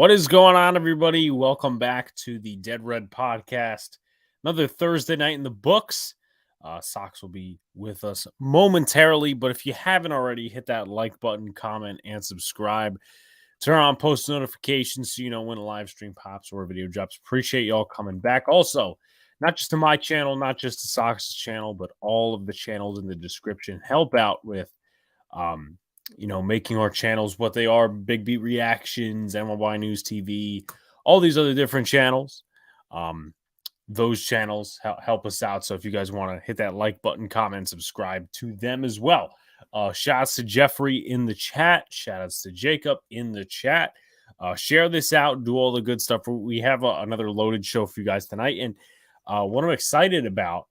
What is going on, everybody? Welcome back to the Dead Red Podcast. Another Thursday night in the books. Sox will be with us momentarily, but if you haven't already, hit that like button, comment, and subscribe. Turn on post notifications so you know when a live stream pops or a video drops. Appreciate y'all coming back. Also, not just to my channel, not just to Sox's channel, but all of the channels in the description. Help out with making our channels what they are: Big Beat Reactions, MLB News TV, all these other different channels. Those channels help us out. So if you guys want to hit that like button, comment, subscribe to them as well. Shout outs to Jeffrey in the chat. Shout outs to Jacob in the chat. Share this out. Do all the good stuff. We have another loaded show for you guys tonight. And what I'm excited about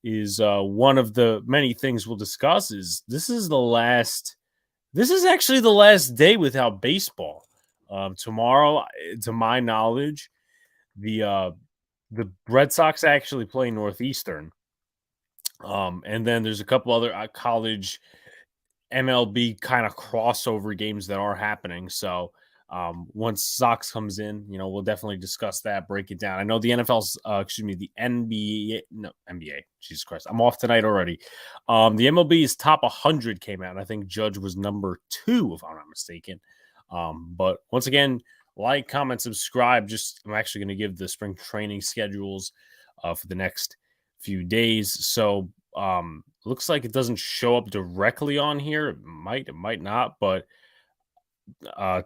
is one of the many things we'll discuss is this is actually the last day without baseball. Tomorrow, to my knowledge, the Red Sox actually play Northeastern. And then there's a couple other college MLB kind of crossover games that are happening. So once Sox comes in, we'll definitely discuss that, break it down. I know the the NBA. Jesus Christ, I'm off tonight already. The MLB's top 100 came out, and I think Judge was number 2, if I'm not mistaken. But once again, like, comment, subscribe. I'm actually going to give the spring training schedules for the next few days. So looks like it doesn't show up directly on here. It might not, but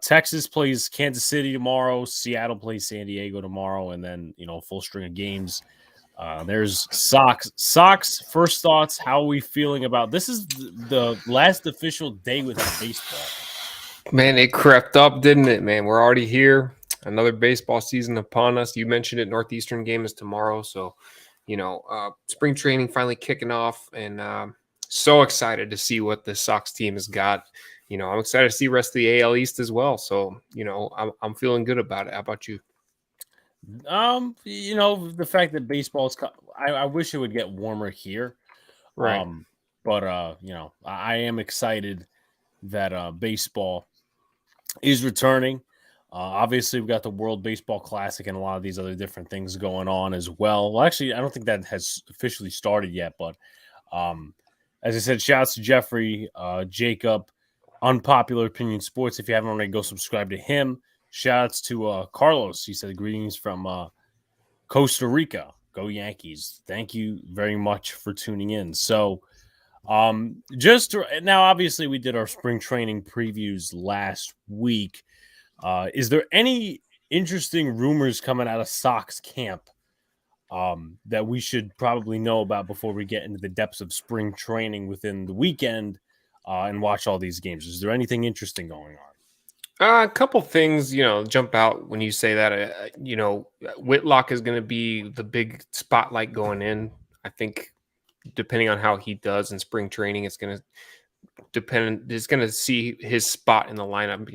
Texas plays Kansas City tomorrow. Seattle plays San Diego tomorrow, and then full string of games. There's Sox. First thoughts. How are we feeling about this? Is the last official day without baseball. Man, it crept up, didn't it, man? We're already here. Another baseball season upon us. You mentioned it. Northeastern game is tomorrow. So, spring training finally kicking off, and so excited to see what the Sox team has got. I'm excited to see the rest of the AL East as well. So, I'm feeling good about it. How about you? The fact that baseball's I wish it would get warmer here. Right. But I am excited that baseball is returning. Obviously, we've got the World Baseball Classic and a lot of these other different things going on as well. Well, actually, I don't think that has officially started yet, but as I said, shouts to Jeffrey, Jacob, Unpopular Opinion Sports. If you haven't already, go subscribe to him. Shouts to Carlos. He said greetings from Costa Rica. Go Yankees. Thank you very much for tuning in. So now, obviously, we did our spring training previews last week. Is there any interesting rumors coming out of Sox camp that we should probably know about before we get into the depths of spring training within the weekend and watch all these games? Is there anything interesting going on? A couple things, jump out when you say that. Whitlock is going to be the big spotlight going in. I think depending on how he does in spring training, it's going to depend. It's going to see his spot in the lineup.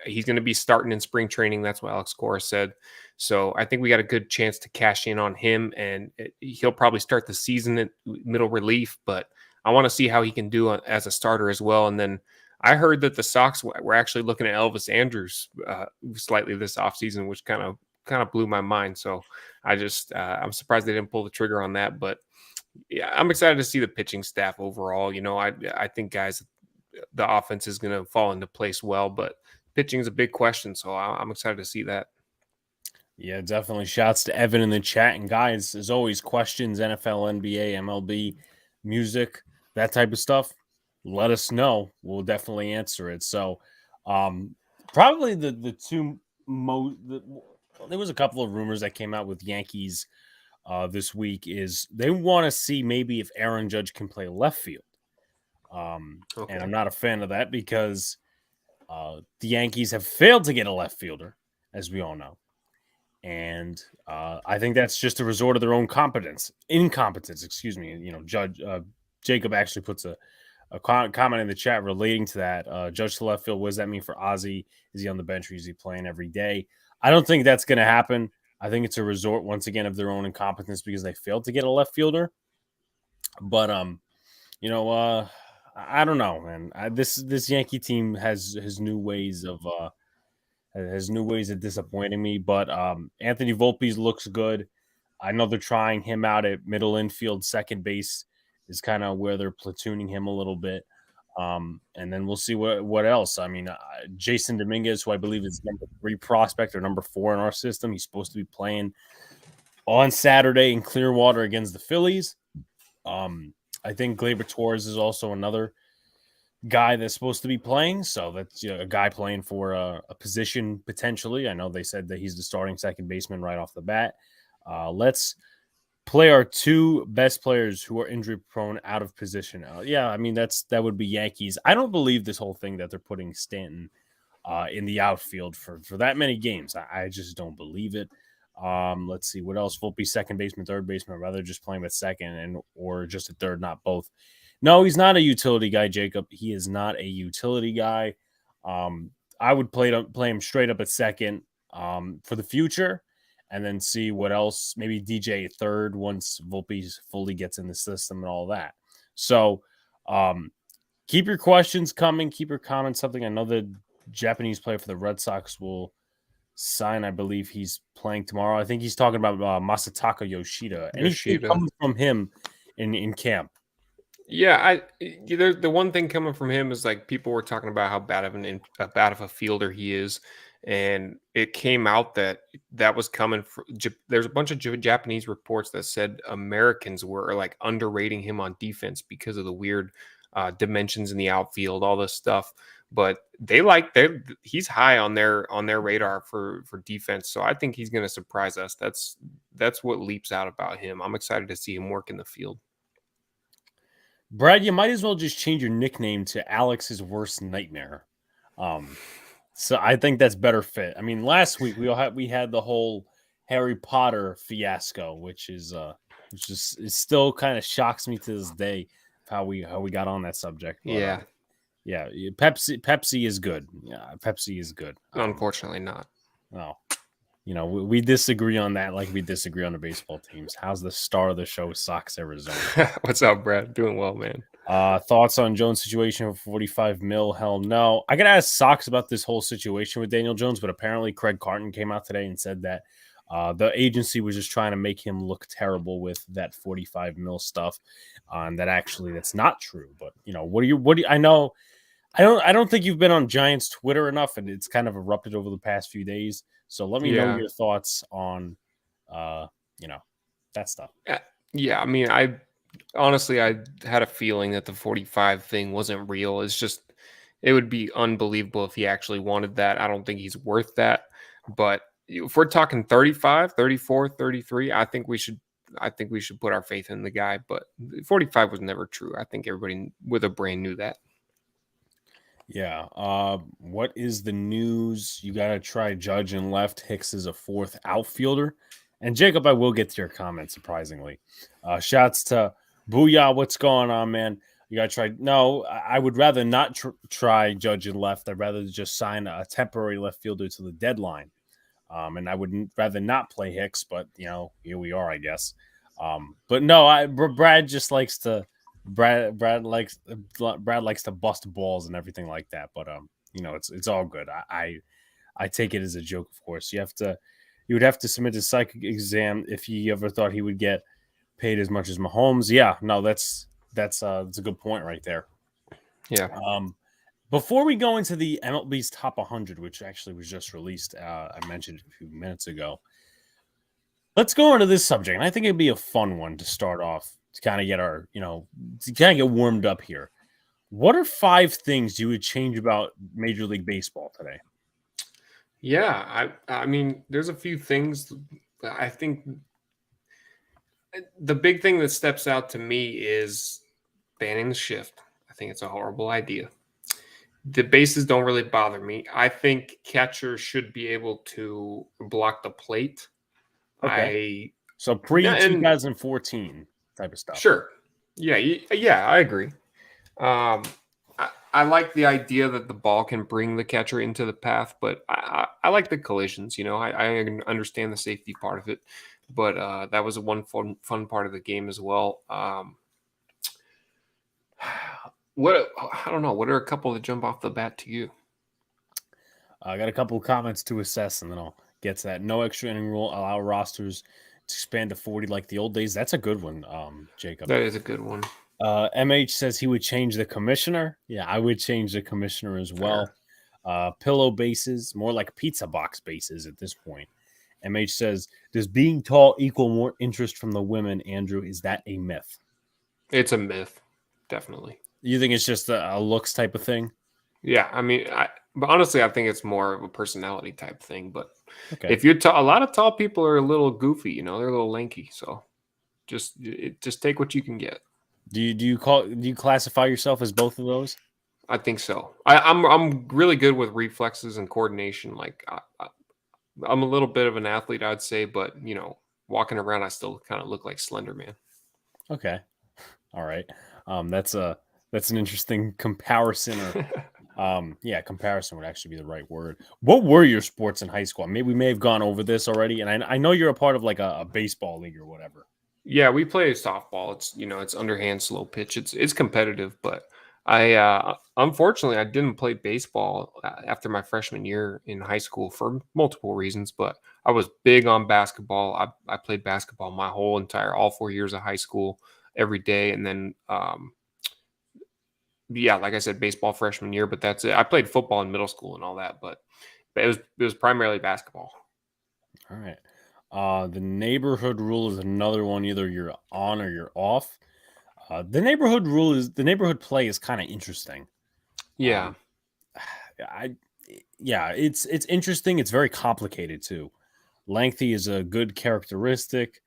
He's going to be starting in spring training. That's what Alex Cora said. So I think we got a good chance to cash in on him, and he'll probably start the season at middle relief. But I want to see how he can do as a starter as well. And then I heard that the Sox were actually looking at Elvis Andrus slightly this offseason, which kind of blew my mind. So I'm surprised they didn't pull the trigger on that. But yeah, I'm excited to see the pitching staff overall. I think, guys, the offense is going to fall into place well, but pitching is a big question. So I'm excited to see that. Yeah, definitely. Shouts to Evan in the chat. And guys, as always, questions, NFL, NBA, MLB, music, that type of stuff, let us know. We'll definitely answer it. So probably the two there was a couple of rumors that came out with Yankees this week is they want to see maybe if Aaron Judge can play left field. Okay. And I'm not a fan of that because the Yankees have failed to get a left fielder, as we all know. And I think that's just a resort of their own incompetence, excuse me. Jacob actually puts a comment in the chat relating to that. Judge to left field, what does that mean for Ozzie? Is he on the bench or is he playing every day? I don't think that's going to happen. I think it's a resort, once again, of their own incompetence because they failed to get a left fielder. But, I don't know, man. This Yankee team has new ways of has new ways of disappointing me. But Anthony Volpe looks good. I know they're trying him out at middle infield. Second base is kind of where they're platooning him a little bit. And then we'll see what else. I mean, Jason Dominguez, who I believe is number 3 prospect or number 4 in our system, he's supposed to be playing on Saturday in Clearwater against the Phillies. I think Gleyber Torres is also another guy that's supposed to be playing. So that's a guy playing for a position potentially. I know they said that he's the starting second baseman right off the bat. Let's play our 2 best players who are injury prone out of position. Yeah, I mean that would be Yankees. I don't believe this whole thing that they're putting Stanton in the outfield for that many games. I just don't believe it. Let's see what else. Volpe second baseman, third baseman. I'd rather just play him at second or just a third, not both. No, he's not a utility guy, Jacob. He is not a utility guy. I would play him straight up at second for the future, and then see what else. Maybe DJ at third once Volpe fully gets in the system and all that. So keep your questions coming. Keep your comments something. I know the Japanese player for the Red Sox will sign. I believe he's playing tomorrow. I think he's talking about Masataka Yoshida. Anything coming from him in camp? Yeah, the one thing coming from him is like people were talking about how bad of a fielder he is, and it came out that was coming from. There's a bunch of Japanese reports that said Americans were like underrating him on defense because of the weird dimensions in the outfield, all this stuff. But he's high on their radar for defense, so I think he's going to surprise us. That's what leaps out about him. I'm excited to see him work in the field. Brad, you might as well just change your nickname to Alex's worst nightmare. So I think that's better fit. I mean, last week we had the whole Harry Potter fiasco, which is it still kind of shocks me to this day how we got on that subject. But, yeah. Pepsi is good. Yeah, Pepsi is good. Unfortunately, not. No. We disagree on that like we disagree on the baseball teams. How's the star of the show, SoxArizona? What's up, Brad? Doing well, man. Thoughts on Jones' situation for 45 mil? Hell no. I got to ask Sox about this whole situation with Daniel Jones, but apparently Craig Carton came out today and said that the agency was just trying to make him look terrible with that 45 mil stuff, and that actually that's not true. But what do you? I know. I don't think you've been on Giants Twitter enough, and it's kind of erupted over the past few days. So let me know your thoughts on, that stuff. Yeah, I mean, I honestly had a feeling that the 45 thing wasn't real. It would be unbelievable if he actually wanted that. I don't think he's worth that. But if we're talking 35, 34, 33, I think we should put our faith in the guy. But 45 was never true. I think everybody with a brain knew that. Yeah. What is the news? You got to try Judge and left. Hicks is a 4th outfielder. And Jacob, I will get to your comment, surprisingly. Shouts to Booyah. What's going on, man? You got to try. No, I would rather not try Judge and left. I'd rather just sign a temporary left fielder to the deadline. And I would rather not play Hicks, but, here we are, I guess. But no, Brad just likes to. Brad likes to bust balls and everything like that, but it's all good. I take it as a joke, of course. You would have to submit a psychic exam if you ever thought he would get paid as much as Mahomes. Yeah, no, that's a good point right there. Yeah. Before we go into the MLB's top 100, which actually was just released, I mentioned a few minutes ago. Let's go into this subject, and I think it'd be a fun one to start off. To kind of get to kind of get warmed up here. What are 5 things you would change about Major League Baseball today? Yeah, I mean, there's a few things. I think the big thing that steps out to me is banning the shift. I think it's a horrible idea. The bases don't really bother me. I think catchers should be able to block the plate. Okay. So pre-2014 type of stuff. Sure. Yeah, I agree. I like the idea that the ball can bring the catcher into the path, but I like the collisions. I understand the safety part of it, but that was one fun part of the game as well. I don't know. What are a couple that jump off the bat to you? I got a couple of comments to assess, and then I'll get to that. No extra inning rule. Allow rosters to expand to 40 like the old days. That's a good one, Jacob. That is a good one. MH says he would change the commissioner. Yeah, I would change the commissioner as well. Fair. Pillow bases, more like pizza box bases at this point. MH says, does being tall equal more interest from the women, Andrew? Is that a myth? It's a myth, definitely. You think it's just a looks type of thing? Yeah, I mean, but honestly, I think it's more of a personality type thing. But Okay. if you're a lot of tall people are a little goofy, you know, they're a little lanky. So just take what you can get. Do you classify yourself as both of those? I think so. I'm really good with reflexes and coordination. Like I'm a little bit of an athlete, I'd say, but you know, walking around, I still kind of look like Slender Man. Okay. All right. That's an interesting comparison, or yeah, comparison would actually be the right word. What were your sports in high school? Maybe we may have gone over this already, and I know you're a part of like a baseball league or whatever. Yeah, we play softball. It's it's underhand, slow pitch. It's competitive, but unfortunately I didn't play baseball after my freshman year in high school for multiple reasons. But I was big on basketball. I played basketball my whole all 4 years of high school every day, and then yeah, like I said, baseball freshman year. But that's it. I played football in middle school and all that, but it was primarily basketball. All right. The neighborhood rule is another one. Either you're on or you're off. The neighborhood play is kind of interesting. Yeah. I yeah, it's interesting. It's very complicated too. Lengthy is a good characteristic.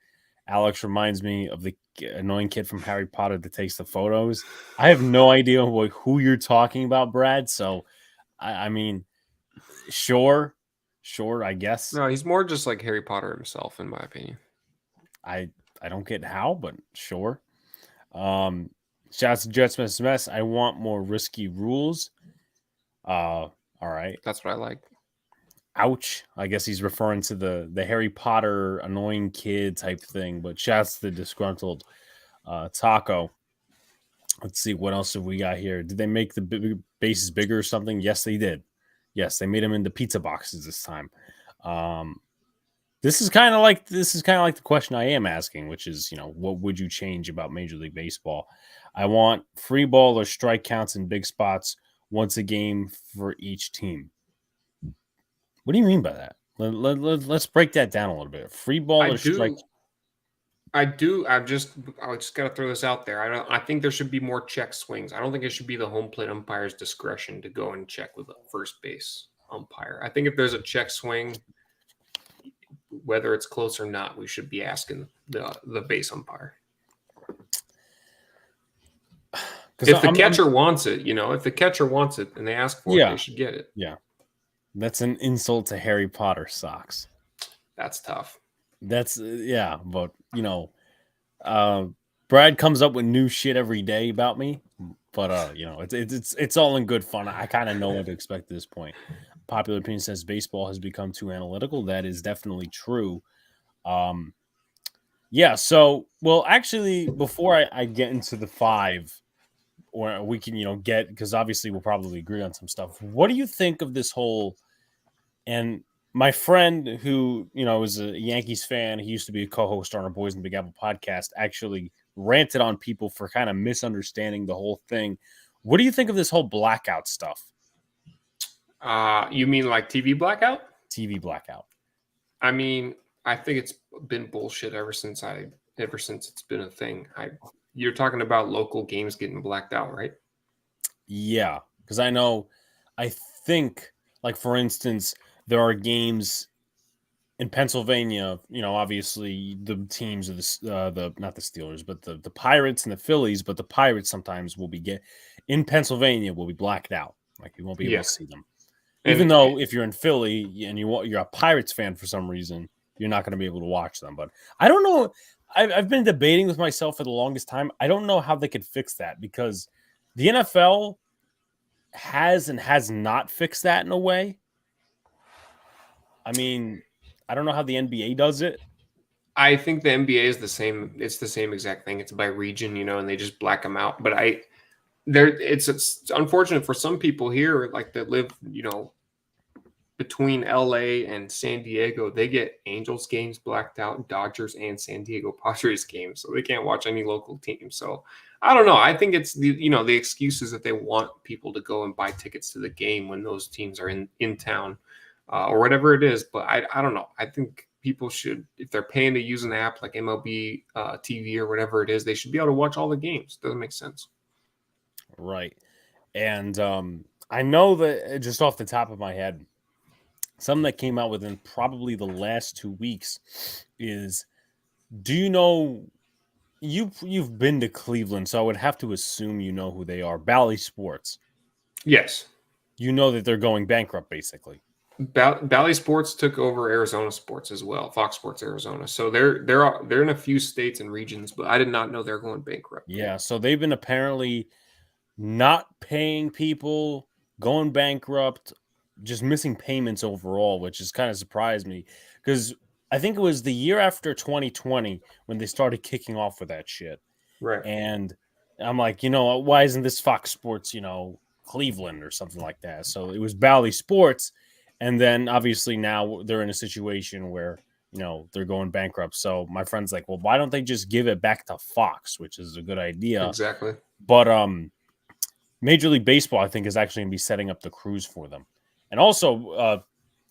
Alex reminds me of the annoying kid from Harry Potter that takes the photos. I have no idea who you're talking about, Brad. So, I mean, sure, I guess. No, he's more just like Harry Potter himself, in my opinion. I don't get how, but sure. Shouts to Jets Mess. I want more risky rules. All right. That's what I like. Ouch. I guess he's referring to the Harry Potter annoying kid type thing, but shouts to the disgruntled Taco. Let's see, what else have we got here? Did they make the bases bigger or something? Yes, they did. Yes, they made them into pizza boxes this time. This is kind of like the question I am asking, which is, what would you change about Major League Baseball? I want free ball or strike counts in big spots once a game for each team. What do you mean by that? Let's break that down a little bit. Free ball or strike? I do. I just got to throw this out there. I think there should be more check swings. I don't think it should be the home plate umpire's discretion to go and check with the first base umpire. I think if there's a check swing, whether it's close or not, we should be asking the base umpire. If the catcher wants it, if the catcher wants it and they ask for it, they should get it. Yeah. That's an insult to Harry Potter socks. That's tough. That's but Brad comes up with new shit every day about me, but it's all in good fun. I kind of know what to expect at this point. Popular opinion says baseball has become too analytical. That is definitely true. Yeah. So, well, actually, before I get into the five, or we can get, because obviously we'll probably agree on some stuff. What do you think of this whole? And my friend who, is a Yankees fan, he used to be a co-host on our Boys in the Big Apple podcast, actually ranted on people for kind of misunderstanding the whole thing. What do you think of this whole blackout stuff? You mean like TV blackout? TV blackout. I mean, I think it's been bullshit ever since it's been a thing. You're talking about local games getting blacked out, right? Yeah, because I think, like, for instance, there are games in Pennsylvania, obviously the teams of the not the Steelers, but the Pirates and the Phillies, but the Pirates sometimes will be in Pennsylvania will be blacked out. Like, you won't be able to see them. Even though if you're in Philly and you're a Pirates fan for some reason, you're not going to be able to watch them. But I don't know. I've been debating with myself for the longest time. I don't know how they could fix that, because the NFL has and has not fixed that in a way. I mean, I don't know how the NBA does it. I think the NBA is the same. It's the same exact thing. It's by region, and they just black them out. But it's unfortunate for some people here, like that live, between LA and San Diego, they get Angels games blacked out, Dodgers and San Diego Padres games, so they can't watch any local teams. So I don't know. I think it's the excuses that they want people to go and buy tickets to the game when those teams are in town, or whatever it is. But I don't know. I think people should, if they're paying to use an app like MLB TV or whatever it is, they should be able to watch all the games. Doesn't make sense. Right. And I know that just off the top of my head, something that came out within probably the last 2 weeks is, do you know, you've been to Cleveland, so I would have to assume you know who they are. Bally Sports. Yes. You know that they're going bankrupt, basically. Bally Sports took over Arizona Sports as well, Fox Sports Arizona. So they're in a few states and regions, but I did not know they're going bankrupt. Yeah, so they've been apparently not paying people, going bankrupt, just missing payments overall, which has kind of surprised me because I think it was the year after 2020 when they started kicking off with that shit. Right. And I'm like, why isn't this Fox Sports, Cleveland or something like that? So it was Bally Sports. And then obviously now they're in a situation where, they're going bankrupt. So my friend's like, well, why don't they just give it back to Fox, which is a good idea. Exactly. But Major League Baseball, I think, is actually going to be setting up the crews for them. And also,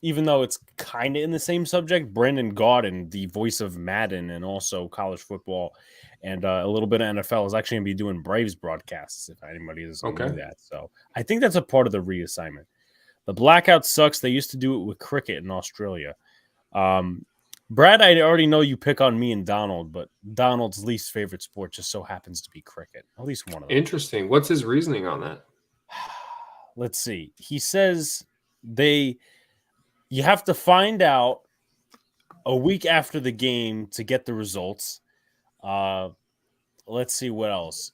even though it's kind of in the same subject, Brandon Gaudin, the voice of Madden and also college football and a little bit of NFL, is actually going to be doing Braves broadcasts, if anybody doesn't know that. So I think that's a part of the reassignment. The blackout sucks. They used to do it with cricket in Australia. Brad, I already know you pick on me and Donald, but Donald's least favorite sport just so happens to be cricket. At least one of them. Interesting. What's his reasoning on that? Let's see. He says you have to find out a week after the game to get the results. Let's see what else.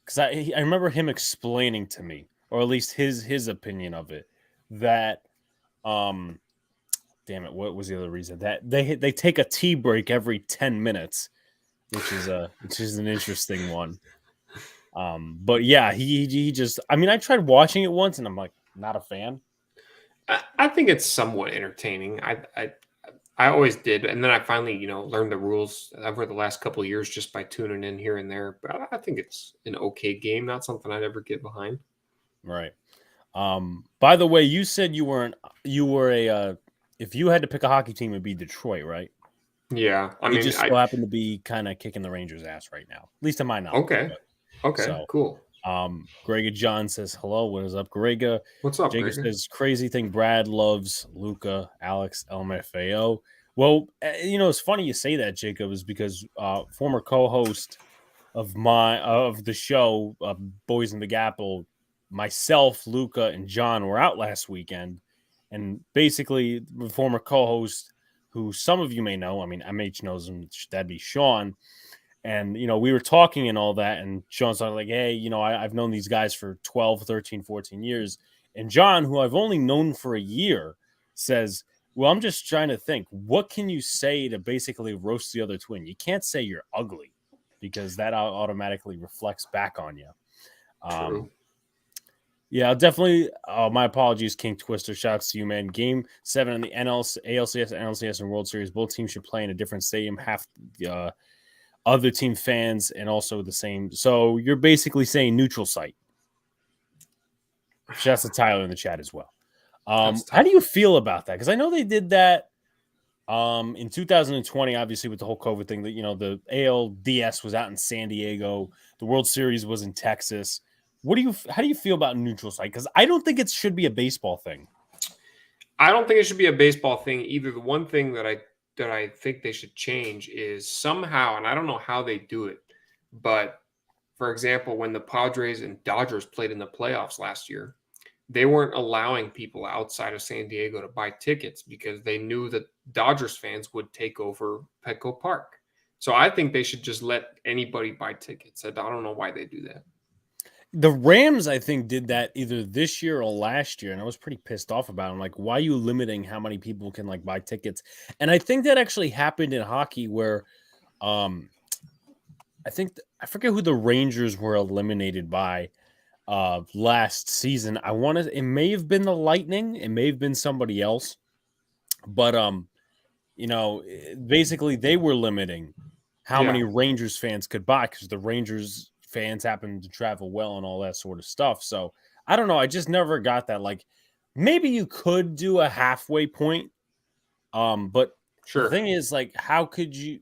Because I remember him explaining to me, or at least his opinion of it, that damn it, what was the other reason? That they take a tea break every 10 minutes, which is an interesting one. But yeah, he just, I tried watching it once and I'm like, not a fan. I think it's somewhat entertaining. I always did, and then I finally, learned the rules over the last couple of years just by tuning in here and there. But I think it's an okay game, not something I'd ever get behind. Right. By the way, you said you were if you had to pick a hockey team, it'd be Detroit, right? Yeah, I just so happen to be kind of kicking the Rangers' ass right now, at least in my knowledge. Okay. Okay. So, cool. Grega John says hello. What is up, Grega? What's up, Jacob says crazy thing. Brad loves Luca, Alex, LMFAO. Well, it's funny you say that, Jacob, is because former co-host of the show, Boys in the Gapple, myself, Luca, and John were out last weekend, and basically the former co-host, who some of you may know, MH knows him, that'd be Sean. And, we were talking and all that. And Sean's like, hey, I've known these guys for 12, 13, 14 years. And John, who I've only known for a year, says, well, I'm just trying to think, what can you say to basically roast the other twin? You can't say you're ugly because that automatically reflects back on you. True. Yeah, definitely. My apologies, King Twister. Shouts to you, man. Game 7 in the ALCS, NLCS, and World Series. Both teams should play in a different stadium. Half the other team fans and also the same. So you're basically saying neutral site. Shouts to Tyler in the chat as well. How do you feel about that? Because I know they did that in 2020, obviously with the whole COVID thing. That the ALDS was out in San Diego. The World Series was in Texas. How do you feel about neutral site? Because I don't think it should be a baseball thing. I don't think it should be a baseball thing either. The one thing that I think they should change is somehow, and I don't know how they do it, but for example, when the Padres and Dodgers played in the playoffs last year, they weren't allowing people outside of San Diego to buy tickets because they knew that Dodgers fans would take over Petco Park. So I think they should just let anybody buy tickets. I don't know why they do that. The Rams, I think, did that either this year or last year, and I was pretty pissed off about it. I'm like, why are you limiting how many people can buy tickets? And I think that actually happened in hockey where I forget who the Rangers were eliminated by. last season. It may have been the Lightning, it may have been somebody else, but basically they were limiting how many Rangers fans could buy because the Rangers fans happen to travel well and all that sort of stuff. So I don't know. I just never got that. Like maybe you could do a halfway point. But the thing is, like, how could you?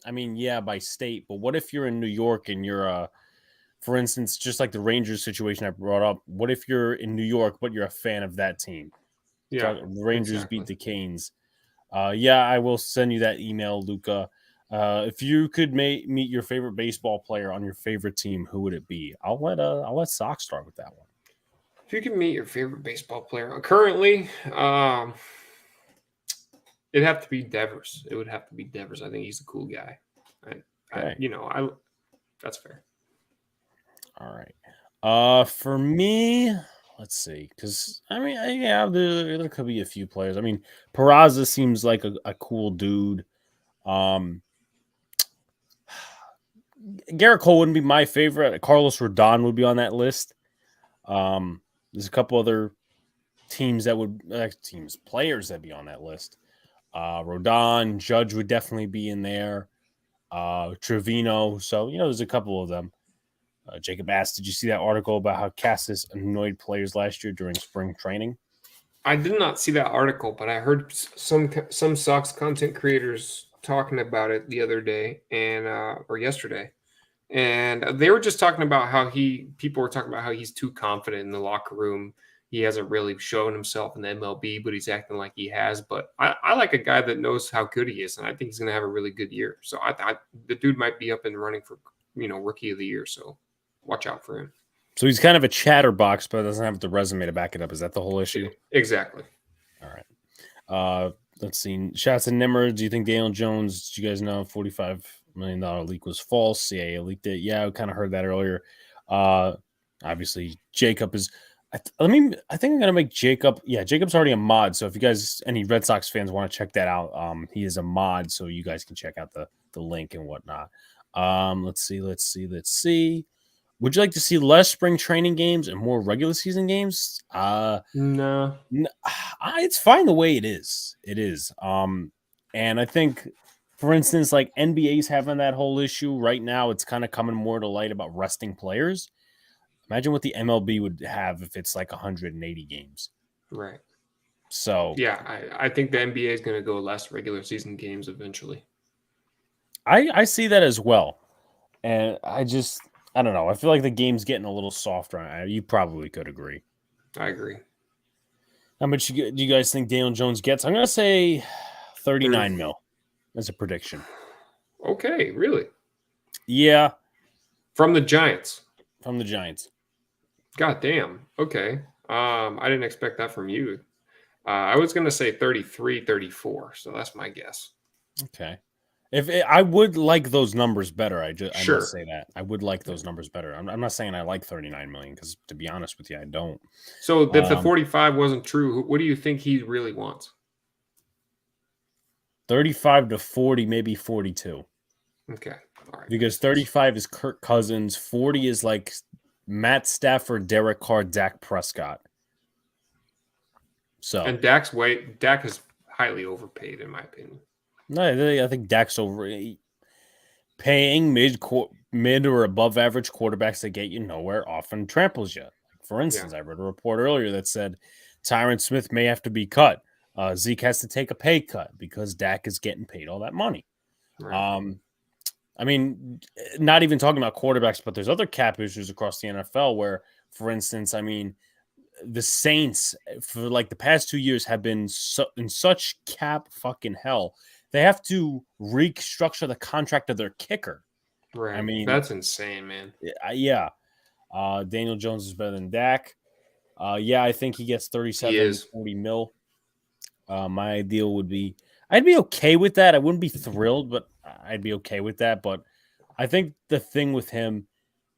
I mean, yeah, by state, but what if you're in New York and you're for instance, just like the Rangers situation I brought up, what if you're in New York but you're a fan of that team? Yeah, The Rangers beat the Canes. Yeah, I will send you that email, Luca. If you could meet your favorite baseball player on your favorite team, who would it be? I'll let Sox start with that one. If you could meet your favorite baseball player currently, it'd have to be Devers. It would have to be Devers. I think he's a cool guy. That's fair. All right. For me, let's see, because I mean, there could be a few players. I mean, Peraza seems like a cool dude. Garrett Cole wouldn't be my favorite. Carlos Rodon would be on that list. There's a couple other players that'd be on that list. Rodon, Judge would definitely be in there. Trevino. So, there's a couple of them. Jacob asked, did you see that article about how Cassis annoyed players last year during spring training? I did not see that article, but I heard some Sox content creators talking about it the other day or yesterday. And they were just talking about how people were talking about how he's too confident in the locker room. He hasn't really shown himself in the MLB, but he's acting like he has. But I like a guy that knows how good he is, and I think he's going to have a really good year. So the dude might be up and running for rookie of the year. So watch out for him. So he's kind of a chatterbox, but doesn't have the resume to back it up. Is that the whole issue? Exactly. All right. Let's see. Shots and Nimmer. Do you think Daniel Jones? Do you guys know $45 million leak was false? CIA leaked it. Yeah, I kind of heard that earlier. Obviously, Jacob is. I think I'm gonna make Jacob. Yeah, Jacob's already a mod. So if you guys, any Red Sox fans, want to check that out, he is a mod, so you guys can check out the link and whatnot. Let's see. Would you like to see less spring training games and more regular season games? No. It's fine the way it is. It is. And I think, for instance, like NBA's having that whole issue right now. It's kind of coming more to light about resting players. Imagine what the MLB would have if it's like 180 games. Right. So yeah, I think the NBA is going to go less regular season games eventually. I see that as well, and I don't know. I feel like the game's getting a little softer. You probably could agree. I agree. How much do you guys think Daniel Jones gets? I'm going to say 39 mil as a prediction. Okay, really? Yeah. From the Giants. God damn. Okay. I didn't expect that from you. I was going to say 33, 34. So that's my guess. Okay. I would like those numbers better. I must say that. I would like those numbers better. I'm not saying I like 39 million because, to be honest with you, I don't. So if the 45 wasn't true, what do you think he really wants? 35 to 40, maybe 42. Okay. All right. Because 35 is Kirk Cousins. 40 is like Matt Stafford, Derek Carr, Dak Prescott. So and Dak is highly overpaid, in my opinion. No, I think Dak's paying mid or above average quarterbacks that get you nowhere often tramples you. For instance, I read a report earlier that said Tyron Smith may have to be cut. Zeke has to take a pay cut because Dak is getting paid all that money. Right. I mean, not even talking about quarterbacks, but there's other cap issues across the NFL where, for instance, I mean, the Saints for like the past 2 years have been in such cap fucking hell. They have to restructure the contract of their kicker. Right. I mean, that's insane, man. Yeah. Daniel Jones is better than Dak. I think he gets 37, 40 mil. My ideal would be, I'd be okay with that. I wouldn't be thrilled, but I'd be okay with that. But I think the thing with him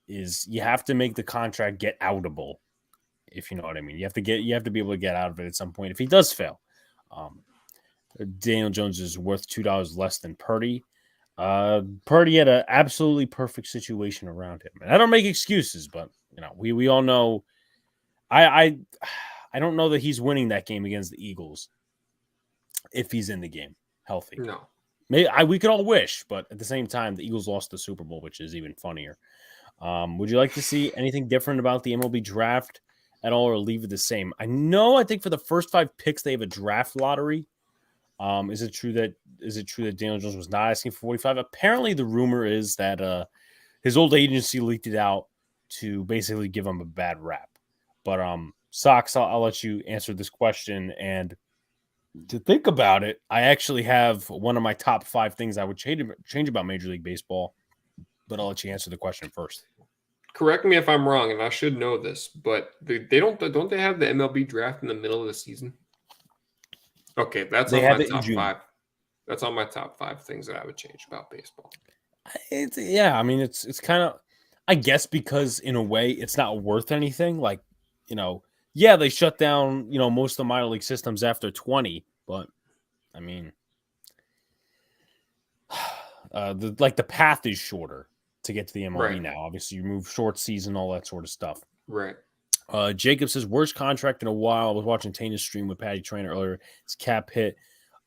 is you have to make the contract get outable, if you know what I mean. You have to be able to get out of it at some point if he does fail. Daniel Jones is worth $2 less than Purdy. Purdy had an absolutely perfect situation around him. And I don't make excuses, but We all know. I don't know that he's winning that game against the Eagles if he's in the game healthy. No. Maybe we could all wish, but at the same time, the Eagles lost the Super Bowl, which is even funnier. Would you like to see anything different about the MLB draft at all, or leave it the same? I think for the first 5 picks they have a draft lottery. Is it true that Daniel Jones was not asking for 45? Apparently, the rumor is that his old agency leaked it out to basically give him a bad rap. But Sox, I'll let you answer this question. And to think about it, I actually have one of my top 5 things I would change about Major League Baseball. But I'll let you answer the question first. Correct me if I'm wrong, and I should know this, but they don't they have the MLB draft in the middle of the season? Okay, that's on my top 5. That's on my top 5 things that I would change about baseball. It's kind of, I guess, because in a way it's not worth anything. Like, they shut down, most of the minor league systems after 20, but I mean, the path is shorter to get to the MLB now. Obviously, you move short season, all that sort of stuff. Right. Jacob says, worst contract in a while. I was watching Tana's stream with Patty Trainer earlier. His cap hit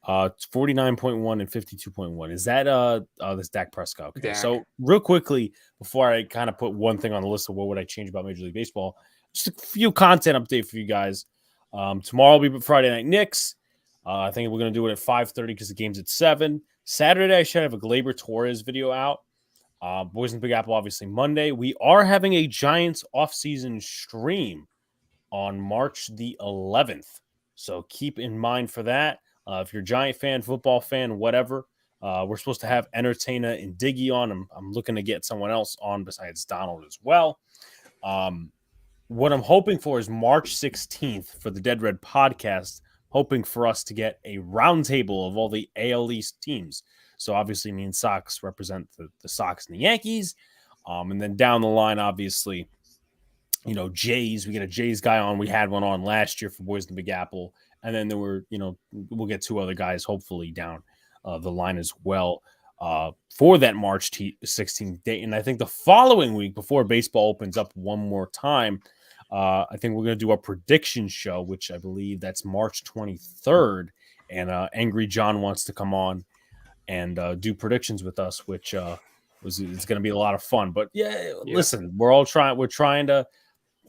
49.1 and 52.1. Is that this Dak Prescott? Okay. So real quickly, before I kind of put one thing on the list of what would I change about Major League Baseball, just a few content update for you guys. Tomorrow will be Friday Night Knicks. I think we're going to do it at 5:30 because the game's at 7. Saturday, I should have a Gleyber Torres video out. Boys in the Big Apple, obviously, Monday. We are having a Giants offseason stream on March the 11th. So keep in mind for that. If you're a Giant fan, football fan, whatever, we're supposed to have Entertainer and Diggy on. I'm looking to get someone else on besides Donald as well. What I'm hoping for is March 16th for the Dead Red podcast, hoping for us to get a roundtable of all the AL East teams. So obviously me and Sox represent the Sox and the Yankees. And then down the line, obviously, Jays. We get a Jays guy on. We had one on last year for Boys in the Big Apple. And then there were, we'll get 2 other guys hopefully down the line as well for that March 16th date. And I think the following week, before baseball opens up one more time, I think we're going to do a prediction show, which I believe that's March 23rd. And Angry John wants to come on and do predictions with us, which it's going to be a lot of fun. But listen, we're trying to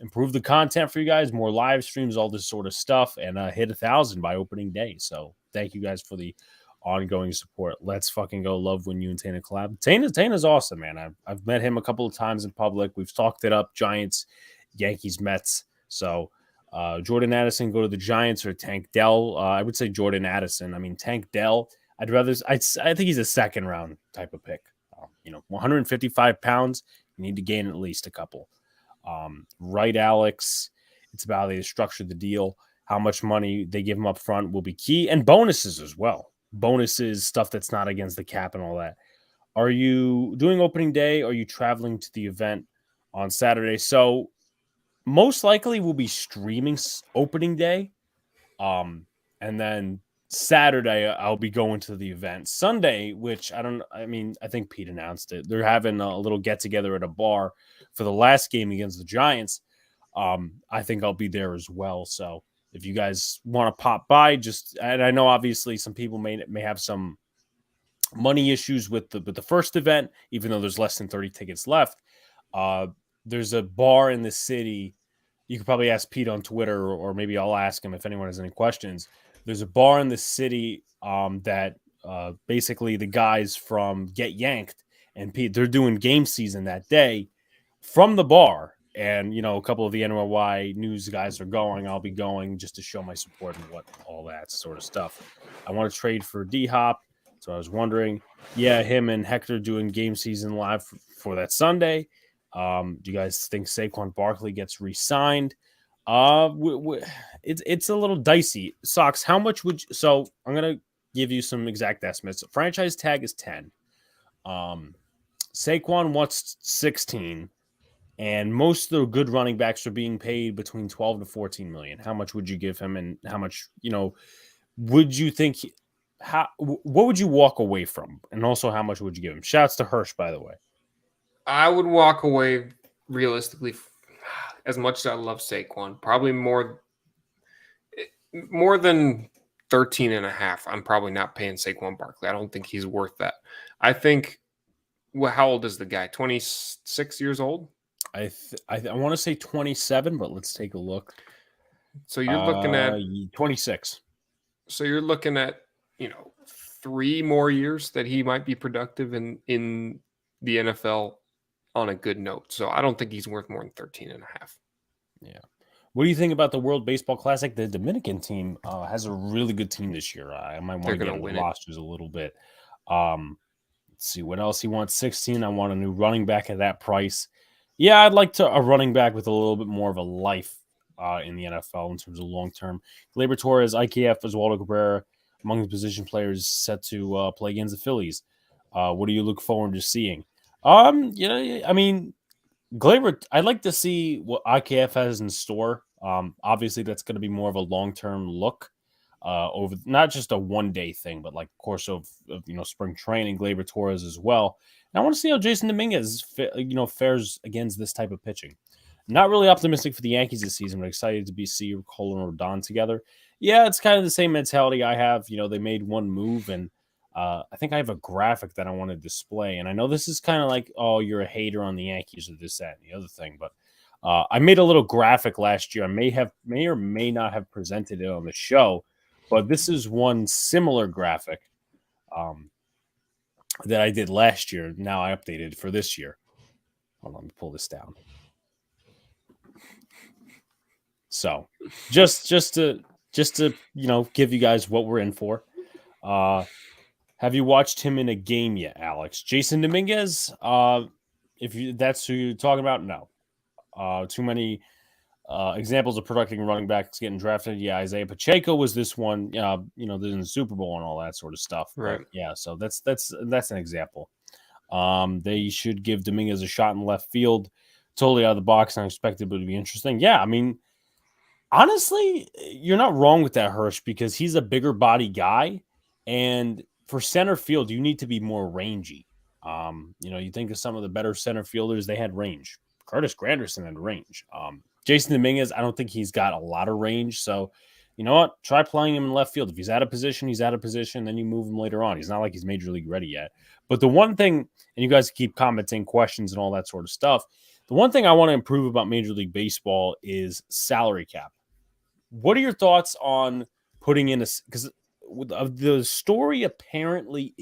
improve the content for you guys, more live streams, all this sort of stuff, and hit 1,000 by opening day. So thank you guys for the ongoing support. Let's fucking go. Love when you and Tana collab. Tana's awesome, man. I've met him a couple of times in public. We've talked it up. Giants, Yankees, Mets. So Jordan Addison, go to the Giants, or Tank Dell. I would say Jordan Addison. I mean, Tank Dell, I think he's a second round type of pick. 155 pounds. You need to gain at least a couple. Right, Alex. It's about how they structure the deal. How much money they give him up front will be key, and bonuses as well. Bonuses, stuff that's not against the cap and all that. Are you doing opening day? Or are you traveling to the event on Saturday? So most likely we'll be streaming opening day. And then Saturday I'll be going to the event. Sunday, which I think Pete announced it. They're having a little get together at a bar for the last game against the Giants. I think I'll be there as well. So if you guys want to pop by, and I know obviously some people may have some money issues with the first event, even though there's less than 30 tickets left. There's a bar in the city. You could probably ask Pete on Twitter, or maybe I'll ask him if anyone has any questions. There's a bar in the city that basically the guys from Get Yanked and Pete, they're doing game season that day from the bar. And, a couple of the NYY news guys are going. I'll be going just to show my support and all that sort of stuff. I want to trade for D-Hop. So I was wondering, him and Hector doing game season live for that Sunday. Do you guys think Saquon Barkley gets re-signed? It's a little dicey. Sox, how much would you... So I'm going to give you some exact estimates. Franchise tag is 10. Saquon wants 16. And most of the good running backs are being paid between 12 to 14 million. How much would you give him? And how much, would you think... what would you walk away from? And also, how much would you give him? Shouts to Hirsch, by the way. I would walk away realistically. as much as I love Saquon, probably more than 13 and a half. I'm probably not paying Saquon Barkley. I don't think he's worth that. I think, well, how old is the guy? 26 years old? I want to say 27, but let's take a look. So you're looking at 26. So you're looking at, 3 more years that he might be productive in the NFL on a good note. So I don't think he's worth more than 13 and a half. Yeah. What do you think about the World Baseball Classic? The Dominican team has a really good team this year. I might want to get into rosters a little bit. Let's see what else he wants. 16. I want a new running back at that price. Yeah, I'd like a running back with a little bit more of a life in the NFL in terms of long term. Gleyber Torres, IKF, Oswaldo Cabrera, among the position players set to play against the Phillies. What do you look forward to seeing? I mean, Gleyber, I'd like to see what IKF has in store. Obviously, that's going to be more of a long-term look over not just a one-day thing, but like course of spring training. Gleyber Torres as well. And I want to see how Jason Dominguez fares against this type of pitching. Not really optimistic for the Yankees this season, but excited to see Cole and Rodon together. Yeah, it's kind of the same mentality I have. They made one move, and I think I have a graphic that I want to display. And I know this is kind of like, oh, you're a hater on the Yankees or this, that, and the other thing. But I made a little graphic last year. I may or may not have presented it on the show, but this is one similar graphic that I did last year. Now I updated for this year. Hold on, let me pull this down. So just to give you guys what we're in for. Have you watched him in a game yet, Alex? Jason Dominguez? If that's who you're talking about, no. Too many examples of protecting running backs getting drafted. Yeah, Isaiah Pacheco was this one. In the Super Bowl and all that sort of stuff. Right. But yeah, so that's an example. They should give Dominguez a shot in left field. Totally out of the box, unexpected, but it'd be interesting. Yeah, I mean, honestly, you're not wrong with that, Hirsch, because he's a bigger body guy, and for center field, you need to be more rangy. You think of some of the better center fielders, they had range. Curtis Granderson had range. Jason Dominguez, I don't think he's got a lot of range. So, you know what? Try playing him in left field. If he's out of position, he's out of position. Then you move him later on. He's not like he's major league ready yet. But the one thing, and you guys keep commenting questions and all that sort of stuff, the one thing I want to improve about Major League Baseball is salary cap. What are your thoughts on putting in because the story apparently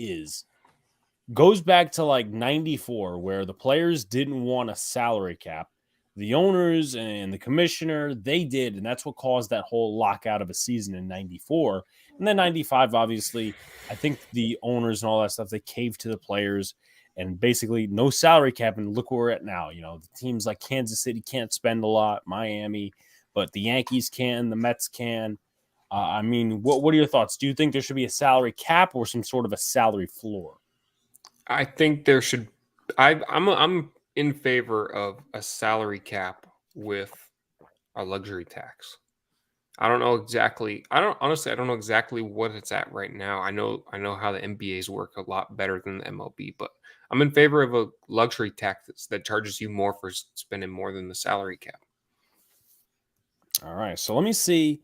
goes back to like 94, where the players didn't want a salary cap. The owners and the commissioner, they did, and that's what caused that whole lockout of a season in 94. And then 95, obviously, I think the owners and all that stuff, they caved to the players, and basically no salary cap, and look where we're at now. The teams like Kansas City can't spend a lot, Miami, but the Yankees can, the Mets can. I mean, what are your thoughts? Do you think there should be a salary cap or some sort of a salary floor? I think there should. I'm in favor of a salary cap with a luxury tax. I don't know exactly what it's at right now. I know how the NBAs work a lot better than the MLB, but I'm in favor of a luxury tax that charges you more for spending more than the salary cap. All right, so let me see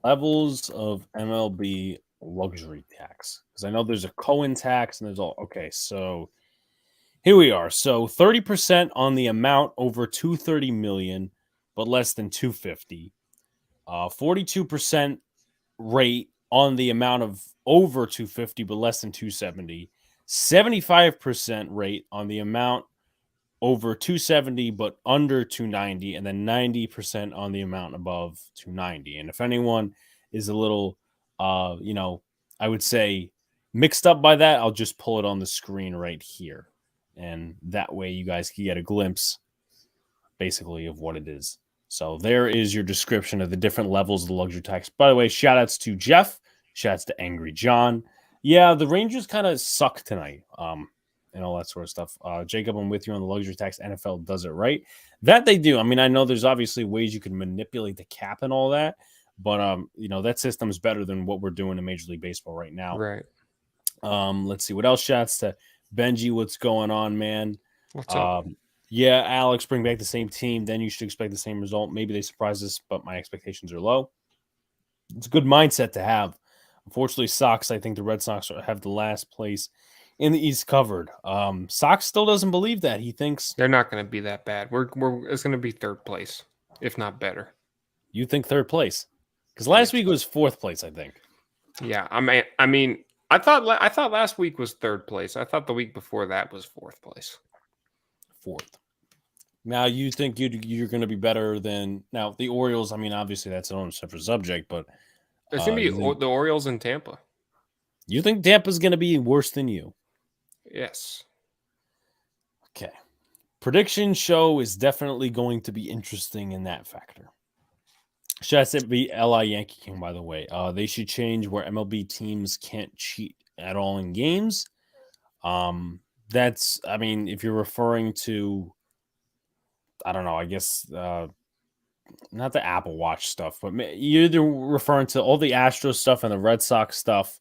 levels of MLB luxury tax, because I know there's a Cohen tax and there's all. Okay, so here we are. So 30% on the amount over 230 million, but less than 250. 42% rate on the amount of over 250, but less than 270. 75% rate on the amount over 270 but under 290, and then 90% on the amount above 290. And if anyone is a little I would say mixed up by that, I'll just pull it on the screen right here, and that way you guys can get a glimpse basically of what it is. So there is your description of the different levels of the luxury tax. By the way, shout outs to Jeff, shout outs to Angry John. Yeah, the Rangers kind of suck tonight. And all that sort of stuff. Jacob, I'm with you on the luxury tax. NFL does it right. That they do. I mean, I know there's obviously ways you can manipulate the cap and all that, but that system is better than what we're doing in Major League Baseball right now. Right. Let's see what else. Shouts to Benji. What's going on, man? What's up? Yeah, Alex, bring back the same team, then you should expect the same result. Maybe they surprise us, but my expectations are low. It's a good mindset to have. Unfortunately, Sox, I think the Red Sox have the last place in the East covered. Sox still doesn't believe that. He thinks They're not going to be that bad. It's going to be third place, if not better. you think third place. Because I last think week so. was fourth place, I think. Yeah, I mean, I thought last week was third place. I thought the week before that was fourth place. Fourth. Now you think you're going to be better than now the Orioles. I mean, obviously that's an own separate subject, but It's going to be you the Orioles in Tampa. think Tampa's going to be worse than you? Yes. Okay. Prediction show is definitely going to be interesting in that factor. Should I say be LI Yankee King, by the way? They should change where MLB teams can't cheat at all in games. That's, I mean, if you're referring to, I don't know, I guess, not the Apple Watch stuff, but you're either referring to all the Astros stuff and the Red Sox stuff,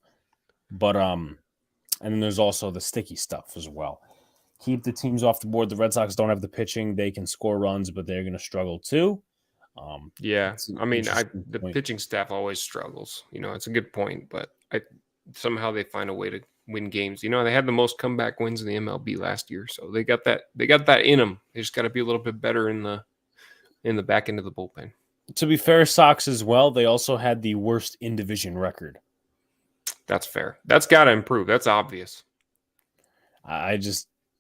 but, and then there's also the sticky stuff as well. Keep the teams off the board. The Red Sox don't have the pitching. They can score runs, but they're going to struggle too. Yeah, I mean, the Point. pitching staff always struggles. It's a good point, but somehow they find a way to win games. They had the most comeback wins in the MLB last year, so they got that. They got that in them. They just got to be a little bit better in the back end of the bullpen. To be fair, Sox as well. They also had the worst in division record. That's fair. That's got to improve. That's obvious.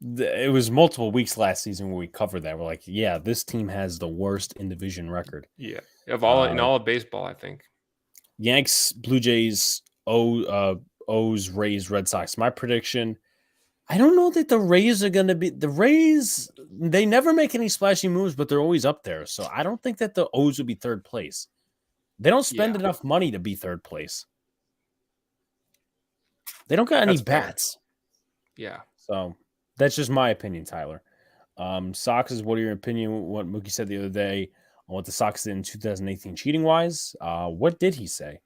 It was multiple weeks last season where we covered that. We're like, yeah, this team has the worst in division record. Yeah, in all of baseball, I think. Yanks, Blue Jays, O's, Rays, Red Sox. My prediction, I don't know that the Rays are going to be the Rays. They never make any splashy moves, but they're always up there. So I don't think that the O's would be third place. They don't spend enough money to be third place. They don't got any bats. Yeah. So that's just my opinion, Tyler. Sox is, what are your opinion? What Mookie said the other day on what the Sox did in 2018 cheating wise. What did he say?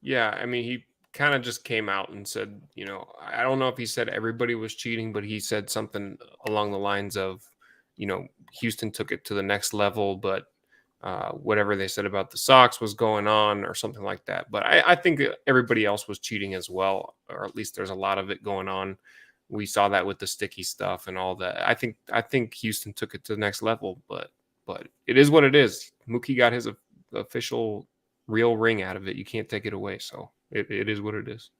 Yeah, I mean, he kind of just came out and said, I don't know if he said everybody was cheating, but he said something along the lines of, Houston took it to the next level, but whatever they said about the Sox was going on or something like that. But I think everybody else was cheating as well, or at least there's a lot of it going on. We saw that with the sticky stuff and all that. I think Houston took it to the next level, but it is what it is. Mookie got his official real ring out of it. You can't take it away. So it is what it is.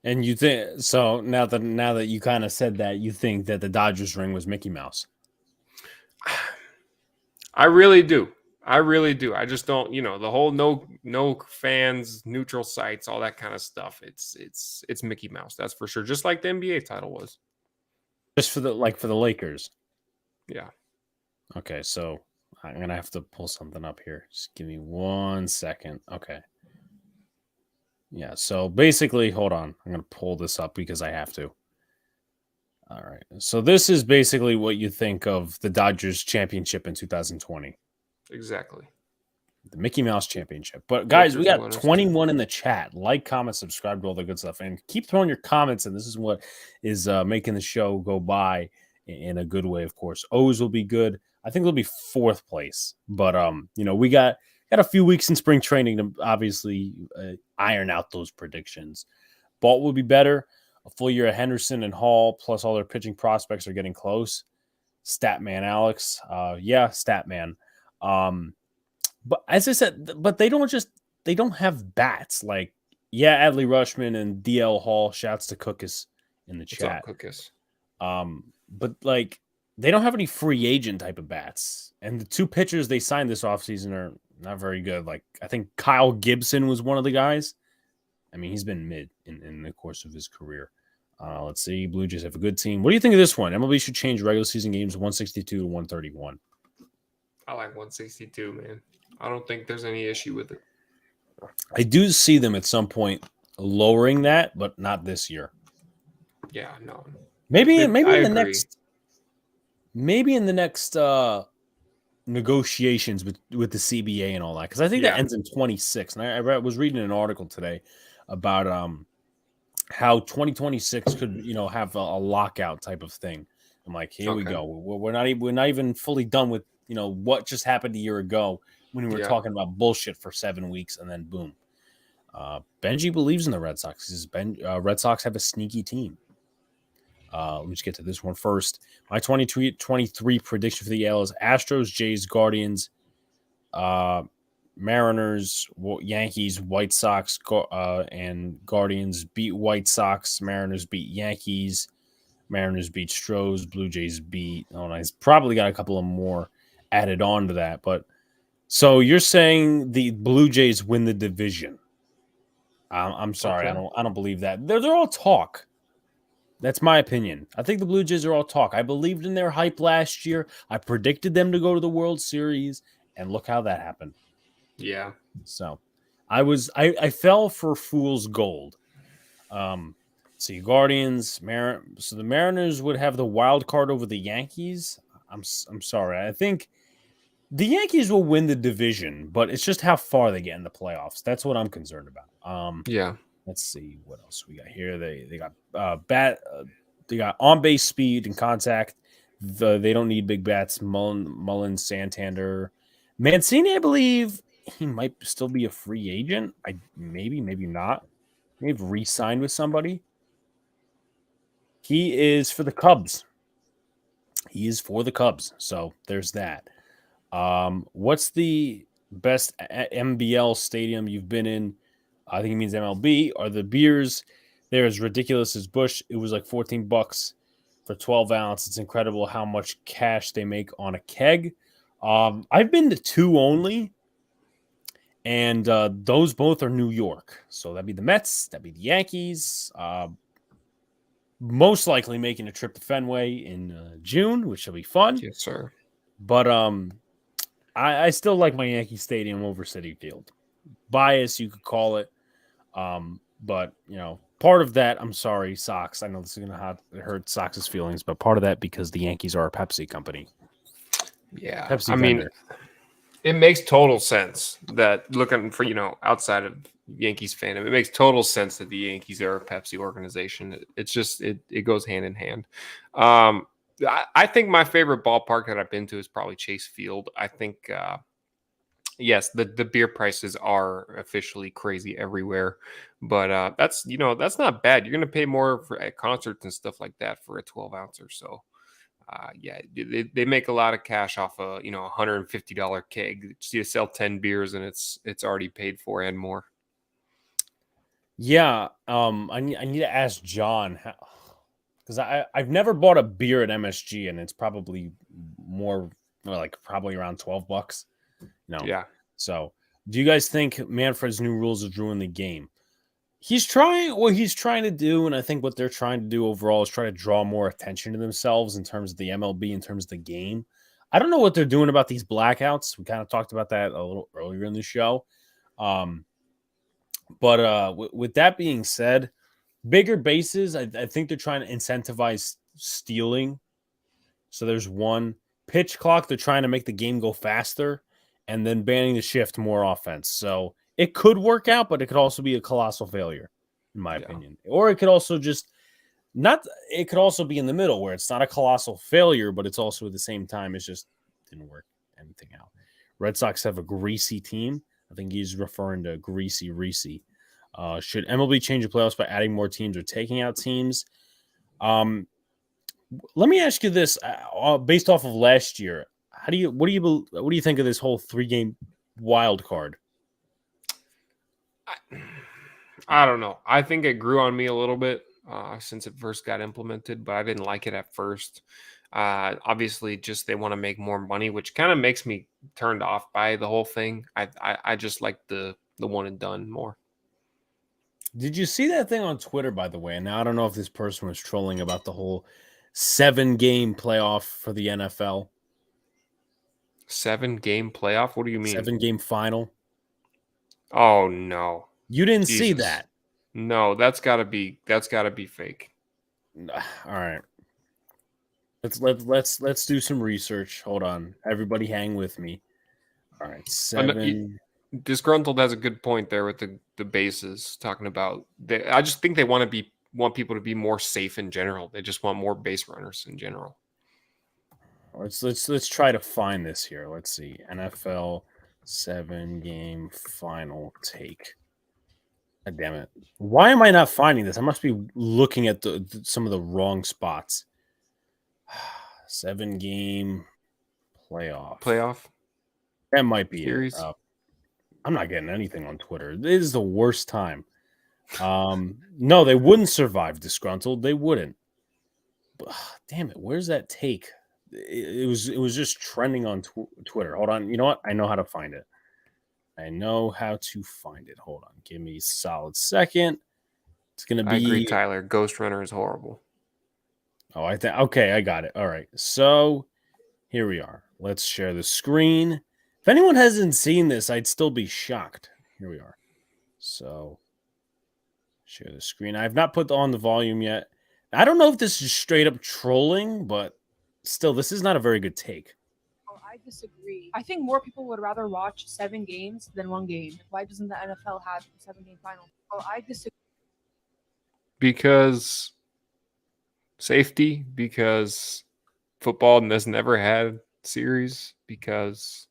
And you think so now that you kind of said that, you think that the Dodgers ring was Mickey Mouse? I really do. I just don't, the whole no fans, neutral sites, all that kind of stuff. It's Mickey Mouse, that's for sure. Just like the NBA title was. Just for the Lakers. Yeah. Okay, so I'm gonna have to pull something up here. Just give me 1 second. Okay. Yeah, so basically, hold on. I'm gonna pull this up because I have to. All right. So this is basically what you think of the Dodgers championship in 2020. Exactly. The Mickey Mouse championship. But guys, we got winners. 21 in the chat. Like, comment, subscribe to all the good stuff. And keep throwing your comments in. This is what is making the show go by in a good way, of course. O's will be good. I think they'll be fourth place. But, we got a few weeks in spring training to obviously iron out those predictions. Balt will be better. A full year of Henderson and Hall, plus all their pitching prospects are getting close. Statman Alex. Statman. But as I said, but they don't have bats. Like, Adley Rushman and DL Hall. Shouts to Cookus in the chat. Cookus. But like, they don't have any free agent type of bats. And the two pitchers they signed this offseason are not very good. Like, I think Kyle Gibson was one of the guys. I mean, he's been mid in the course of his career. Let's see. Blue Jays have a good team. What do you think of this one? MLB should change regular season games 162 to 131. I like 162, man. I don't think there's any issue with it. I do see them at some point lowering that, but not this year. Yeah, no. Maybe in the next negotiations with the CBA and all that, because I think that ends in 26. And I was reading an article today about how 2026 could have a lockout type of thing. I'm like, here we Okay. go. We're not even fully done with what just happened a year ago when we were Yeah. talking about bullshit for 7 weeks, and then boom. Benji believes in the Red Sox. He says Red Sox have a sneaky team. Let me just get to this one first. My 2023 prediction for the AL is Astros, Jays, Guardians, Mariners, Yankees, White Sox, and Guardians beat White Sox. Mariners beat Yankees. Mariners beat Stros. Blue Jays beat. Oh, and I probably got a couple of more added on to that. But so you're saying the Blue Jays win the division? I'm sorry, Okay. I don't believe that. They're all talk. That's my opinion. I think the Blue Jays are all talk. I believed in their hype last year. I predicted them to go to the World Series, and look how that happened. Yeah. So I fell for fool's gold. See, Guardians, so the Mariners would have the wild card over the Yankees. I'm sorry. I think the Yankees will win the division, but it's just how far they get in the playoffs. That's what I'm concerned about. Yeah. Let's see what else we got here. They got they got on base speed and contact. They don't need big bats. Mullins, Santander, Mancini. I believe he might still be a free agent. Maybe not. Maybe re-signed with somebody. He is for the Cubs. He is for the Cubs. So there's that. What's the best MBL stadium you've been in? I think it means MLB. Are the beers there as ridiculous as Busch? It was like $14 for 12 ounce. It's incredible how much cash they make on a keg. I've been to two only, and those both are New York. So that'd be the Mets, that'd be the Yankees. Most likely making a trip to Fenway in June, which will be fun. Yes, sir. But I still like my Yankee Stadium over Citi Field. Bias, you could call it. But part of that, I'm sorry, Sox. I know this is gonna hurt Sox's feelings, but part of that because the Yankees are a Pepsi company. Yeah. Pepsi I vendor. mean, it makes total sense that looking for, outside of Yankees fandom, it makes total sense that the Yankees are a Pepsi organization. It's just, it goes hand in hand. I think my favorite ballpark that I've been to is probably Chase Field. I think, yes, the beer prices are officially crazy everywhere, but that's not bad. You're going to pay more at concerts and stuff like that for a 12 ouncer. So, yeah, they make a lot of cash off a $150 keg. Just you sell 10 beers and it's already paid for and more. Yeah, I need to ask John because I've never bought a beer at MSG and it's probably more like probably around $12. Yeah. So do you guys think Manfred's new rules have ruined the game? He's trying what he's trying to do, and I think what they're trying to do overall is try to draw more attention to themselves in terms of the MLB, in terms of the game. I don't know what they're doing about these blackouts. We kind of talked about that a little earlier in the show. But with that being said, bigger bases, I think they're trying to incentivize stealing. So there's one pitch clock. They're trying to make the game go faster and then banning the shift, more offense. So it could work out, but it could also be a colossal failure, in my opinion. Or it could also it could also be in the middle where it's not a colossal failure, but it's also at the same time, it's just didn't work anything out. Red Sox have a greasy team. I think he's referring to Greasy Reese. Should MLB change the playoffs by adding more teams or taking out teams? Let me ask you this: based off of last year, what do you think of this whole 3-game wild card? I don't know. I think it grew on me a little bit since it first got implemented, but I didn't like it at first. Obviously, just they want to make more money, which kind of makes me turned off by the whole thing. I just like the one and done more. Did you see that thing on Twitter, by the way? And now I don't know if this person was trolling about the whole 7-game playoff for the NFL. 7-game playoff? What do you mean? 7-game final. Oh no. You didn't Jesus. see that. No, that's gotta be fake. All right. Let's do some research. Hold on. Everybody hang with me. All right. 7. Disgruntled has a good point there with the bases talking about I just think they want people to be more safe in general. They just want more base runners in general. Let's try to find this here. Let's see. NFL 7-game final take. God damn it. Why am I not finding this? I must be looking at some of the wrong spots. 7-game Playoff That might be series. it. I'm not getting anything on Twitter. This is the worst time. No, they wouldn't survive disgruntled. They wouldn't. But, damn it, where's that take? It was just trending on Twitter. Hold on. You know what? I know how to find it. Hold on. Give me a solid second. It's gonna be. I agree, Tyler. Ghost Runner is horrible. Oh, okay, I got it. All right. So here we are. Let's share the screen. If anyone hasn't seen this, I'd still be shocked. Here we are. So share the screen. I have not put on the volume yet. I don't know if this is straight up trolling, but still, this is not a very good take. Oh, I disagree. I think more people would rather watch 7 games than 1 game. Why doesn't the NFL have a 7-game final? Oh, I disagree. Because safety, because football has never had series, because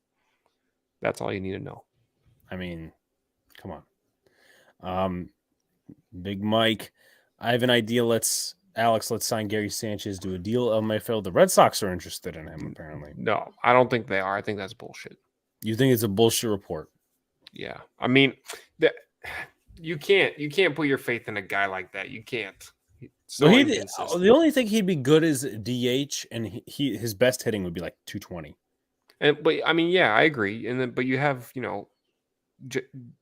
that's all you need to know. I mean, come on. Big Mike, I have an idea. Let's sign Gary Sanchez, do a deal. LMFL. The Red Sox are interested in him, apparently. No, I don't think they are. I think that's bullshit. You think it's a bullshit report? Yeah. I mean, you can't put your faith in a guy like that. You can't. So the only thing he'd be good is DH, and his best hitting would be like 220. But I mean, yeah, I agree. But you have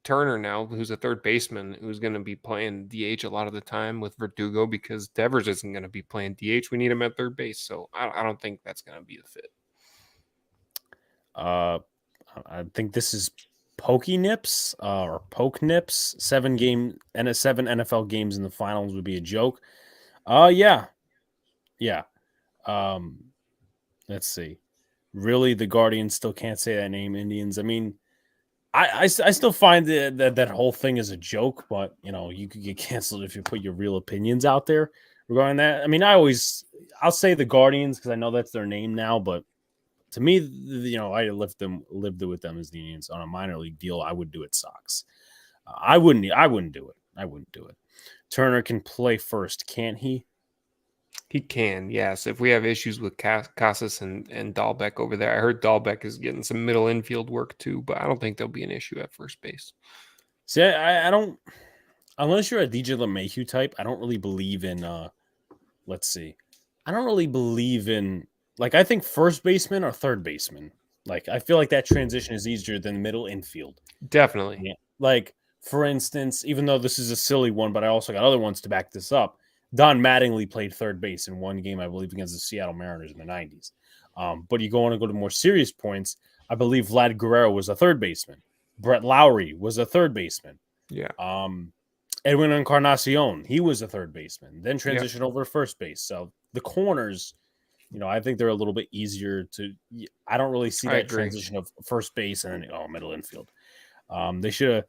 Turner now, who's a third baseman, who's going to be playing DH a lot of the time with Verdugo because Devers isn't going to be playing DH. We need him at third base, so I don't think that's going to be the fit. I think this is Pokey Nips or Poke Nips. 7 NFL games in the finals would be a joke. Yeah. Let's see. Really, the Guardians still can't say that name. Indians. I mean, I still find that whole thing is a joke, but you could get canceled if you put your real opinions out there regarding that. I mean, I'll say the Guardians because I know that's their name now, but to me, I lived with them as the Indians on a minor league deal. I would do it Sox. I wouldn't do it. Turner can play first, can't he? He can, yes. If we have issues with Casas and Dahlbeck over there, I heard Dahlbeck is getting some middle infield work too, but I don't think there'll be an issue at first base. See, I don't, unless you're a DJ LeMahieu type, I don't really believe in, let's see. I don't really believe in, I think first baseman or third baseman. I feel like that transition is easier than middle infield. Definitely. Yeah. For instance, even though this is a silly one, but I also got other ones to back this up. Don Mattingly played third base in one game, I believe, against the Seattle Mariners in the 90s. But you want to go to more serious points, I believe Vlad Guerrero was a third baseman. Brett Lowry was a third baseman. Yeah. Edwin Encarnacion, he was a third baseman, then transitioned over to first base. So the corners, I think they're a little bit easier to – I don't really see that transition of first base and then, middle infield. They should have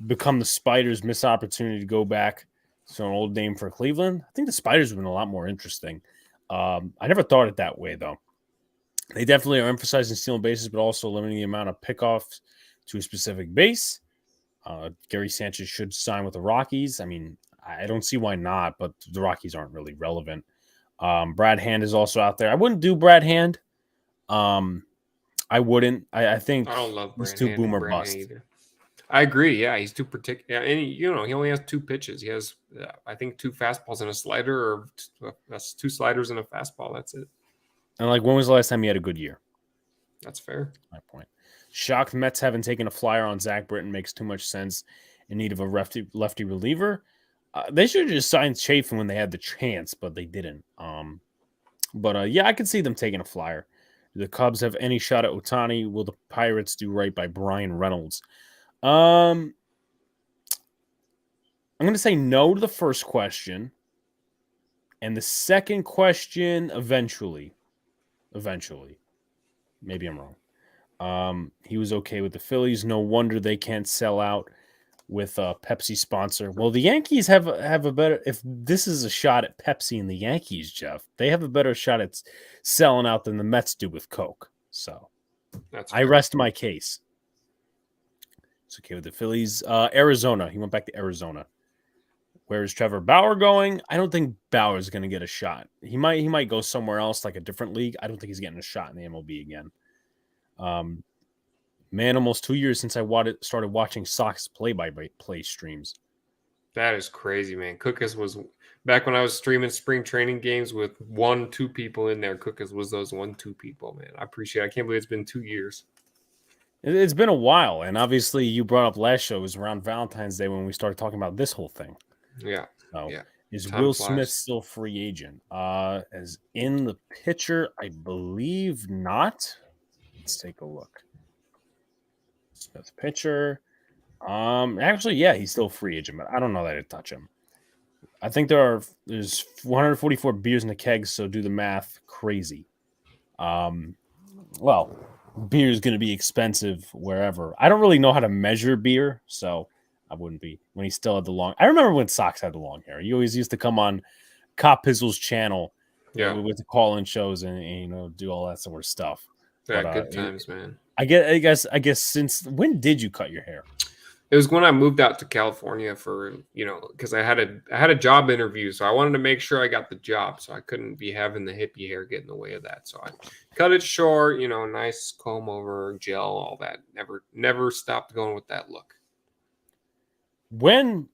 become the Spiders' missed opportunity to go back. So an old name for Cleveland. I think the Spiders have been a lot more interesting. I never thought it that way, though. They definitely are emphasizing stealing bases, but also limiting the amount of pickoffs to a specific base. Gary Sanchez should sign with the Rockies. I mean, I don't see why not, but the Rockies aren't really relevant. Brad Hand is also out there. I wouldn't do Brad Hand. I wouldn't. I think I don't love he's too boomer bust. Either. I agree. Yeah, he's too particular. And he only has 2 pitches. He has, I think, 2 fastballs and a slider, or that's 2 sliders and a fastball. That's it. And when was the last time he had a good year? That's fair. That's my point. Shocked Mets haven't taken a flyer on Zach Britton makes too much sense. In need of a lefty reliever, they should have just signed Chafin when they had the chance, but they didn't. Yeah, I could see them taking a flyer. Do the Cubs have any shot at Ohtani? Will the Pirates do right by Brian Reynolds? I'm going to say no to the first question. And the second question, eventually. Maybe I'm wrong. He was okay with the Phillies. No wonder they can't sell out. with a Pepsi sponsor. Well, the Yankees have a better. If this is a shot at Pepsi and the Yankees, Jeff, they have a better shot at selling out than the Mets do with Coke. So I rest my case. It's okay with the Phillies. Arizona. He went back to Arizona. Where is Trevor Bauer going? I don't think Bauer is going to get a shot. He might go somewhere else, like a different league. I don't think he's getting a shot in the MLB again. Man, almost 2 years since I started watching Sox play-by-play streams. That is crazy, man. Cookus was back when I was streaming spring training games with 1-2 people in there. Cookus was those 1-2 people, man. I appreciate it. I can't believe it's been 2 years. It's been a while, and obviously you brought up last show. It was around Valentine's Day when we started talking about this whole thing. Yeah. So, yeah. Is Will Smith still free agent? As in the picture, I believe not. Let's take a look. Smith pitcher. Actually, yeah, he's still free agent, but I don't know that I'd touch him. I think there's 144 beers in the keg, so do the math. Crazy. Well, beer is going to be expensive wherever. I don't really know how to measure beer, so I wouldn't be when he still had the long. I remember when Sox had the long hair. He always used to come on Cop Pizzle's channel, with the call-in shows and do all that sort of stuff. Yeah, but, good times, man. I guess since when did you cut your hair? It was when I moved out to California for, because I had a job interview, so I wanted to make sure I got the job, so I couldn't be having the hippie hair get in the way of that. So I cut it short, nice comb over, gel, all that. Never stopped going with that look. When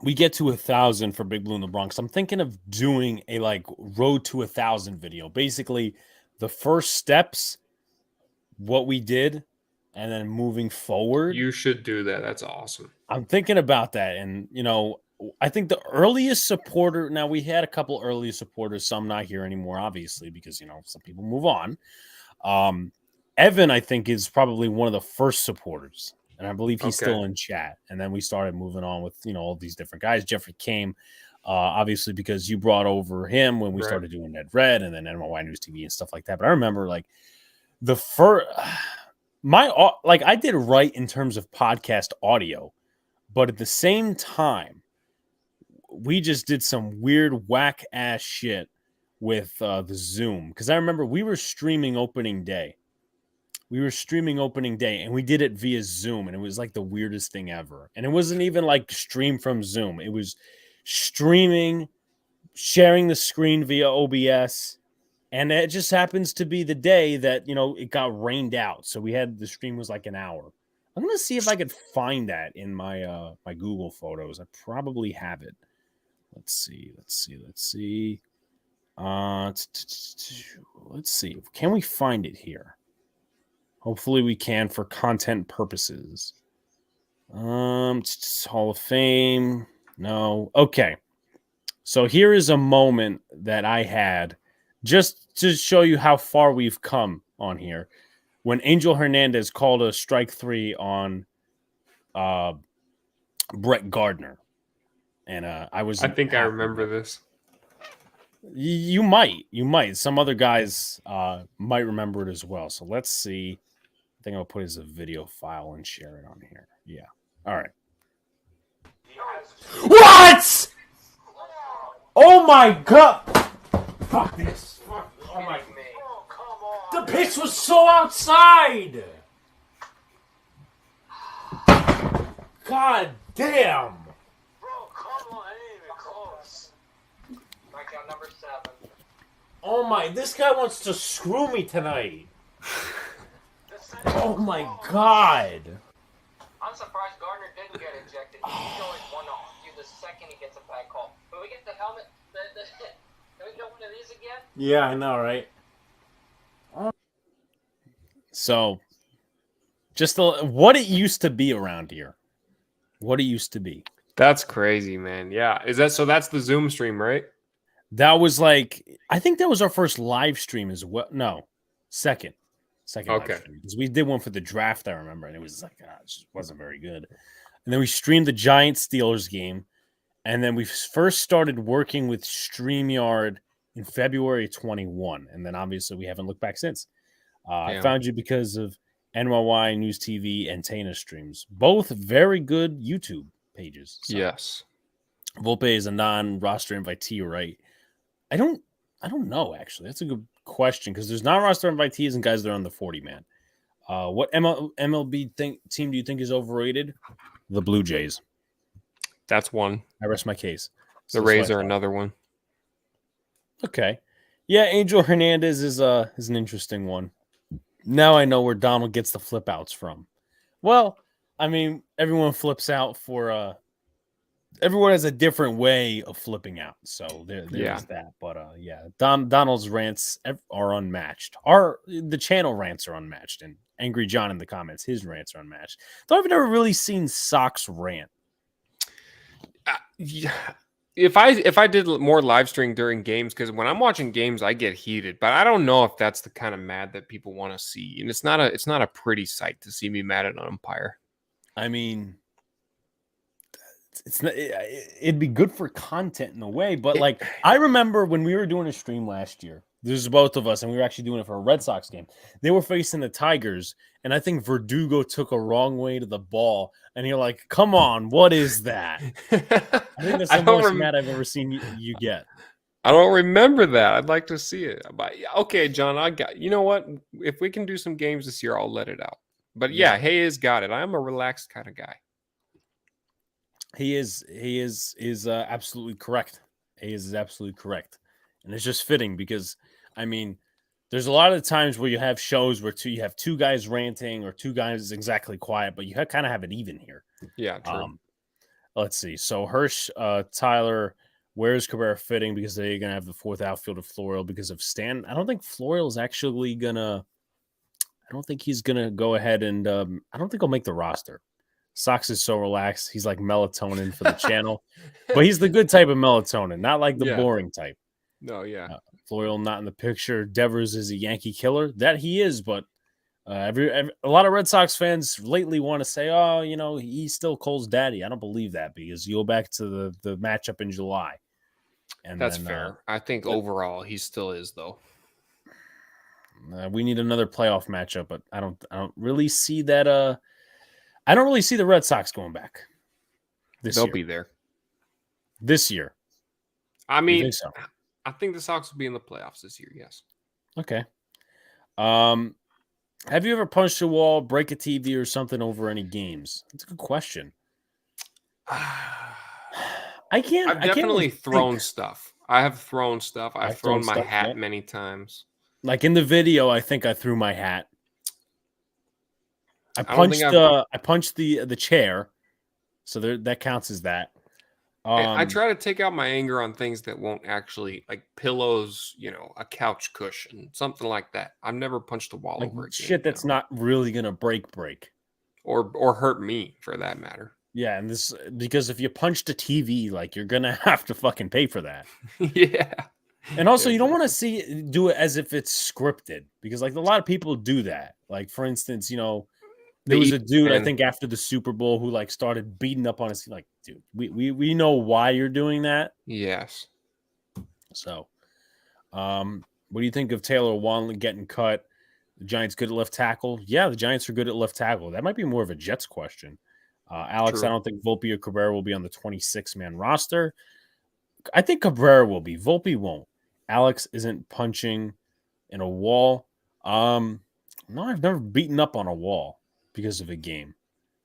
we get to 1,000 for Big Blue in the Bronx, I'm thinking of doing a road to 1,000 video. Basically, the first steps, what we did, and then moving forward. You should do that. That's awesome. I'm thinking about that. And, I think the earliest supporter, now we had a couple early supporters, some not here anymore, obviously, because, some people move on. Evan, I think, is probably one of the first supporters. And I believe he's still in chat. And then we started moving on with, all these different guys. Jeffrey came, obviously, because you brought over him when we started doing Ned Red and then NYY News TV and stuff like that. But I remember, the first... I did right in terms of podcast audio, but at the same time, we just did some weird whack ass shit with the Zoom. Because I remember we were streaming opening day. And we did it via Zoom, and it was the weirdest thing ever. And it wasn't even stream from Zoom. It was streaming, sharing the screen via OBS. And it just happens to be the day that, it got rained out. So the stream was an hour. I'm going to see if I could find that in my my Google Photos. I probably have it. Let's see. Let's see. Can we find it here? Hopefully we can for content purposes. Hall of Fame. No. Okay. So here is a moment that I had just to show you how far we've come on here. When Angel Hernandez called a strike 3 on Brett Gardner. And I think I remember this. You might. Some other guys might remember it as well. So let's see. I think I'll put it as a video file and share it on here. Yeah. All right. What? Oh my God. Fuck this. Oh my! The pitch was so outside. God damn! Bro, come on, I ain't even close. Strikeout number 7. Oh my! This guy wants to screw me tonight. Oh my God! I'm surprised Gardner didn't get ejected. He's always one off you the second he gets a bad call. But we get the helmet. Can we get one of these again? Yeah, I know, right? So, just what it used to be around here. What it used to be. That's crazy, man. Yeah. So that's the Zoom stream, right? That was I think that was our first live stream as well. No, second okay. Live stream. Because we did one for the draft, I remember, and it was it just wasn't very good. And then we streamed the Giants Steelers game. And then we first started working with StreamYard in February 21. And then obviously we haven't looked back since. I found you because of NYY News TV, and Tana Streams. Both very good YouTube pages. So. Yes. Volpe is a non-roster invitee, right? I don't know, actually. That's a good question because there's non-roster invitees and guys that are on the 40-man. What MLB team do you think is overrated? The Blue Jays. That's one. I rest my case. The Rays are another one. Okay. Yeah, Angel Hernandez is an interesting one. Now I know where Donald gets the flip outs from. Well, I mean, everyone flips out for everyone has a different way of flipping out. So there is that. But Donald's rants are unmatched. The channel rants are unmatched. And Angry John in the comments, his rants are unmatched. Though I've never really seen Sox rant. If I did more live stream during games, because when I'm watching games, I get heated. But I don't know if that's the kind of mad that people want to see. And it's not a pretty sight to see me mad at an umpire. I mean, it'd be good for content in a way, but like I remember when we were doing a stream last year, there's both of us, and we were actually doing it for a Red Sox game. They were facing the Tigers, and I think Verdugo took a wrong way to the ball, and you're like, "Come on, what is that?" I think that's the most mad I've ever seen you get. I don't remember that. I'd like to see it. But okay, John, I got. You know what? If we can do some games this year, I'll let it out. But yeah, Hayes got it. I'm a relaxed kind of guy. He is absolutely correct. Hayes is absolutely correct, and it's just fitting because I mean, there's a lot of times where you have shows where you have two guys ranting or two guys exactly quiet, but you kind of have it even here. Yeah, true. Let's see. So Hirsch, Tyler, where is Cabrera fitting? Because they're gonna have the fourth outfield of Florial because of Stan. I don't think Florial's actually gonna. I don't think he's gonna go ahead and. I don't think he'll make the roster. Sox is so relaxed. He's like melatonin for the channel, but he's the good type of melatonin, not like the boring type. No, yeah. Florial not in the picture. Devers is a Yankee killer. That he is, but a lot of Red Sox fans lately want to say, "Oh, you know, he's still Cole's daddy." I don't believe that because you go back to the matchup in July, and that's fair. I think overall he still is though. We need another playoff matchup, but I don't really see that. I don't really see the Red Sox going back this year. They'll be there this year. I mean, so? I think the Sox will be in the playoffs this year. Yes. Okay. Have you ever punched a wall, break a TV, or something over any games? That's a good question. I can't. I've definitely thrown stuff. I have thrown stuff. I've thrown my hat many times. Like in the video, I think I threw my hat. I punched the chair, so that counts as that. I try to take out my anger on things that won't actually, like pillows, you know, a couch cushion, something like that. I've never punched a wall over shit that's not really gonna break, or hurt me for that matter. Yeah, and this because if you punched a TV, like you're gonna have to fucking pay for that. Yeah. And also, you don't want to do it as if it's scripted because, like, a lot of people do that. Like, for instance, you know. There was a dude, I think, after the Super Bowl who like started beating up on us. Like, dude, we know why you're doing that. Yes. So, what do you think of Taylor Wanley getting cut? The Giants good at left tackle? Yeah, the Giants are good at left tackle. That might be more of a Jets question. Alex, true. I don't think Volpe or Cabrera will be on the 26-man roster. I think Cabrera will be. Volpe won't. Alex isn't punching in a wall. No, I've never beaten up on a wall because of a game.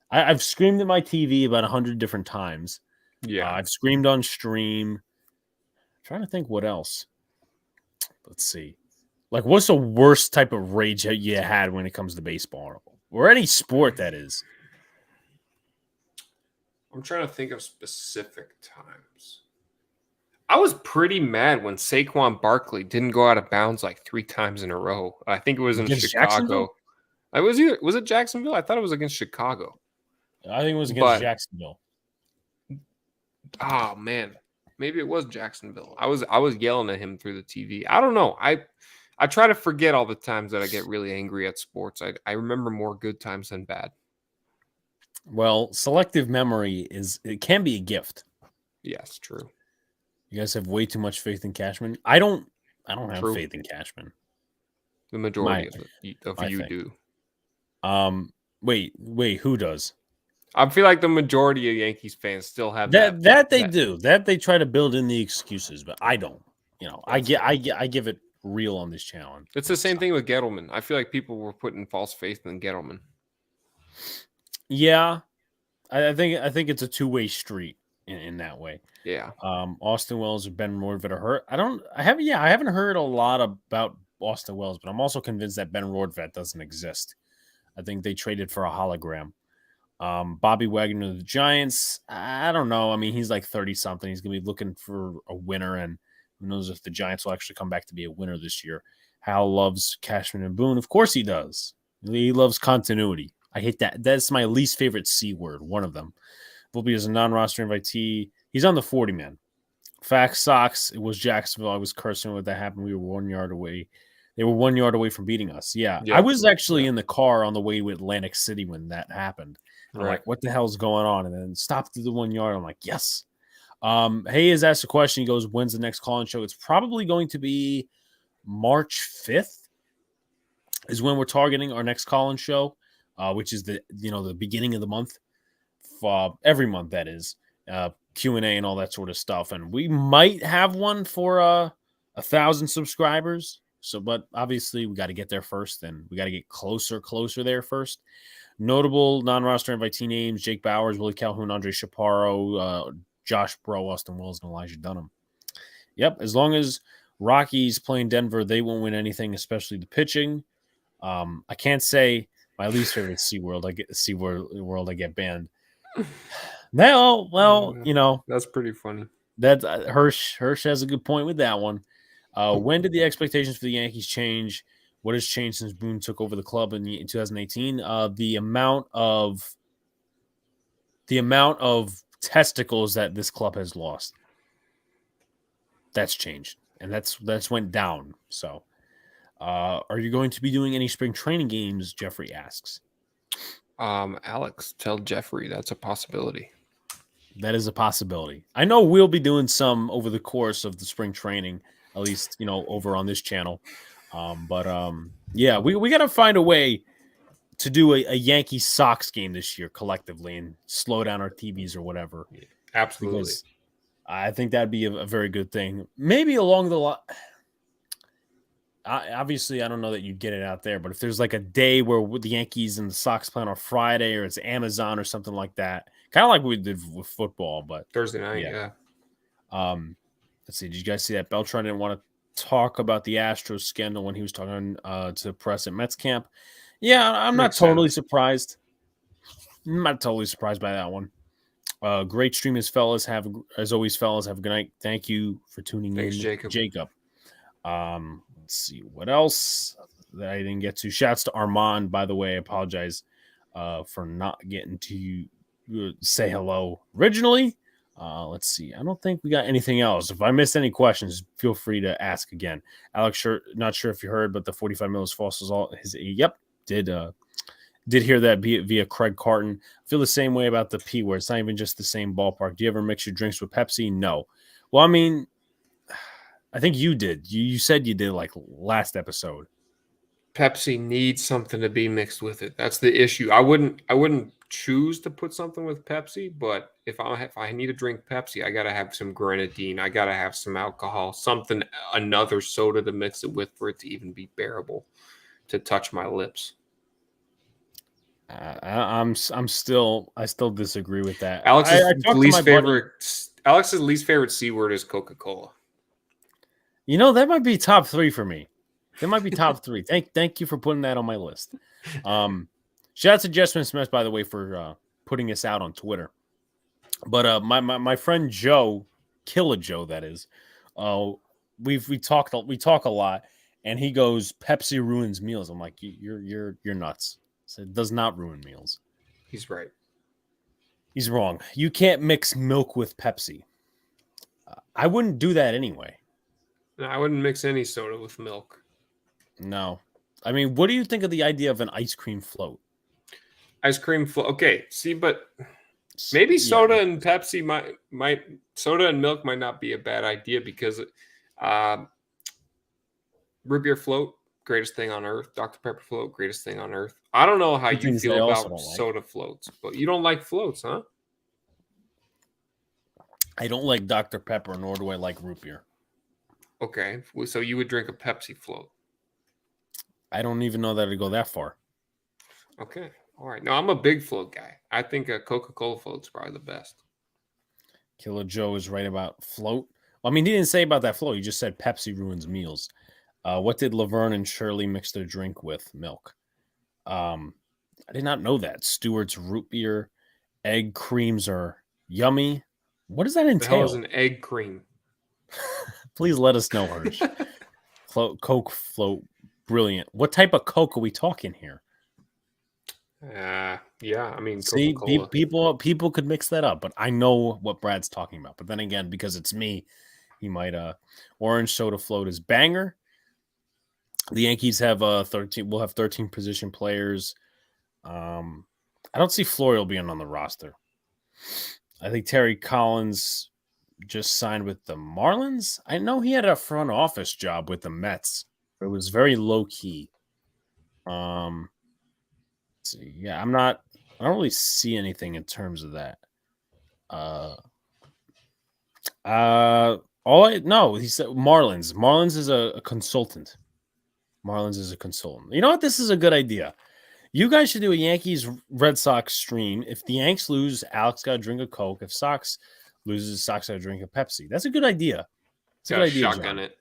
I've screamed at my TV about 100 different times. Yeah. I've screamed on stream. I'm trying to think what else. Let's see. Like, what's the worst type of rage that you had when it comes to baseball? Or any sport, that is. I'm trying to think of specific times. I was pretty mad when Saquon Barkley didn't go out of bounds like 3 times in a row. I think it was in Chicago. Was it Jacksonville? I thought it was against Chicago. I think it was against Jacksonville. Oh man, maybe it was Jacksonville. I was yelling at him through the TV. I don't know. I try to forget all the times that I get really angry at sports. I remember more good times than bad. Well, selective memory it can be a gift. Yes, true. You guys have way too much faith in Cashman. I don't have faith in Cashman. The majority of you do. Wait, who does? I feel like the majority of Yankees fans still have That they do. That they try to build in the excuses, but I don't. I give it real on this channel. It's the same thing with Gettleman. I feel like people were putting false faith in Gettleman. Yeah, I think it's a two-way street in that way. Yeah. Austin Wells or Ben Rohrvedt are hurt. I haven't heard a lot about Austin Wells, but I'm also convinced that Ben Rohrvedt doesn't exist. I think they traded for a hologram. Bobby Wagner of the Giants, I don't know. I mean, he's like 30-something. He's going to be looking for a winner, and who knows if the Giants will actually come back to be a winner this year. Hal loves Cashman and Boone. Of course he does. He loves continuity. I hate that. That's my least favorite C word, one of them. Volpe is a non-roster invitee. He's on the 40-man. Facts, Sox. It was Jacksonville. I was cursing when that happened. We were 1 yard away. They were 1 yard away from beating us. Yeah. I was actually in the car on the way to Atlantic City when that happened. I'm like, what the hell's going on? And then stopped to the 1 yard. I'm like, yes. Hayes asked a question. He goes, when's the next call-in show? It's probably going to be March 5th is when we're targeting our next call-in show, which is the beginning of the month. Every month, that is. Q&A and all that sort of stuff. And we might have one for 1,000 subscribers. So, but obviously we got to get there first, and we got to get closer there first. Notable non-roster invitee names: Jake Bowers, Willie Calhoun, Andre Chaparro, Josh Bro, Austin Wells, and Elijah Dunham. Yep, as long as Rockies playing Denver, they won't win anything, especially the pitching. I can't say my least favorite SeaWorld. I get banned. Well, that's pretty funny. That Hirsch has a good point with that one. When did the expectations for the Yankees change? What has changed since Boone took over the club in 2018? The amount of testicles that this club has lost. That's changed, and that's went down. So, are you going to be doing any spring training games? Jeffrey asks. Alex, tell Jeffrey that's a possibility. That is a possibility. I know we'll be doing some over the course of the spring training, at least over on this channel. Yeah, we got to find a way to do a Yankees Sox game this year collectively and slow down our TVs or whatever. Yeah, absolutely. Because I think that'd be a very good thing. Maybe along the line. Obviously, I don't know that you'd get it out there, but if there's like a day where the Yankees and the Sox play on Friday, or it's Amazon or something like that, kind of like we did with football, but Thursday night, yeah. Let's see. Did you guys see that Beltran didn't want to talk about the Astros scandal when he was talking to the press at Mets camp? Yeah, I'm not totally surprised. I'm not totally surprised by that one. Great stream as always, fellas. Have a good night. Thank you for tuning in, Jacob. Let's see what else that I didn't get to. Shouts to Armand, by the way. I apologize for not getting to say hello originally. Let's see. I don't think we got anything else. If I missed any questions, feel free to ask again. Alex, not sure if you heard, but the 45 mil is false. Was all his. Yep, did hear that via Craig Carton. I feel the same way about the P word. It's not even just the same ballpark. Do you ever mix your drinks with Pepsi? No. Well, I mean, I think you did. You said you did like last episode. Pepsi needs something to be mixed with it. That's the issue. I wouldn't choose to put something with Pepsi, but if I need to drink Pepsi, I gotta have some grenadine. I gotta have some alcohol, something, another soda to mix it with for it to even be bearable to touch my lips. I still disagree with that. Alex's least favorite C word is Coca-Cola. That might be top 3 for me. That might be top 3. Thank you for putting that on my list. Shout out to Jessamine Smith, by the way, for putting us out on Twitter. But my friend Joe, Killer Joe, that is, we talk a lot, and he goes, Pepsi ruins meals. I'm like, you're nuts. So it does not ruin meals. He's right. He's wrong. You can't mix milk with Pepsi. I wouldn't do that anyway. No, I wouldn't mix any soda with milk. No. I mean, what do you think of the idea of an ice cream float? Ice cream float. Okay, see, but maybe soda and Pepsi might soda and milk might not be a bad idea because root beer float, greatest thing on earth. Dr. Pepper float, greatest thing on earth. I don't know how Two you things feel I also about don't like. soda floats, but you don't like floats, huh? I don't like Dr. Pepper, nor do I like root beer. Okay, so you would drink a Pepsi float. I don't even know that it'd go that far. Okay, all right. No, I'm a big float guy. I think a Coca-Cola float's probably the best. Killer Joe is right about float. I mean, he didn't say about that float. He just said Pepsi ruins meals. What did Laverne and Shirley mix their drink with? Milk. I did not know that. Stewart's root beer, egg creams are yummy. What does that The hell is entail? an egg cream? Please let us know, Hirsch. Coke float, brilliant. What type of Coke are we talking here? Yeah, I mean See, Coca-Cola. people could mix that up, but I know what Brad's talking about. But then again, because it's me, he might. Orange soda float is banger. The Yankees have 13. We'll have 13 position players. I don't see Florial being on the roster. I think Terry Collins just signed with the Marlins. I know he had a front office job with the Mets. It was very low key. Let's see, yeah, I don't really see anything in terms of that. He said Marlins. Marlins is a consultant. Marlins is a consultant. You know what? This is a good idea. You guys should do a Yankees Red Sox stream. If the Yanks lose, Alex got to drink a Coke. If Sox loses, Sox got to drink a Pepsi. That's a good idea. It's a good idea, Shotgun John. it.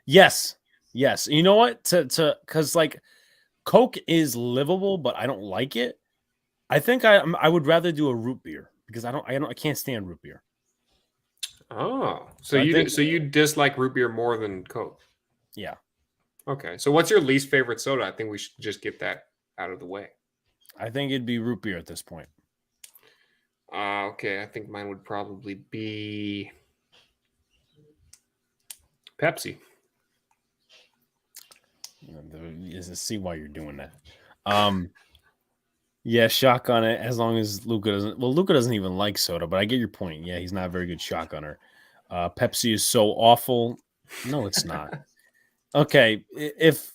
Yes. You know what? Because like Coke is livable, but I don't like it. I think I would rather do a root beer because I can't stand root beer. Oh, so I you dislike root beer more than Coke? Yeah. Okay, so what's your least favorite soda? I think we should just get that out of the way. I think it'd be root beer at this point. Okay, I think mine would probably be Pepsi. Is to see why you're doing that. Yeah, shotgun it as long as Luca doesn't. Well, Luca doesn't even like soda, but I get your point. Yeah, he's not a very good shotgunner. Pepsi is so awful. No, it's not. Okay, if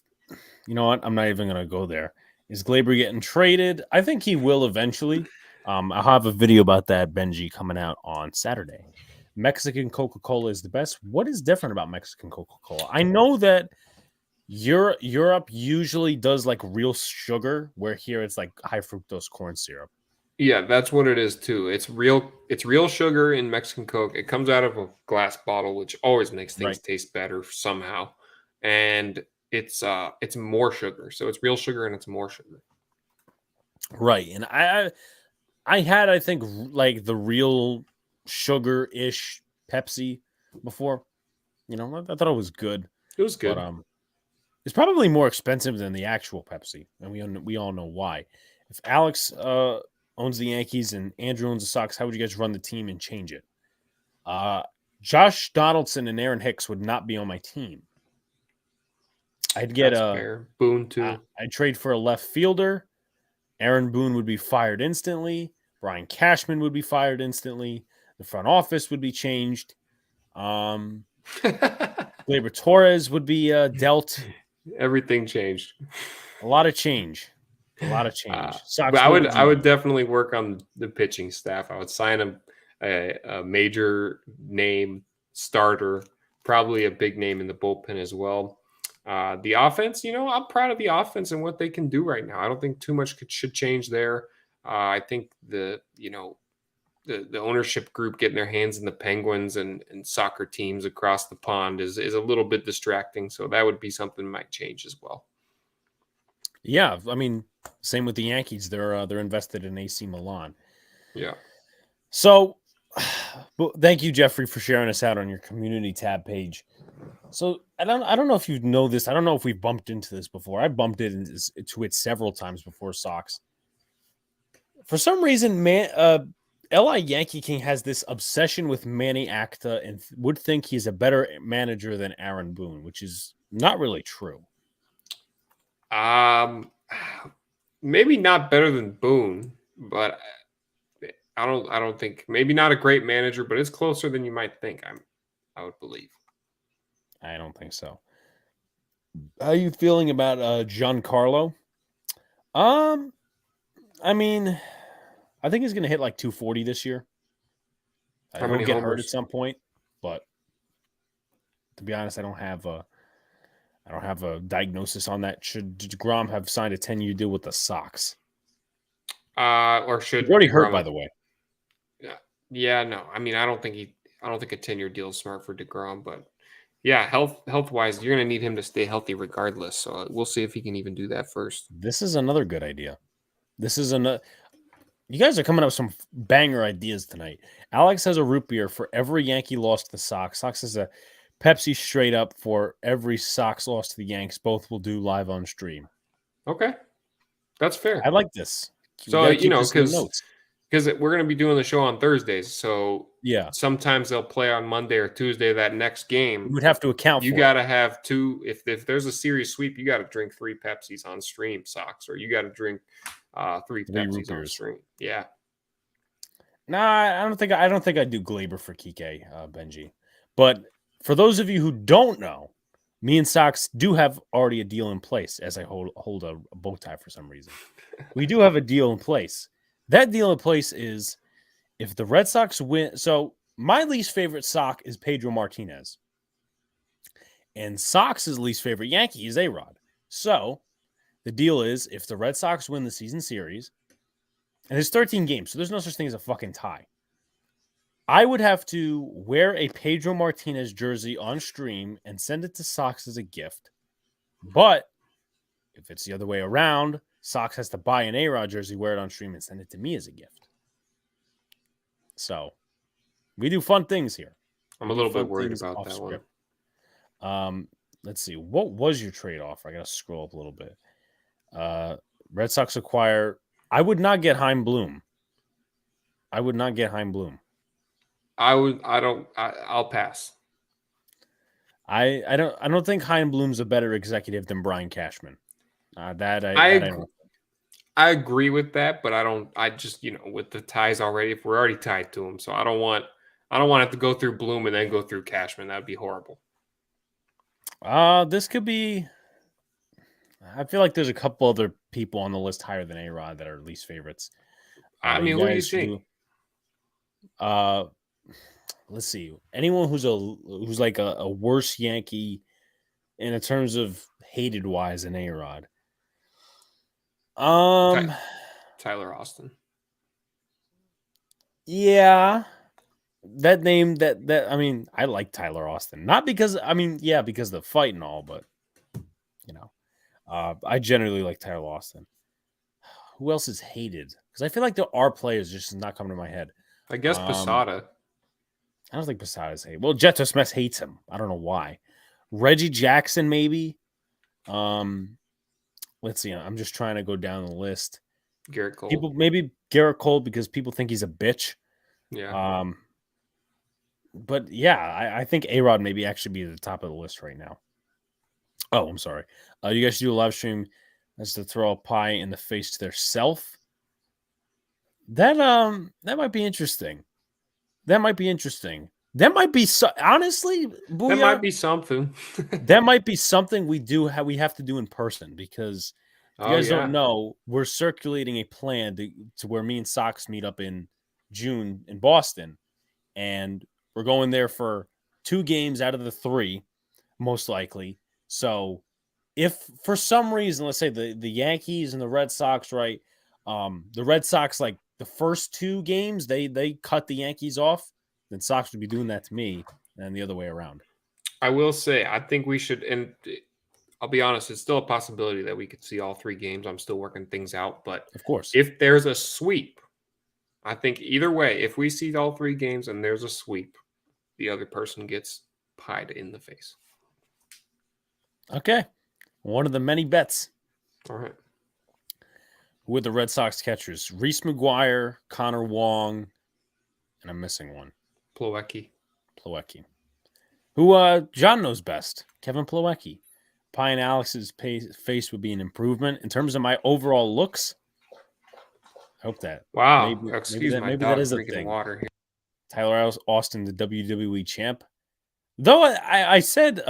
you know what, I'm not even gonna go there. Is Glaber getting traded? I think he will eventually. I'll have a video about that, Benji, coming out on Saturday. Mexican Coca-Cola is the best. What is different about Mexican Coca-Cola? I know that Europe usually does like real sugar, where here it's like high fructose corn syrup. Yeah, that's what it is too. It's real sugar in Mexican Coke. It comes out of a glass bottle, which always makes things taste better somehow. And it's more sugar. So it's real sugar and it's more sugar. Right. And I had, I think, like the real sugar-ish Pepsi before. You know, I thought it was good. It was good. But it's probably more expensive than the actual Pepsi, and we all know why. If Alex owns the Yankees and Andrew owns the Sox, how would you guys run the team and change it? Josh Donaldson and Aaron Hicks would not be on my team. I'd get fair. Boone too. I'd trade for a left fielder. Aaron Boone would be fired instantly. Brian Cashman would be fired instantly. The front office would be changed. Gleyber Torres would be dealt. Everything changed. A lot of change. But I would definitely work on the pitching staff. I would sign a major name starter, probably a big name in the bullpen as well. The offense, I'm proud of the offense and what they can do right now. I don't think too much should change there. I think the ownership group getting their hands in the Penguins and soccer teams across the pond is a little bit distracting. So that would be something that might change as well. Yeah, I mean, same with the Yankees. They're invested in AC Milan. Yeah. So, thank you, Jeffrey, for sharing us out on your community tab page. So I don't know if you know this. I don't know if we've bumped into this before. I bumped into it several times before Sox. For some reason, LI Yankee King has this obsession with Manny Acta and would think he's a better manager than Aaron Boone, which is not really true. Maybe not better than Boone, but I don't think, maybe not a great manager, but it's closer than you might think. I would believe. I don't think so. How you feeling about Giancarlo? I mean, I think he's going to hit like 240 this year. How He'll many get hurt at homers? some point, but to be honest, I don't have a diagnosis on that. Should DeGrom have signed a 10-year deal with the Sox? Or should He's already hurt, DeGrom? by the way. Yeah, no. I mean, I don't think a 10-year deal is smart for DeGrom, but yeah, health wise, you're going to need him to stay healthy regardless. So we'll see if he can even do that first. This is another good idea. This is another. You guys are coming up with some banger ideas tonight. Alex has a root beer for every Yankee loss to the Sox. Sox has a Pepsi straight up for every Sox loss to the Yanks. Both will do live on stream. Okay, that's fair. I like this. So keep this in the notes. because we're going to be doing the show on Thursdays, so Yeah, sometimes they'll play on Monday or Tuesday. That next game, you would have to account you for got to have two. If there's a series sweep, you got to drink 3 Pepsis on stream, Sox, or you got to drink 3 3 root Pepsis on beers. stream. Yeah. Nah, I don't think I'd do Glaber for Kike, Benji. But for those of you who don't know, me and Sox do have already a deal in place. As I hold a bow tie for some reason, we do have a deal in place. That deal in place is if the Red Sox win. So my least favorite Sox is Pedro Martinez, and Sox's least favorite Yankee is A-Rod. So the deal is if the Red Sox win the season series, and there's 13 games, so there's no such thing as a fucking tie. I would have to wear a Pedro Martinez jersey on stream and send it to Sox as a gift. But if it's the other way around, Sox has to buy an A-Rod jersey, wear it on stream, and send it to me as a gift. So we do fun things here. I'm a little bit worried about that one. Let's see. What was your trade offer? I got to scroll up a little bit. Red Sox acquire. I would not get Heim Bloom. I'll pass. I don't think Heim Bloom's a better executive than Brian Cashman. I agree with that, but I just, with the ties already, if we're already tied to him, so I don't want to have to go through Bloom and then go through Cashman. That'd be horrible. This could be. I feel like there's a couple other people on the list higher than A-Rod that are least favorites. I mean, what do you think? Let's see. Anyone who's like a worse Yankee in terms of hated wise than A-Rod. Tyler Austin. Yeah. That name that I mean, I like Tyler Austin. Not because because of the fight and all, but I generally like Tyler Austin. Who else is hated? Because I feel like there are players just not coming to my head. I guess Posada. I don't think Posada's hated. Well, Jeter Smith hates him. I don't know why. Reggie Jackson, maybe. Let's see. I'm just trying to go down the list. Garrett Cole. Maybe Garrett Cole because people think he's a bitch. Yeah. But yeah, I think A-Rod maybe actually be at the top of the list right now. Oh, I'm sorry. You guys should do a live stream as to throw a pie in the face to their self. That might be interesting. That might be honestly, Booyah, that might be something. That might be something we have to do in person because if you guys don't know, we're circulating a plan to where me and Sox meet up in June in Boston, and we're going there for 2 games out of the 3, most likely. So if for some reason, let's say the Yankees and the Red Sox, right? The Red Sox, like the first 2 games, they cut the Yankees off, then Sox would be doing that to me and the other way around. I will say, I think we should, and I'll be honest, it's still a possibility that we could see all 3 games. I'm still working things out, but of course, if there's a sweep, I think either way, if we see all 3 games and there's a sweep, the other person gets pied in the face. Okay. One of the many bets. All right. Who are the Red Sox catchers? Reese McGuire, Connor Wong, and I'm missing one. Plawecki. Who John knows best. Kevin Plawecki. Pie in Alex's face would be an improvement. In terms of my overall looks, I hope that. Wow. Maybe that is a thing. Water here. Tyler Austin, the WWE champ. Though I said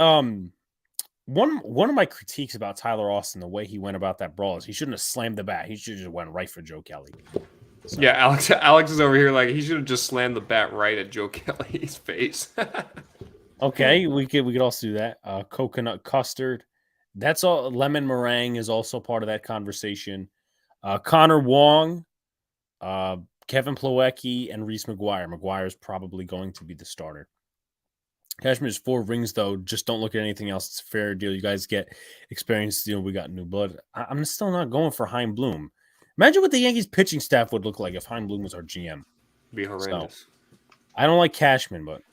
One of my critiques about Tyler Austin, the way he went about that brawl, is he shouldn't have slammed the bat. He should have just went right for Joe Kelly. So. Yeah, Alex is over here like he should have just slammed the bat right at Joe Kelly's face. Okay, we could also do that. Coconut custard. That's all. Lemon meringue is also part of that conversation. Connor Wong, Kevin Plawecki, and Reese McGuire. McGuire is probably going to be the starter. Cashman's 4 rings, though. Just don't look at anything else. It's a fair deal. You guys get experience. We got new blood. I'm still not going for Chaim Bloom. Imagine what the Yankees pitching staff would look like if Chaim Bloom was our GM. Be horrendous. So, I don't like Cashman, but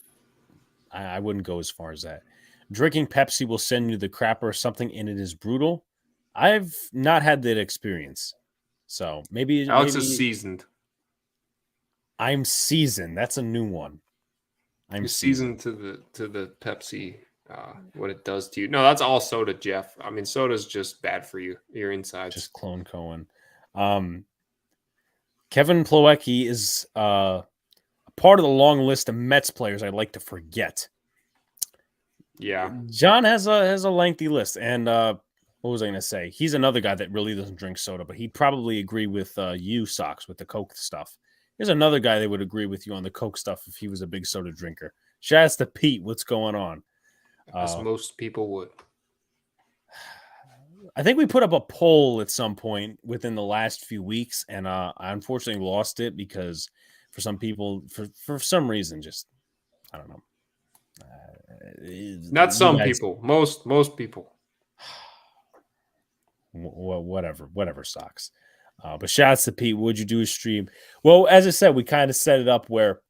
I wouldn't go as far as that. Drinking Pepsi will send you the crapper. Something in it is brutal. I've not had that experience. So maybe Alex is seasoned. I'm seasoned. That's a new one. I'm seasoned to the Pepsi. What it does to you. No, that's all soda, Jeff. I mean, soda's just bad for you. Your insides. Just clone Cohen. Kevin Plawecki is a part of the long list of Mets players I'd like to forget. Yeah. John has a lengthy list. And what was I going to say? He's another guy that really doesn't drink soda, but he'd probably agree with you, Sox, with the Coke stuff. Here's another guy that would agree with you on the Coke stuff if he was a big soda drinker. Shouts to Pete. What's going on? As most people would. I think we put up a poll at some point within the last few weeks, and I unfortunately lost it because for some people, for some reason, just I don't know. Not some people, most people. Whatever, Sox. But shouts to Pete. Would you do a stream? Well, as I said, we kind of set it up where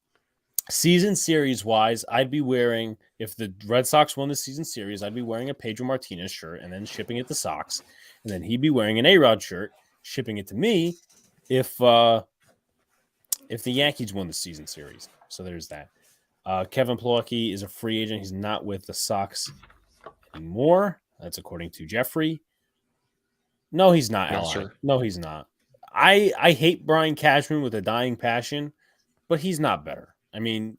season series wise, I'd be wearing, if the Red Sox won the season series, I'd be wearing a Pedro Martinez shirt and then shipping it to Sox. And then he'd be wearing an A-Rod shirt, shipping it to me if the Yankees won the season series. So there's that. Kevin Plawecki is a free agent. He's not with the Sox anymore. That's according to Jeffrey. No, he's not, Yeah, Ally. sure. No, he's not. I hate Brian Cashman with a dying passion, but he's not better. I mean,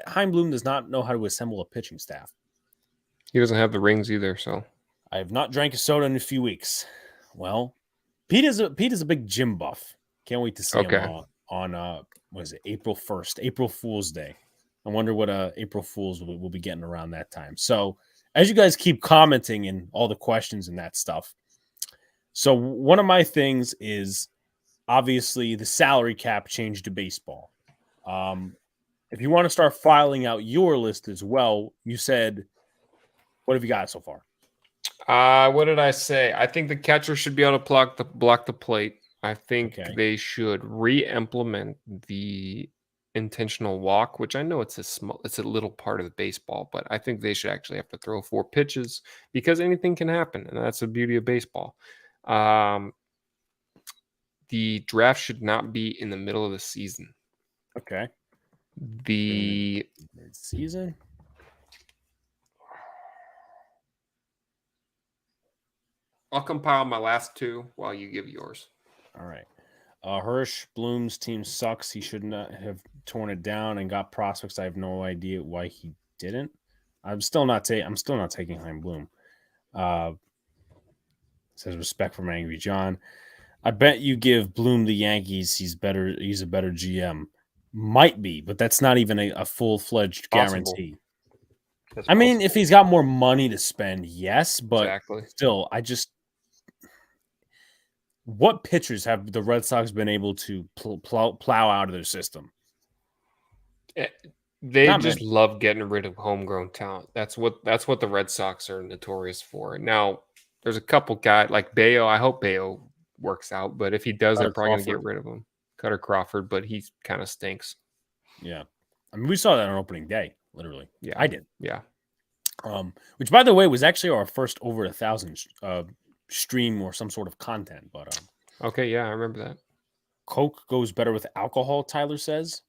Chaim Bloom does not know how to assemble a pitching staff. He doesn't have the rings either, so. I have not drank a soda in a few weeks. Well, Pete is a big gym buff. Can't wait to see him on what is it, April 1st, April Fool's Day. I wonder what April Fools we'll be getting around that time. So as you guys keep commenting and all the questions and that stuff. So one of my things is obviously the salary cap change to baseball. If you want to start filing out your list as well, you said, what have you got so far? What did I say? I think the catcher should be able to block the plate. I think they should re-implement the intentional walk, which I know it's a little part of the baseball, but I think they should actually have to throw 4 pitches because anything can happen, and that's the beauty of baseball. The draft should not be in the middle of the season. Okay. The mid-season. I'll compile my last 2 while you give yours. All right. Hirsch Bloom's team sucks. He should not have torn it down and got prospects. I have no idea why he didn't. I'm still not taking Chaim Bloom. Says respect from Angry John. I bet you give Bloom the Yankees. He's better. He's a better GM. Might be, but that's not even a full-fledged guarantee. I mean, if he's got more money to spend, yes, but still, what pitchers have the Red Sox been able to plow out of their system? They just love getting rid of homegrown talent. That's what the Red Sox are notorious for. Now, there's a couple guys like Bayo. I hope Bayo works out, but if he does, they're probably going to get rid of him. Cutter Crawford, but he kind of stinks. Yeah. I mean, we saw that on opening day, literally. Yeah. I did. Yeah. Which, by the way, was actually our first over 1,000 stream or some sort of content. But okay, yeah, I remember that. Coke goes better with alcohol, Tyler says.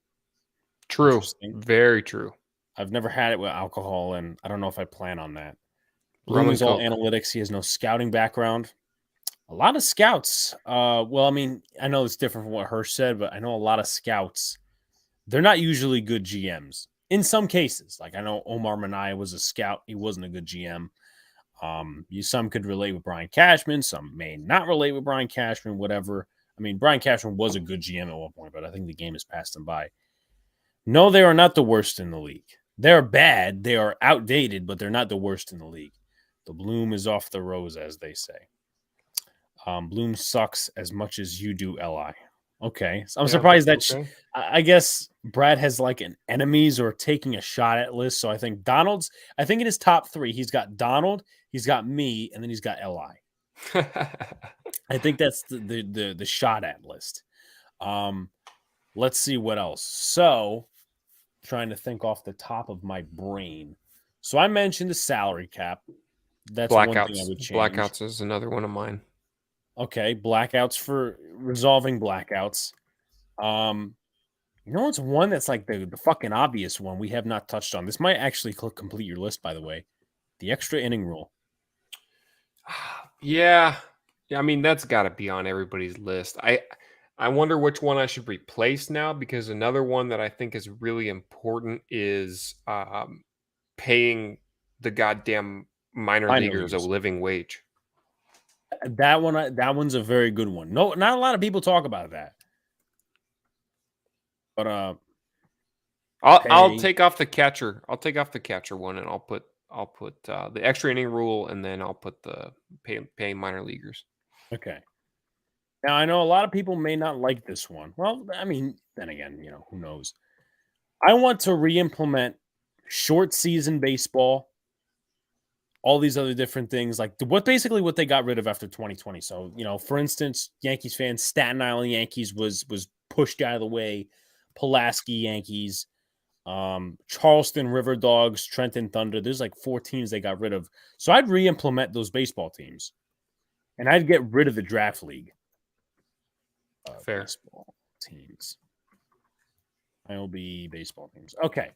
True. Very true. I've never had it with alcohol, and I don't know if I plan on that. Bloom is all analytics. He has no scouting background. A lot of scouts. Well, I mean, I know it's different from what Hirsch said, but I know a lot of scouts. They're not usually good GMs. In some cases, like I know Omar Minaya was a scout. He wasn't a good GM. Some could relate with Brian Cashman, some may not relate with Brian Cashman, whatever. I mean, Brian Cashman was a good GM at one point, but I think the game has passed him by. No, they are not the worst in the league. They're bad. They are outdated, but they're not the worst in the league. The bloom is off the rose, as they say. Bloom sucks as much as you do, Li. Okay. So I'm surprised that I guess Brad has like an enemies or taking a shot at list. So I think in his top 3, he's got Donald, he's got me, and then he's got Li. I think that's the shot at list. Let's see what else. So trying to think off the top of my brain. So I mentioned the salary cap. That's one thing I would change. Blackouts is another one of mine. Okay, blackouts for resolving blackouts. What's one that's like the fucking obvious one we have not touched on? This might actually complete your list, by the way. The extra inning rule. Yeah. I mean, that's got to be on everybody's list. I wonder which one I should replace now, because another one that I think is really important is paying the goddamn minor leaguers a living wage. That one's a very good one. No, not a lot of people talk about that. But I'll take off the catcher. I'll take off the catcher one, and I'll put the extra inning rule, and then I'll put the paying minor leaguers. Okay. Now I know a lot of people may not like this one. Well, I mean, then again, who knows? I want to re-implement short season baseball. All these other different things, like what they got rid of after 2020. So, for instance, Yankees fans, Staten Island Yankees was pushed out of the way. Pulaski Yankees, Charleston River Dogs, Trenton Thunder. There's like 4 teams they got rid of. So I'd re-implement those baseball teams, and I'd get rid of the draft league. Fair. Baseball teams. MLB baseball teams. Okay.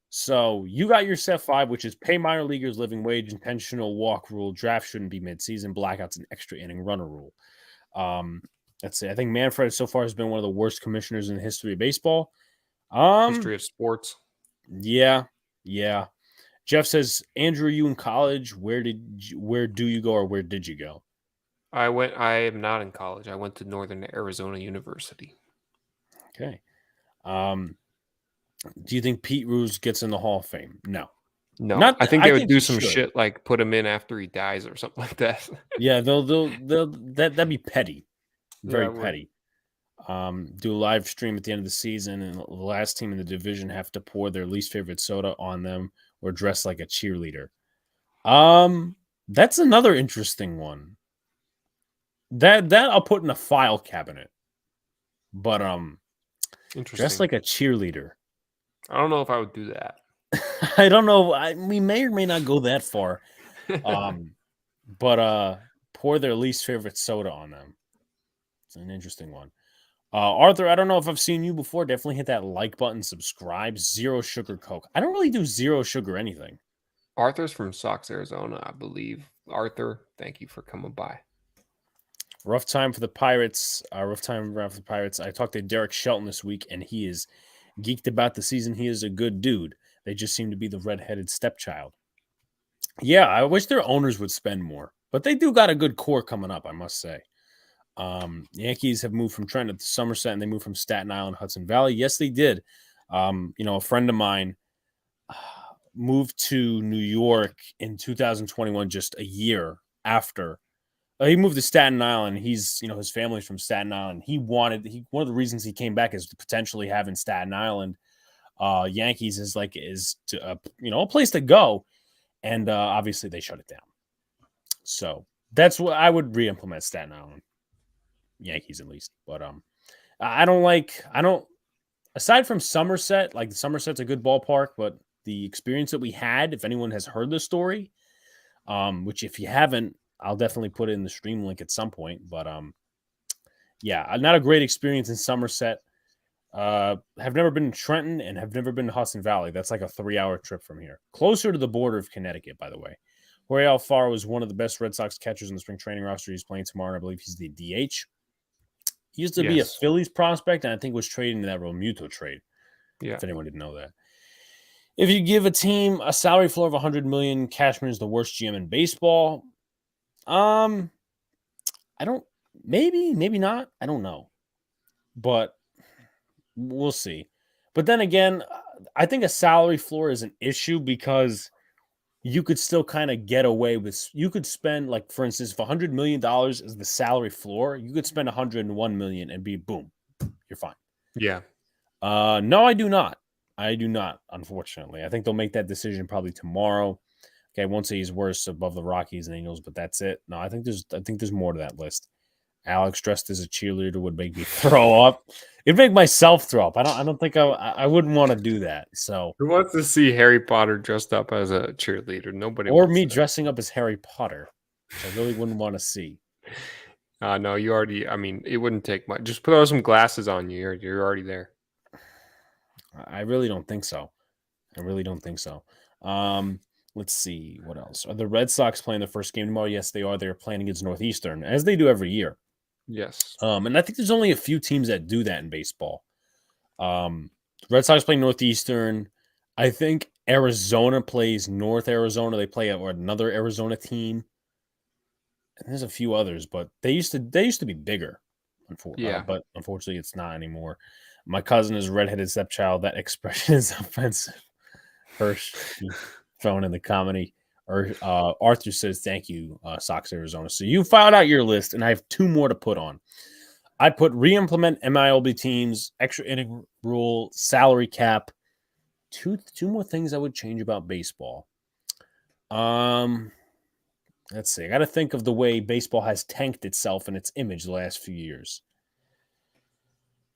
So you got your set 5, which is pay minor leaguers living wage, intentional walk rule, draft shouldn't be midseason, blackouts, and extra inning runner rule. Let's see. I think Manfred so far has been one of the worst commissioners in the history of baseball. History of sports. Yeah. Jeff says, Andrew, you in college? Where do you go, or where did you go? I am not in college. I went to Northern Arizona University. Okay. Do you think Pete Ruse gets in the Hall of Fame? No. I think they would do some shit like put him in after he dies or something like that. Yeah, that'd be petty. Very petty. Do a live stream at the end of the season, and the last team in the division have to pour their least favorite soda on them or dress like a cheerleader. That's another interesting one. That I'll put in a file cabinet. But dress like a cheerleader. I don't know if I would do that. I don't know. We may or may not go that far. But pour their least favorite soda on them. It's an interesting one. Arthur, I don't know if I've seen you before. Definitely hit that like button, subscribe. Zero sugar Coke. I don't really do zero sugar anything. Arthur's from SoxArizona, I believe. Arthur, thank you for coming by. Rough time for the Pirates. I talked to Derek Shelton this week, and he is geeked about the season. He is a good dude. They just seem to be the redheaded stepchild. Yeah, I wish their owners would spend more, but they do got a good core coming up, I must say. Yankees have moved from Trenton to Somerset, and they moved from Staten Island, Hudson Valley. Yes, they did. A friend of mine moved to New York in 2021, just a year after. He moved to Staten Island. He's, his family's from Staten Island. One of the reasons he came back is to potentially have in Staten Island Yankees is a place to go. And obviously they shut it down. So that's what I would re-implement, Staten Island Yankees at least. But aside from Somerset, like Somerset's a good ballpark, but the experience that we had, if anyone has heard the story, which if you haven't, I'll definitely put it in the stream link at some point. But not a great experience in Somerset. Have never been to Trenton and have never been to Hudson Valley. That's like a 3-hour trip from here. Closer to the border of Connecticut, by the way. Jorge Alfaro is one of the best Red Sox catchers in the spring training roster. He's playing tomorrow, and I believe he's the DH. He used to be a Phillies prospect, and I think was traded in that Realmuto trade. Yeah. If anyone didn't know that. If you give a team a salary floor of 100 million, Cashman is the worst GM in baseball. I don't. Maybe not. I don't know, but we'll see. But then again, I think a salary floor is an issue because you could still kind of get away with. You could spend, like, for instance, if $100 million is the salary floor, you could spend 101 million and be boom, you're fine. Yeah. No, I do not. I do not, unfortunately. I think they'll make that decision probably tomorrow. Okay, I won't say he's worse above the Rockies and Angels, but that's it. No, I think there's more to that list. Alex dressed as a cheerleader would make me throw up. It'd make myself throw up. I don't think I wouldn't want to do that. So, Who wants to see Harry Potter dressed up as a cheerleader? Nobody. or wants me that. dressing up as Harry Potter, which I really wouldn't want to see. No, you already. I mean, it wouldn't take much. Just put some glasses on you. You're already there. I really don't think so. I really don't think so. Let's see what else. Are the Red Sox playing the first game tomorrow? Yes, they are. They're playing against Northeastern, as they do every year. Yes. And I think there's only a few teams that do that in baseball. Red Sox play Northeastern. I think Arizona plays North Arizona. They play another Arizona team. And there's a few others, but they used to be bigger. But unfortunately, it's not anymore. My cousin is a redheaded stepchild. That expression is offensive. Hirsch thrown in the comedy. Or Arthur says, "Thank you, Sox Arizona." So you filed out your list, and I have two more to put on. I put re-implement MILB teams, extra inning rule, salary cap. Two more things I would change about baseball. Let's see. I got to think of the way baseball has tanked itself and its image the last few years.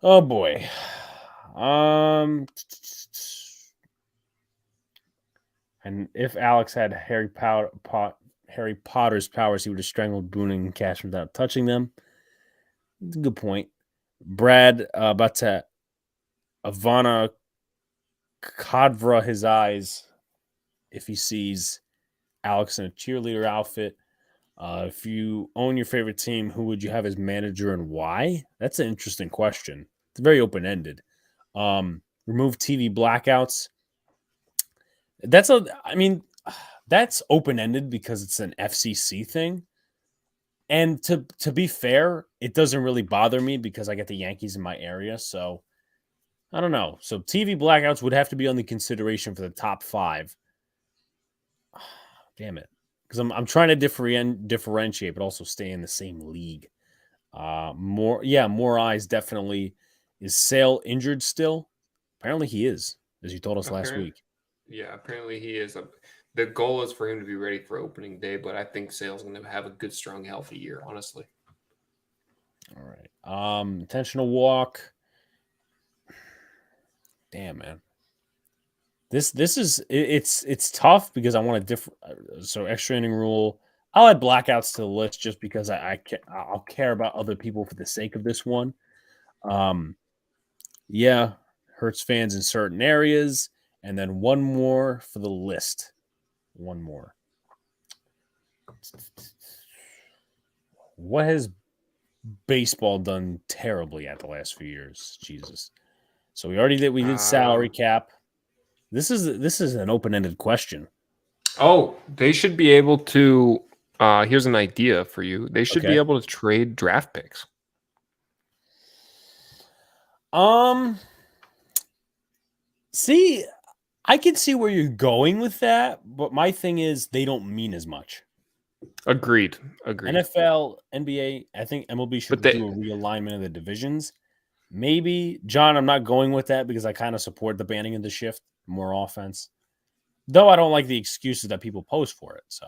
Oh boy. And if Alex had Harry Potter's powers, he would have strangled Boone and Cash without touching them. Good point. Brad about to Ivana Kadra his eyes if he sees Alex in a cheerleader outfit. If you own your favorite team, who would you have as manager and why? That's an interesting question. It's very open-ended. Remove TV blackouts. That's open-ended because it's an FCC thing. And to be fair, it doesn't really bother me because I get the Yankees in my area. So I don't know. So TV blackouts would have to be on the consideration for the top 5. Damn it. Because I'm trying to differentiate, but also stay in the same league. More eyes definitely. Is Sale injured still? Apparently he is, as you told us last week. Yeah, apparently he is. The goal is for him to be ready for opening day, but I think Sale's going to have a good, strong, healthy year, honestly. All right. Intentional walk. Damn, man. This is it's tough because I want to so extra inning rule. I'll add blackouts to the list just because I'll care about other people for the sake of this one. Yeah, hurts fans in certain areas, and then one more for the list. One more. What has baseball done terribly at the last few years? Jesus. So we did salary cap. This is an open-ended question. Oh, they should be able to. Here's an idea for you. They should be able to trade draft picks. See, I can see where you're going with that, but my thing is they don't mean as much. Agreed. NFL, NBA, I think MLB should do a realignment of the divisions. Maybe, John, I'm not going with that because I kind of support the banning of the shift, more offense. Though I don't like the excuses that people post for it. So,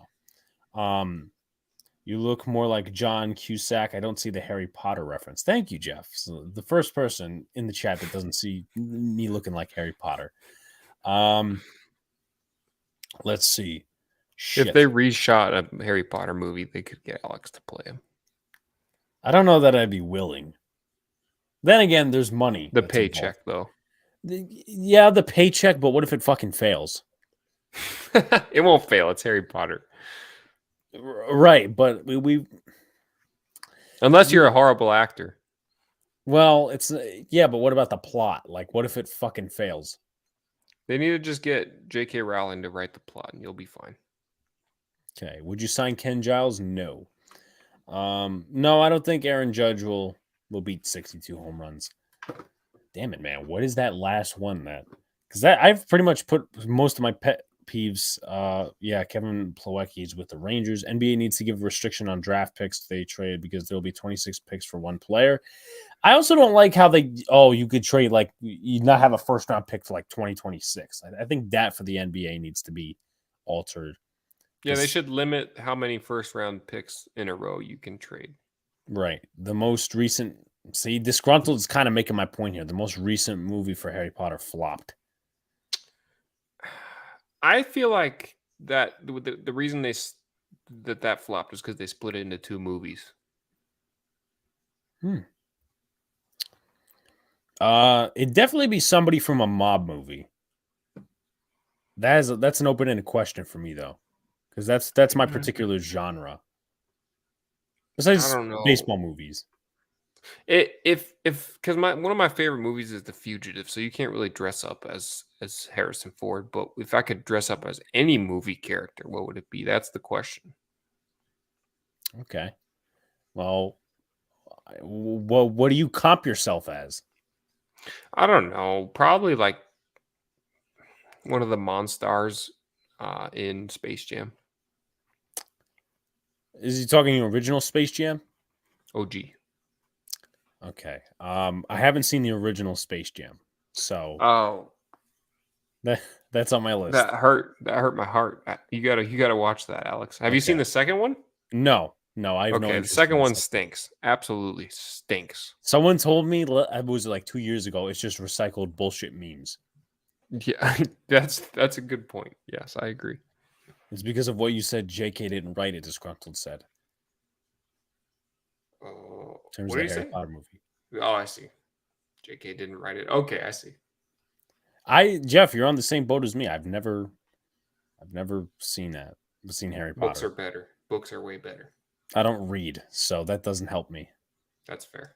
you look more like John Cusack. I don't see the Harry Potter reference. Thank you, Jeff. So the first person in the chat that doesn't see me looking like Harry Potter. Let's see. Shit. If they reshot a Harry Potter movie, they could get Alex to play him. I don't know that I'd be willing. Then again, there's money. The paycheck, though. Yeah, the paycheck, but what if it fucking fails? It won't fail. It's Harry Potter. Right, but we unless you're a horrible actor. Well, but what about the plot? Like, what if it fucking fails? They need to just get J.K. Rowling to write the plot, and you'll be fine. Okay. Would you sign Ken Giles? No. No, I don't think Aaron Judge will beat 62 home runs. Damn it, man. What is that last one that? Because I've pretty much put most of my pet peeves. Kevin Plawecki's with the Rangers. NBA needs to give a restriction on draft picks they trade because there'll be 26 picks for one player. I also don't like how you could trade you not have a first round pick for 2026. I think that for the NBA needs to be altered. Yeah, they should limit how many first round picks in a row you can trade. Right. The most recent, see, Disgruntled is kind of making my point here. The most recent movie for Harry Potter flopped. I feel like that the reason that flopped is because they split it into 2 movies. It'd definitely be somebody from a mob movie. That's an open-ended question for me though, because that's my particular genre. Besides I don't know. baseball movies. Because one of my favorite movies is The Fugitive, so you can't really dress up as Harrison Ford. But if I could dress up as any movie character, what would it be? That's the question. Okay. Well, what do you comp yourself as? I don't know. Probably like one of the Monstars in Space Jam. Is he talking original Space Jam? OG. Okay. I haven't seen the original Space Jam, so that's on my list. That hurt my heart. You gotta watch that, Alex. Have you seen the second one? No, I have no Okay, the interest second in one stinks. Absolutely stinks. Someone told me it was 2 years ago. It's just recycled bullshit memes. Yeah, that's a good point. Yes, I agree. It's because of what you said. JK didn't write it. Disgruntled said. In terms What of did the you Harry say? Potter movie. Oh, I see. JK didn't write it. Okay, I see. Jeff, you're on the same boat as me. I've never seen that. I've seen Harry Potter. Books are better. Books are way better. I don't read, so that doesn't help me. That's fair.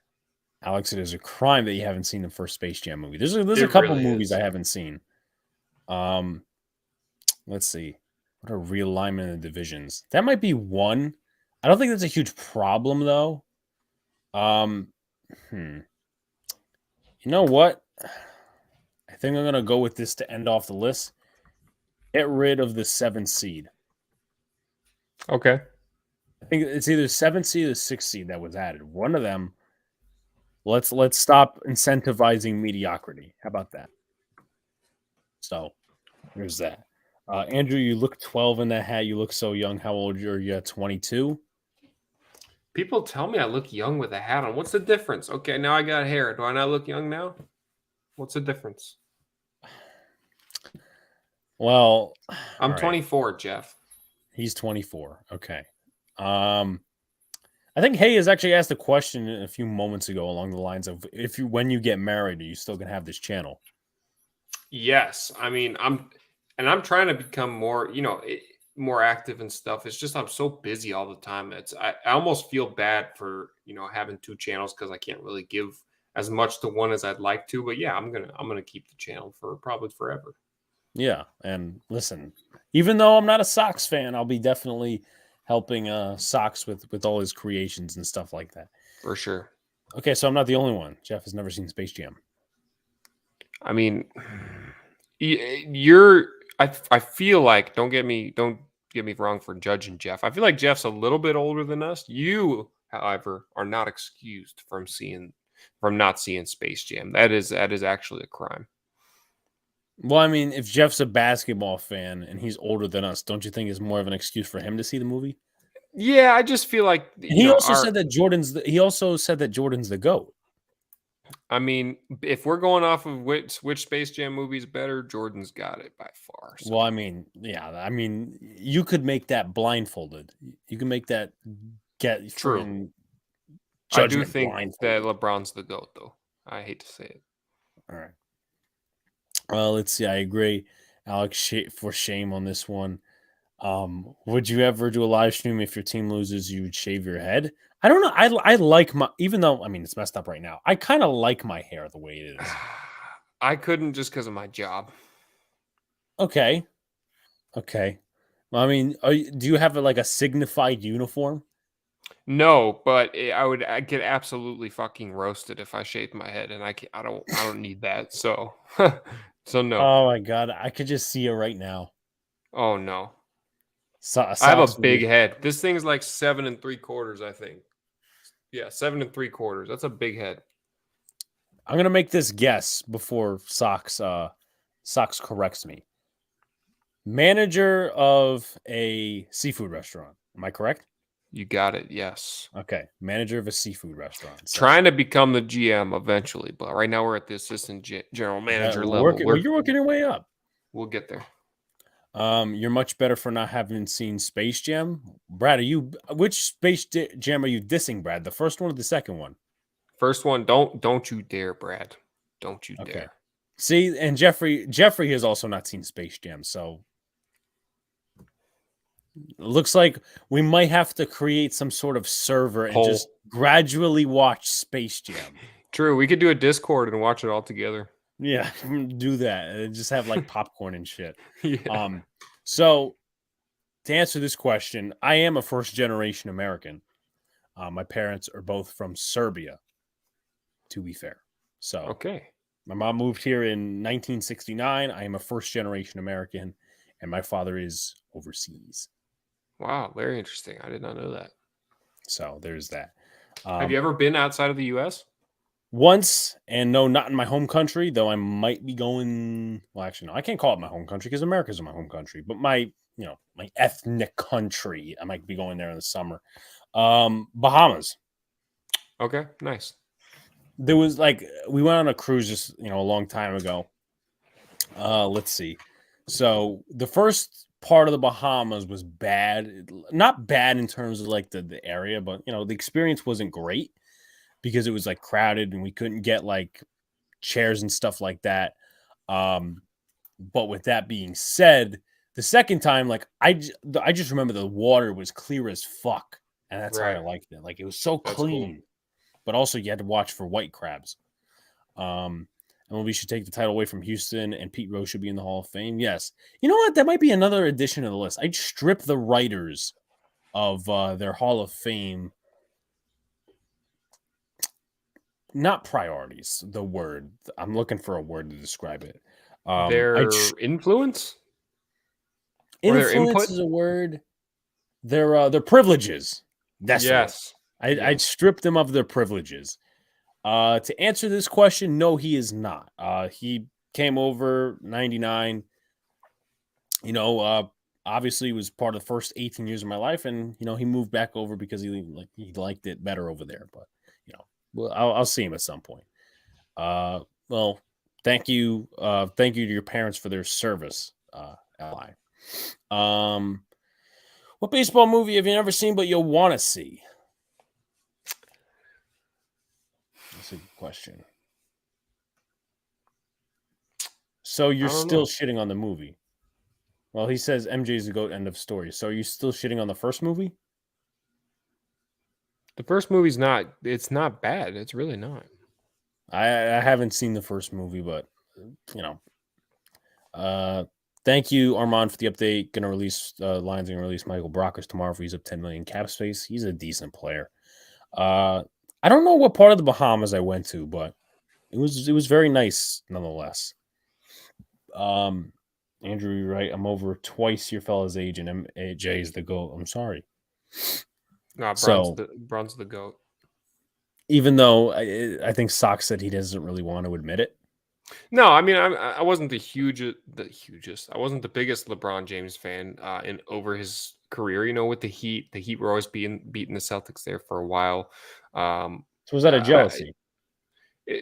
Alex, it is a crime that you haven't seen the first Space Jam movie. There's a couple movies I haven't seen. Let's see. What a realignment of the divisions. That might be one. I don't think that's a huge problem though. You know what? I think I'm gonna go with this to end off the list. Get rid of the 7th seed. Okay. I think it's either 7th seed or 6th seed that was added. One of them. Let's stop incentivizing mediocrity. How about that? So there's that. Andrew, you look 12 in that hat. You look so young. How old are you? 22? People tell me I look young with a hat on. What's the difference? Okay, now I got hair. Do I not look young now? What's the difference? Well, I'm 24, Jeff. He's 24. Okay. I think Hay actually asked a question a few moments ago along the lines of when you get married, are you still gonna have this channel? Yes. I mean, I'm trying to become more, more active and stuff. It's just I'm so busy all the time. I almost feel bad for, having 2 channels because I can't really give as much to one as I'd like to. But yeah, I'm gonna keep the channel for probably forever. Yeah, and listen, even though I'm not a Sox fan, I'll be definitely helping Sox with all his creations and stuff like that. For sure. Okay, so I'm not the only one. Jeff has never seen Space Jam. I mean, I feel like don't get me wrong for judging Jeff. I feel like Jeff's a little bit older than us. You, however, are not excused from not seeing Space Jam. That is actually a crime. Well, I mean, if Jeff's a basketball fan and he's older than us, don't you think it's more of an excuse for him to see the movie? Yeah, I just feel like he also said that Jordan's the GOAT. I mean, if we're going off of which Space Jam movie is better, Jordan's got it by far. So. Well, I mean, yeah. I mean, you could make that blindfolded. You can make that get true. I do think that LeBron's the GOAT, though. I hate to say it. All right. Well, let's see. I agree, Alex. For shame on this one. Would you ever do a live stream if your team loses? You would shave your head. I don't know. I like even though I mean it's messed up right now. I kind of like my hair the way it is. I couldn't just because of my job. Okay. Okay. Well, I mean, do you have like a signified uniform? No, but I'd get absolutely fucking roasted if I shaved my head, and I don't need that. So, so no. Oh my god, I could just see it right now. Oh no. I have a Socks would big be. head. This thing's like 7 3/4, I think. Yeah, 7 3/4. That's a big head. I'm gonna make this guess before Socks corrects me. Manager of a seafood restaurant. Am I correct? You got it. Yes. Okay, manager of a seafood restaurant. So Trying to become the GM eventually, but right now we're at the assistant general manager level. you're working your way up. We'll get there. You're much better for not having seen Space Jam. Brad, which Jam are you dissing, Brad? The first one or the second one? First one, don't you dare, Brad. Don't you Okay. dare. See, and Jeffrey has also not seen Space Jam, so it looks like we might have to create some sort of server and just gradually watch Space Jam. True, we could do a Discord and watch it all together. Yeah, do that. And just have like popcorn and shit. Yeah. So to answer this question, I am a first generation American. My parents are both from Serbia, to be fair. So Okay. my mom moved here in 1969. I am a first generation American, and my father is overseas. Wow, very interesting. I did not know that. So there's that. Have you ever been outside of the U.S.? Once, and no, not in my home country, though I might be going. Well, actually, no, I can't call it my home country because America's my home country, but my ethnic country, I might be going there in the summer. Bahamas. Okay, nice. There was we went on a cruise just a long time ago. Let's see. So the first part of the Bahamas was bad, not bad in terms of like the area, but the experience wasn't great because it was like crowded and we couldn't get like chairs and stuff like that. But with that being said, the second time, like I just remember the water was clear as fuck, and that's how I liked it. Like it was so clean, cool. But also you had to watch for white crabs. And we should take the title away from Houston, and Pete Rose should be in the Hall of Fame. Yes, you know what? That might be another addition to the list. I'd strip the writers of their Hall of Fame. Not priorities, the word. I'm looking for a word to describe it. Their influence? Influence is a word. Their privileges. That's yes. I'd strip them of their privileges. To answer this question, no, he is not. He came over 99. Obviously was part of the first 18 years of my life, and he moved back over because he liked it better over there. But well, I'll see him at some point. Well, thank you to your parents for their service, Ally. What baseball movie have you never seen but you'll want to see? That's a good question. So you're still shitting on the movie? Well, he says MJ's the GOAT, end of story. So are you still shitting on the first movie? The first movie's it's not bad. It's really not. I haven't seen the first movie, but thank you, Armand, for the update. Gonna release Lions gonna release Michael Brockers tomorrow for he's up 10 million cap space. He's a decent player. I don't know what part of the Bahamas I went to, but it was very nice nonetheless. Andrew, you're right. I'm over twice your fella's age, and MJ is the GOAT. I'm sorry. No, Bron's the GOAT. Even though I think Sox said he doesn't really want to admit it. No, I mean I wasn't the hugest. I wasn't the biggest LeBron James fan over his career. With the Heat were always beating the Celtics there for a while. So was that a jealousy?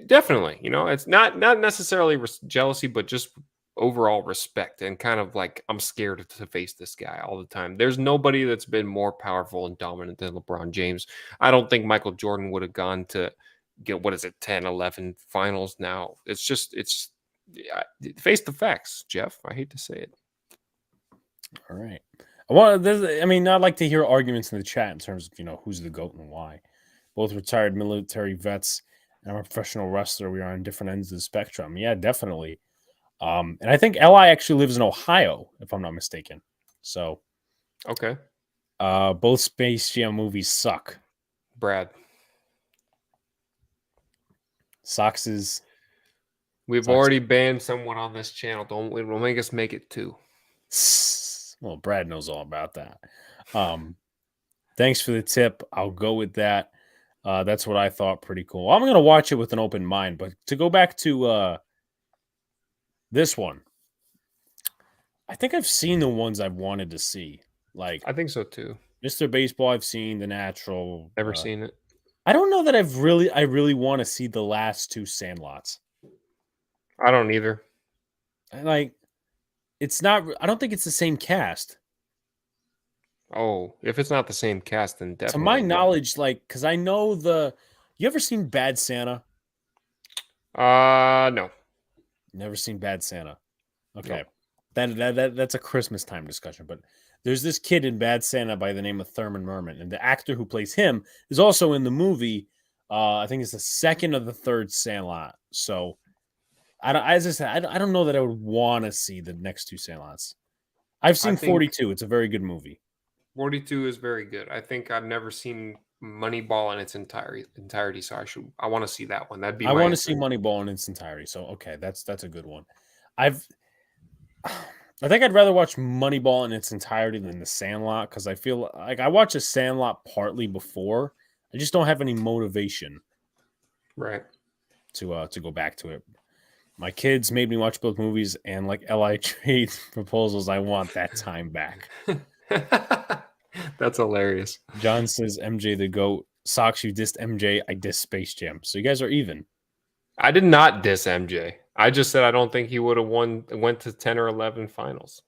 Definitely. It's not necessarily jealousy, but just overall respect and kind of like I'm scared to face this guy all the time. There's nobody that's been more powerful and dominant than LeBron James. I don't think Michael Jordan would have gone to get 10, 11 finals now. It's face the facts, Jeff. I hate to say it. All right. I'd like to hear arguments in the chat in terms of who's the GOAT and why. Both retired military vets and I'm a professional wrestler. We are on different ends of the spectrum. Yeah, definitely. And I think Li actually lives in Ohio, if I'm not mistaken. So, Okay. both Space Jam movies suck. Brad. Sox is. We've Sox. already banned someone on this channel. Don't make us make it 2. Well, Brad knows all about that. Thanks for the tip. I'll go with that. That's what I thought. Pretty cool. I'm going to watch it with an open mind. But to go back to this one, I think I've seen the ones I've wanted to see. Like, I think so too. Mr. Baseball, I've seen. The Natural. Never seen it. I don't know that I really want to see the last 2 Sandlots. I don't either. Like, it's not. I don't think it's the same cast. Oh, if it's not the same cast, then definitely. To my knowledge, like, because I know you ever seen Bad Santa? No. Never seen Bad Santa. Okay. No. That's a Christmas time discussion, but there's this kid in Bad Santa by the name of Thurman Merman, and the actor who plays him is also in the movie. I think it's the second or the third Sandlot. So, as I said, I don't know that I would want to see the next 2 Sandlots. I've seen 42. It's a very good movie. 42 is very good. I think I've never seen Moneyball in its entirety, so I want to see that one. That'd be. I want to see Moneyball in its entirety. So okay, that's a good one. I think I'd rather watch Moneyball in its entirety than The Sandlot because I feel like I watched The Sandlot partly before. I just don't have any motivation, right, to go back to it. My kids made me watch both movies, and like Li trade proposals, I want that time back. That's hilarious. John says MJ the GOAT. Sox, you dissed MJ. I dissed Space Jam. So you guys are even. I did not diss MJ. I just said I don't think he would have went to 10 or 11 finals.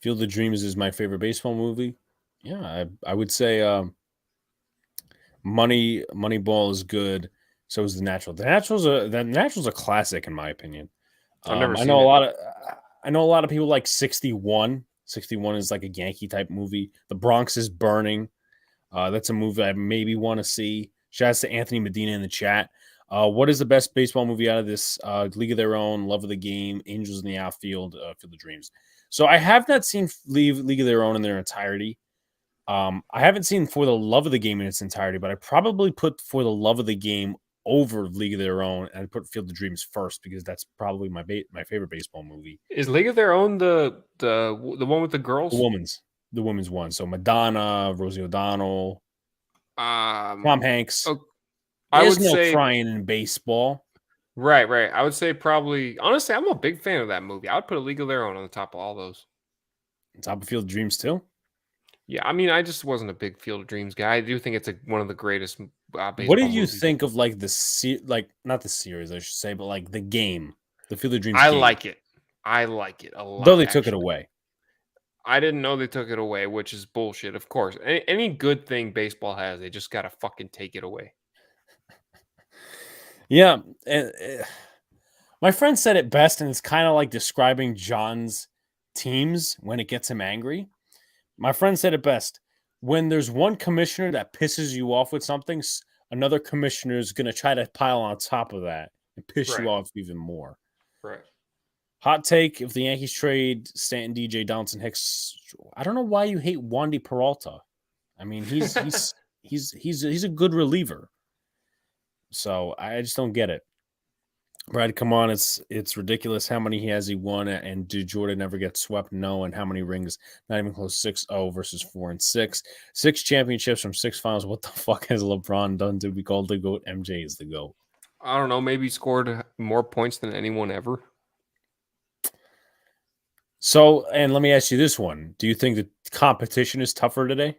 Field of Dreams is my favorite baseball movie. Yeah, I would say Moneyball is good. So is The Natural. The Natural's a classic in my opinion. I've never I seen know it. I know a lot of people like 61. 61 is like a Yankee type movie. The Bronx is Burning. That's a movie I maybe want to see. Shouts to Anthony Medina in the chat. What is the best baseball movie out of this? League of Their Own, Love of the Game, Angels in the Outfield, Field of Dreams. So I have not seen League of Their Own in their entirety. I haven't seen For the Love of the Game in its entirety, but I probably put For the Love of the Game over League of Their Own, and I put Field of Dreams first because that's probably my favorite baseball movie. Is League of Their Own the one with the girls? The women's one. So Madonna, Rosie O'Donnell, Tom Hanks. I There's would no say crying in baseball. Right. I would say probably. Honestly, I'm a big fan of that movie. I would put A League of Their Own on the top of all those. On top of Field of Dreams too. Yeah, I mean, I just wasn't a big Field of Dreams guy. I do think it's one of the greatest baseball What did you movies. think of like not the series, I should say, but like the game, the Field of Dreams? I game? like it. I like it a lot. Though they took it away. I didn't know they took it away, which is bullshit. Of course, any good thing baseball has, they just gotta fucking take it away. Yeah, and my friend said it best, and it's kind of like describing John's teams when it gets him angry. My friend said it best. When there's one commissioner that pisses you off with something, another commissioner is going to try to pile on top of that and piss you off even more. Right. Hot take: if the Yankees trade Stanton, DJ, Donaldson, Hicks, I don't know why you hate Wandy Peralta. I mean, he's a good reliever. So I just don't get it. Brad, come on, it's ridiculous how many he won, and did Jordan ever get swept? No. And how many rings? Not even close. 6-0 versus 4-6. 6 championships from 6 finals. What the fuck has LeBron done to be called the GOAT? MJ is the GOAT. I don't know. Maybe he scored more points than anyone ever. So, and let me ask you this one: do you think the competition is tougher today?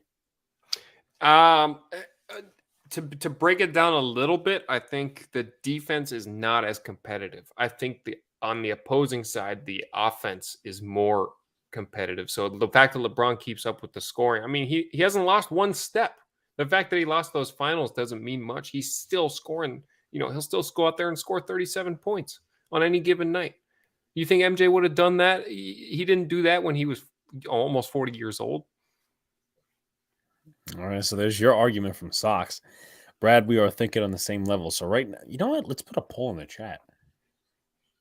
To break it down a little bit, I think the defense is not as competitive. I think on the opposing side, the offense is more competitive. So the fact that LeBron keeps up with the scoring, I mean, he hasn't lost one step. The fact that he lost those finals doesn't mean much. He's still scoring. He'll still go out there and score 37 points on any given night. You think MJ would have done that? He didn't do that when he was almost 40 years old. All right, so there's your argument from Sox. Brad, we are thinking on the same level. So right now, you know what? Let's put a poll in the chat.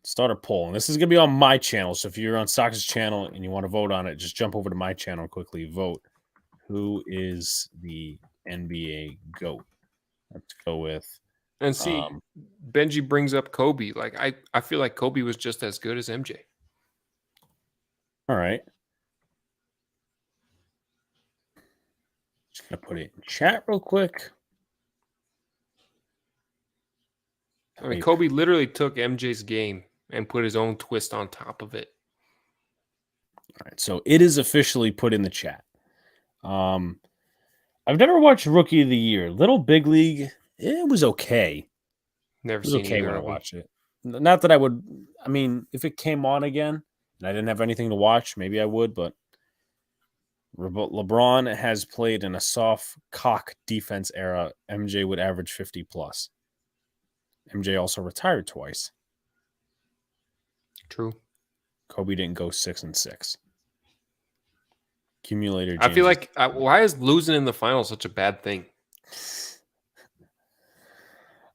start a poll. And this is going to be on my channel. So if you're on Sox's channel and you want to vote on it, just jump over to my channel and quickly vote. Who is the NBA GOAT? Let's go with. And see, Benji brings up Kobe. Like I feel like Kobe was just as good as MJ. All right. Just going to put it in chat real quick. I mean, Kobe literally took MJ's game and put his own twist on top of it. All right, so it is officially put in the chat. I've never watched Rookie of the Year. Little Big League, it was okay. Never It was seen okay either when I of them. watched it. Not that I would. I mean, if it came on again and I didn't have anything to watch, maybe I would. But LeBron has played in a soft cock defense era. MJ would average 50 plus. MJ also retired twice. True. Kobe didn't go 6-6. Accumulator. I feel like why is losing in the finals such a bad thing?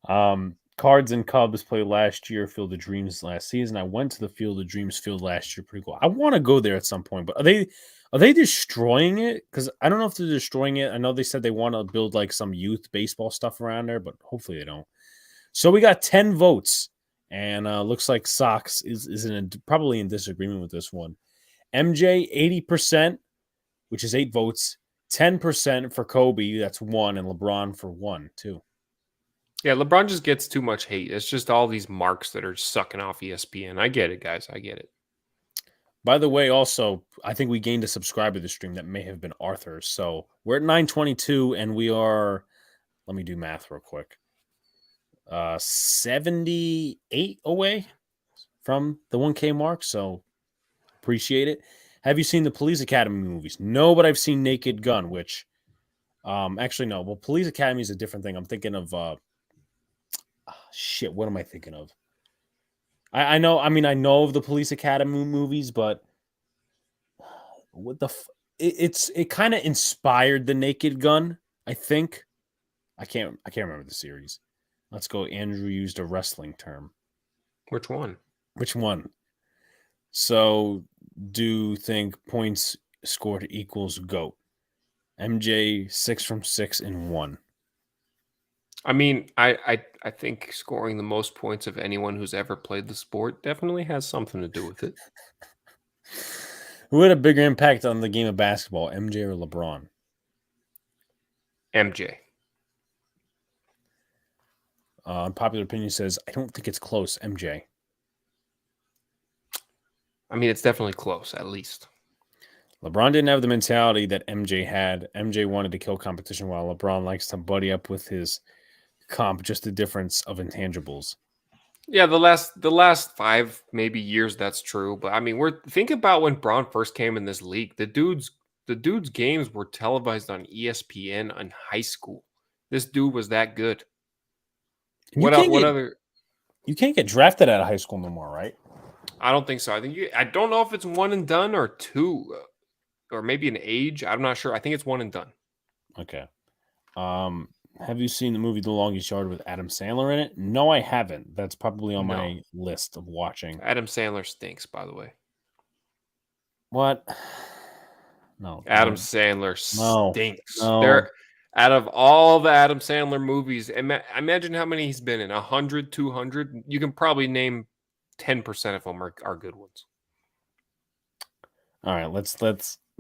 Cards and Cubs played last year. Field of Dreams last season. I went to the Field of Dreams field last year. Pretty cool. I want to go there at some point, but are they destroying it? Because I don't know if they're destroying it. I know they said they want to build like some youth baseball stuff around there, but hopefully they don't. So we got 10 votes, and looks like Sox is probably in disagreement with this one. MJ 80%, which is 8 votes. 10% for Kobe, that's 1, and LeBron for 1 too. Yeah, LeBron just gets too much hate. It's just all these marks that are sucking off ESPN. I get it, guys. I get it. By the way, also, I think we gained a subscriber to the stream. That may have been Arthur. So we're at 922, and we are, let me do math real quick, 78 away from the 1K mark. So appreciate it. Have you seen the Police Academy movies? No, but I've seen Naked Gun, which actually, no. Well, Police Academy is a different thing. I'm thinking of shit. What am I thinking of? I know. I mean, I know of the Police Academy movies, but what the? It kind of inspired the Naked Gun. I think. I can't remember the series. Let's go. Andrew used a wrestling term. Which one? Which one? So, do you think points scored equals GOAT? MJ 6 from 6 in 1. I mean, I think scoring the most points of anyone who's ever played the sport definitely has something to do with it. Who had a bigger impact on the game of basketball, MJ or LeBron? MJ. Unpopular opinion says, I don't think it's close, MJ. I mean, it's definitely close, at least. LeBron didn't have the mentality that MJ had. MJ wanted to kill competition, while LeBron likes to buddy up with his comp, just the difference of intangibles. Yeah, the last 5 maybe years that's true, but I mean, think about when Braun first came in this league. The dude's games were televised on ESPN in high school. This dude was that good. What other? You can't get drafted out of high school no more, right? I don't think so. I don't know if it's 1 and done or 2, or maybe an age. I'm not sure. I think it's 1 and done. Okay. Have you seen the movie The Longest Yard with Adam Sandler in it? No, I haven't. That's probably on my list of watching. Adam Sandler stinks, by the way. What? No. Adam Sandler stinks. No. Out of all the Adam Sandler movies, imagine how many he's been in. 100, 200. You can probably name 10% of them are good ones. All right, let's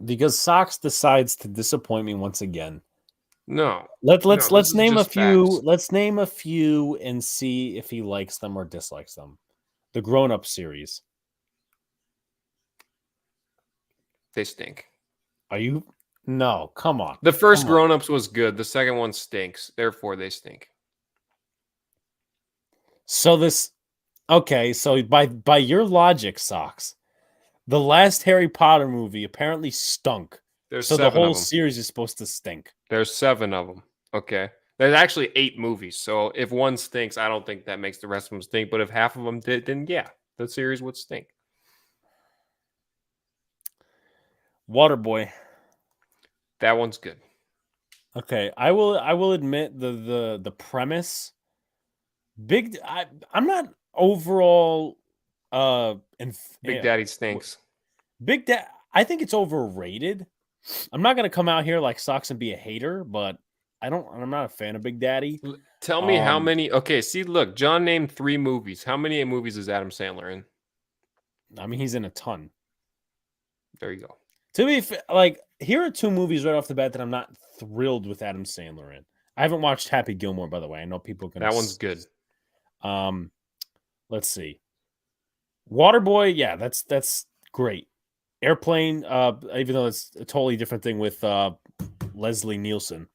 because Sox decides to disappoint me once again. No. Let's name a few. Facts. Let's name a few and see if he likes them or dislikes them. The Grown Up series. They stink. Are you? No, come on. The first Grown Ups was good. The second one stinks. Therefore, they stink. So so by your logic, Sox, the last Harry Potter movie apparently stunk. So the whole series is supposed to stink. There's 7 of them. Okay. There's actually 8 movies. So if one stinks, I don't think that makes the rest of them stink. But if half of them did, then yeah, the series would stink. Waterboy. That one's good. Okay, I will admit the premise. I'm not overall And Big Daddy stinks. Big Daddy, I think it's overrated. I'm not gonna come out here like Sox and be a hater, but I'm not a fan of Big Daddy. Tell me how many. Okay, see, look, John named 3 movies. How many movies is Adam Sandler in? I mean, he's in a ton. There you go. To be like, here are 2 movies right off the bat that I'm not thrilled with Adam Sandler in. I haven't watched Happy Gilmore, by the way. I know people can. That one's good. Let's see. Waterboy, yeah, that's great. Airplane, even though it's a totally different thing with Leslie Nielsen.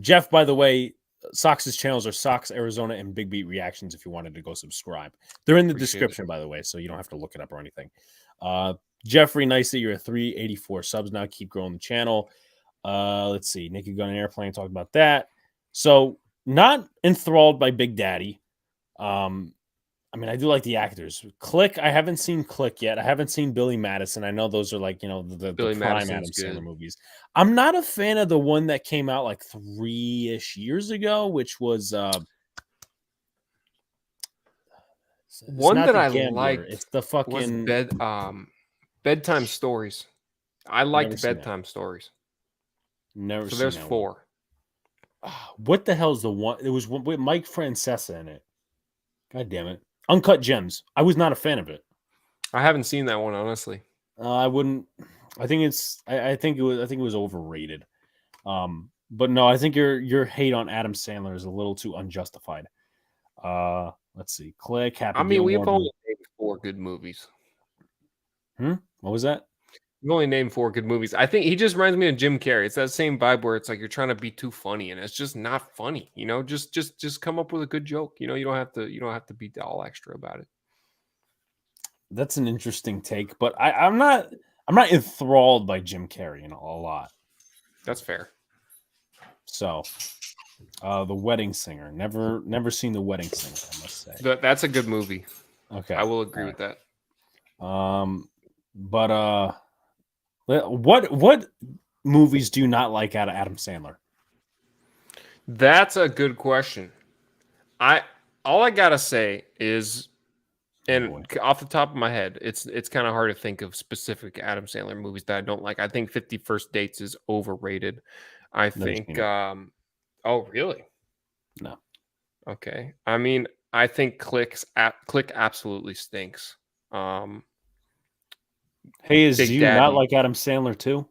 Jeff, by the way, Sox's channels are Sox Arizona and Big Beat Reactions if you wanted to go subscribe. They're in the description, by the way, so you don't have to look it up or anything. Jeffrey, nice that you're at 384 subs now. Keep growing the channel. Let's see. Naked Gun and Airplane, talked about that. So, not enthralled by Big Daddy. I mean, I do like the actors. Click, I haven't seen Click yet. I haven't seen Billy Madison. I know those are like, the prime Adam Sandler movies. I'm not a fan of the one that came out like 3-ish years ago, which was one that I liked. It's the fucking Bedtime Stories. I liked Bedtime Stories. Never. So there's 4. What the hell's the one? It was with Mike Francesa in it. God damn it. Uncut Gems. I was not a fan of it. I haven't seen that one, honestly. I wouldn't. I think it's. I think it was overrated. But no, I think your hate on Adam Sandler is a little too unjustified. Let's see. Click. Happy. I mean, we've only named 4 good movies. What was that? We've only named 4 good movies. I think he just reminds me of Jim Carrey. It's that same vibe where it's like you're trying to be too funny, and it's just not funny. Just come up with a good joke. You don't have to be all extra about it. That's an interesting take, but I'm not enthralled by Jim Carrey a lot. That's fair. So, The Wedding Singer. Never seen The Wedding Singer, I must say. That's a good movie. Okay, I will agree with that. But what movies do you not like out of Adam Sandler? That's a good question. All I gotta say is, and off the top of my head, it's kind of hard to think of specific Adam Sandler movies that I don't like. I think 50 First Dates is overrated. I think. Oh, really? No. Okay. I mean, I think Click absolutely stinks. Hey, do you not like Adam Sandler too?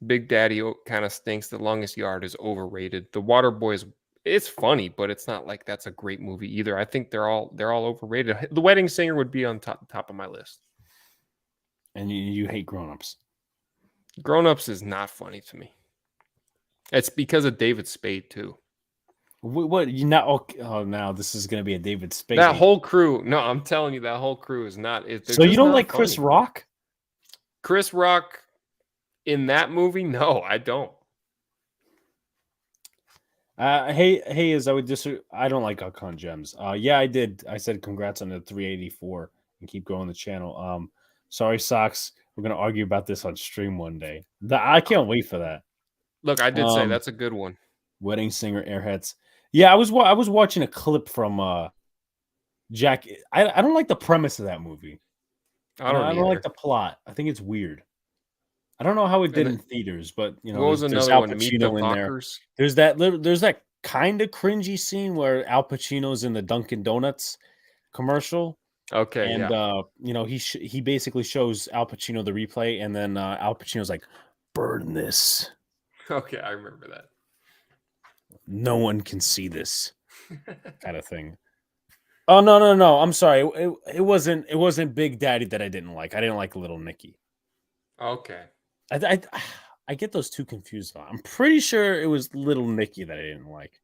Big Daddy kind of stinks. The Longest Yard is overrated. The Waterboy it's funny, but it's not like that's a great movie either. I think they're all overrated. The Wedding Singer would be on top of my list. And you hate Grown Ups. Grown Ups is not funny to me. It's because of David Spade too. What you not? Oh, now this is going to be a David Spade. That whole crew. No, I'm telling you, that whole crew is not. So you don't like Chris Rock? Chris Rock in that movie? No, I don't. Hey, as I would I don't like Uncut Gems. Yeah, I did. I said congrats on the 384 and keep growing the channel. Sorry, Sox. We're gonna argue about this on stream one day. I can't wait for that. Look, I did say that's a good one. Wedding Singer, Airheads. Yeah, I was watching a clip from Jack. I don't like the premise of that movie. I don't like the plot. I think it's weird. I don't know how it did in theaters, but there's Al Pacino in there. There's that kind of cringy scene where Al Pacino's in the Dunkin' Donuts commercial. Okay, and he basically shows Al Pacino the replay, and then Al Pacino's like, "Burn this." Okay, I remember that. No one can see this, kind of thing. Oh no! I'm sorry. It wasn't Big Daddy that I didn't like. I didn't like Little Nicky. Okay. I get those two confused. I'm pretty sure it was Little Nicky that I didn't like.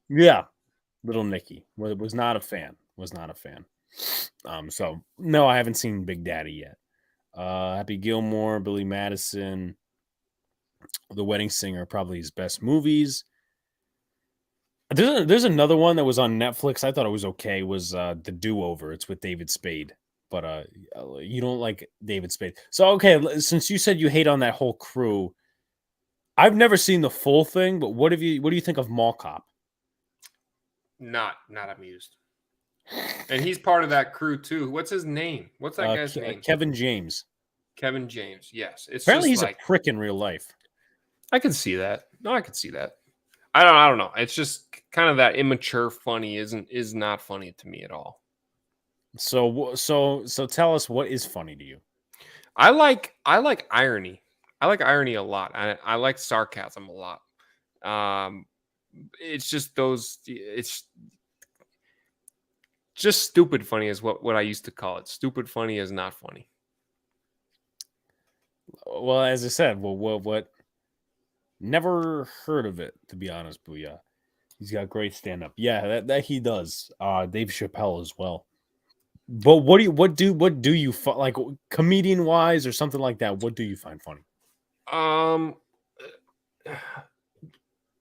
Yeah, Little Nicky was not a fan. So no, I haven't seen Big Daddy yet. Happy Gilmore, Billy Madison, The Wedding Singer, probably his best movies. There's another one that was on Netflix. I thought it was okay. Was The Do-Over? It's with David Spade. But you don't like David Spade. So, okay, since you said you hate on that whole crew, I've never seen the full thing, but what do you think of Mall Cop? Not amused. And he's part of that crew too. What's his name? What's that guy's name? Kevin James. Kevin James. Yes. It's Apparently just he's a prick in real life. I can see that. No, I can see that. I don't know. It's just kind of that immature funny is not funny to me at all. So tell us, what is funny to you? I like irony. I like irony a lot. I like sarcasm a lot. It's just it's just stupid funny is what I used to call it. Stupid funny is not funny. Well, as I said, what? Never heard of it, to be honest, Booyah. He's got great stand up. Yeah, that he does. Dave Chappelle as well. But what do you like, comedian wise or something like that? What do you find funny? I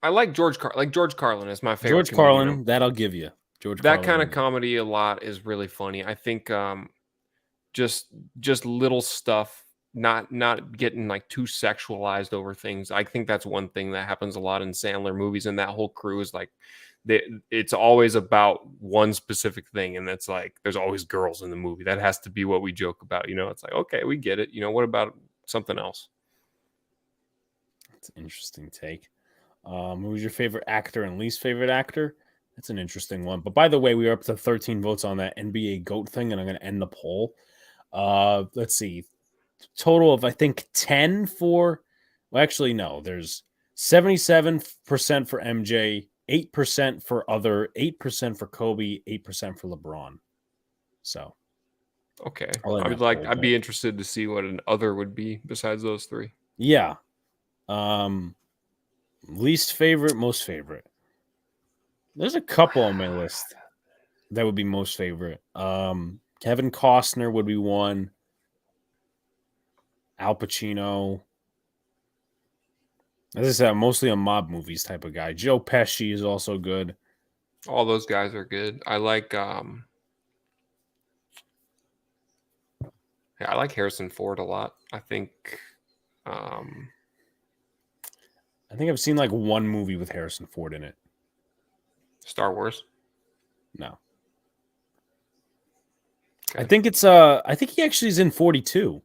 like George Carlin is my favorite. George Carlin, that I'll give you. That kind of comedy a lot is really funny. I think just little stuff, not getting like too sexualized over things. I think that's one thing that happens a lot in Sandler movies, and that whole crew is like it's always about one specific thing, and that's like there's always girls in the movie. That has to be what we joke about, it's like, okay, we get it, what about something else? That's an interesting take. Who's your favorite actor and least favorite actor? That's an interesting one. But by the way, we are up to 13 votes on that NBA GOAT thing, and I'm going to end the poll. Let's see. Total of, I think, 10 for... Well, actually, no. There's 77% for MJ, 8% for other, 8% for Kobe, 8% for LeBron. So. Okay. I'd be interested to see what an other would be besides those three. Yeah. Least favorite, most favorite. There's a couple on my list that would be most favorite. Kevin Costner would be one. Al Pacino. As I said, I'm mostly a mob movies type of guy. Joe Pesci is also good. All those guys are good. I like Harrison Ford a lot. I think I've seen like one movie with Harrison Ford in it. Star Wars? No. Okay. I think he actually is in 42.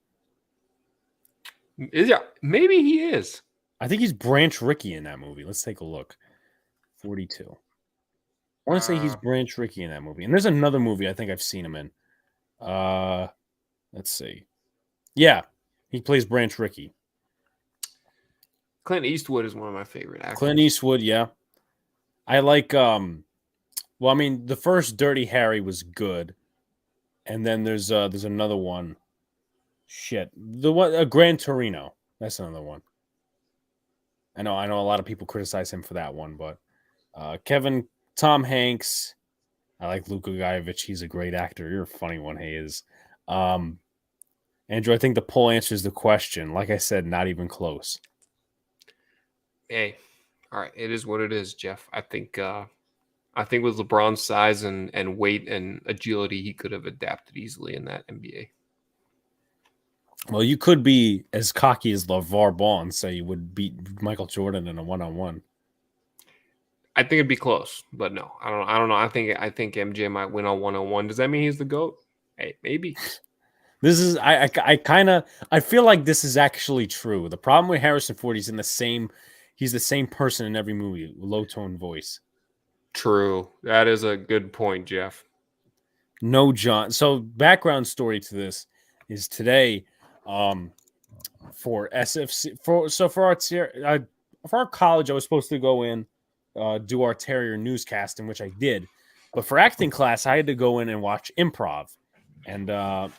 Yeah, maybe he is. I think he's Branch Rickey in that movie. Let's take a look. 42. I want to say he's Branch Rickey in that movie. And there's another movie I think I've seen him in. Let's see. Yeah, he plays Branch Rickey. Clint Eastwood is one of my favorite actors. Clint Eastwood, yeah. I like the first Dirty Harry was good. And then there's another one. Shit. The one Gran Torino. That's another one. I know a lot of people criticize him for that one, but Tom Hanks. I like Alex-GajovichProtich. He's a great actor. You're a funny one, he is. Andrew, I think the poll answers the question. Like I said, not even close. Hey, all right. It is what it is, Jeff. I think with LeBron's size and weight and agility, he could have adapted easily in that NBA. Well, you could be as cocky as LeVar Ball and say you would beat Michael Jordan in a one-on-one. I think it'd be close, but no, I don't know. I think MJ might win on one-on-one. Does that mean he's the GOAT? Hey, maybe. This is I feel like this is actually true. The problem with Harrison Ford, he's the same person in every movie, low tone voice. True. That is a good point, Jeff. No, John. So background story to this is today, for SFC for our college, I was supposed to go in, do our Terrier newscast, in which I did, but for acting class, I had to go in and watch improv, and I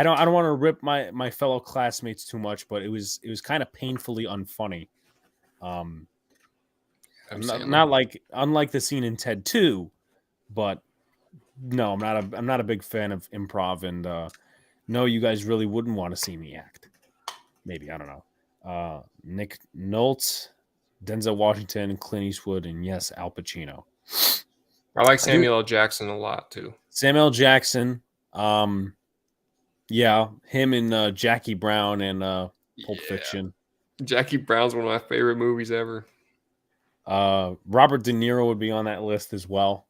don't want to rip my fellow classmates too much, but it was kind of painfully unfunny. Not like unlike the scene in Ted 2, but no, I'm not a big fan of improv, and no, you guys really wouldn't want to see me act. Maybe, I don't know. Nick Nolte, Denzel Washington, Clint Eastwood, and yes, Al Pacino. I like Samuel L. Jackson a lot too. Samuel L. Jackson, yeah, him and Jackie Brown and Pulp Fiction. Jackie Brown's one of my favorite movies ever. Robert De Niro would be on that list as well.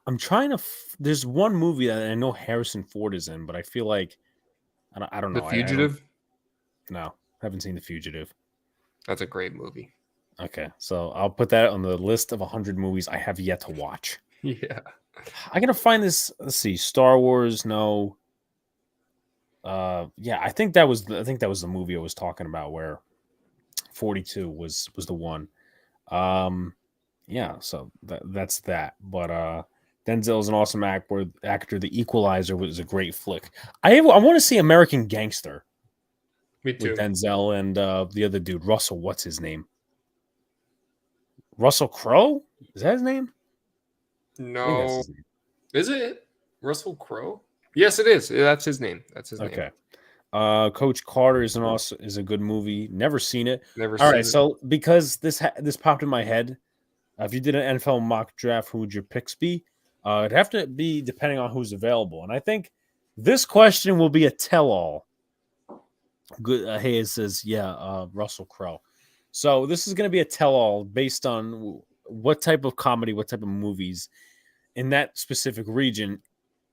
I'm trying to. There's one movie that I know Harrison Ford is in, but I feel like I don't The know. I don't Fugitive. know. Haven't seen The Fugitive. That's a great movie. Okay, so I'll put that on the list of 100 movies I have yet to watch. Yeah. I gotta find this. Let's see, Star Wars. No. Yeah, I think that was the movie I was talking about where 42 was the one. Yeah, so that's that. But Denzel's an awesome actor. The Equalizer was a great flick. I want to see American Gangster Me with too. Denzel and the other dude, Russell. What's his name? Russell Crowe? Is that his name? I think that's No. his name. Is it Russell Crowe? Yes, it is. That's his name. That's his name. Okay. Coach Carter is a good movie. Never seen it. Never All seen right, it. so because this popped in my head, if you did an NFL mock draft, who would your picks be? It'd have to be depending on who's available, and I think this question will be a tell-all. Good, Hayes says, yeah, Russell Crowe. So this is going to be a tell-all based on what type of comedy, what type of movies in that specific region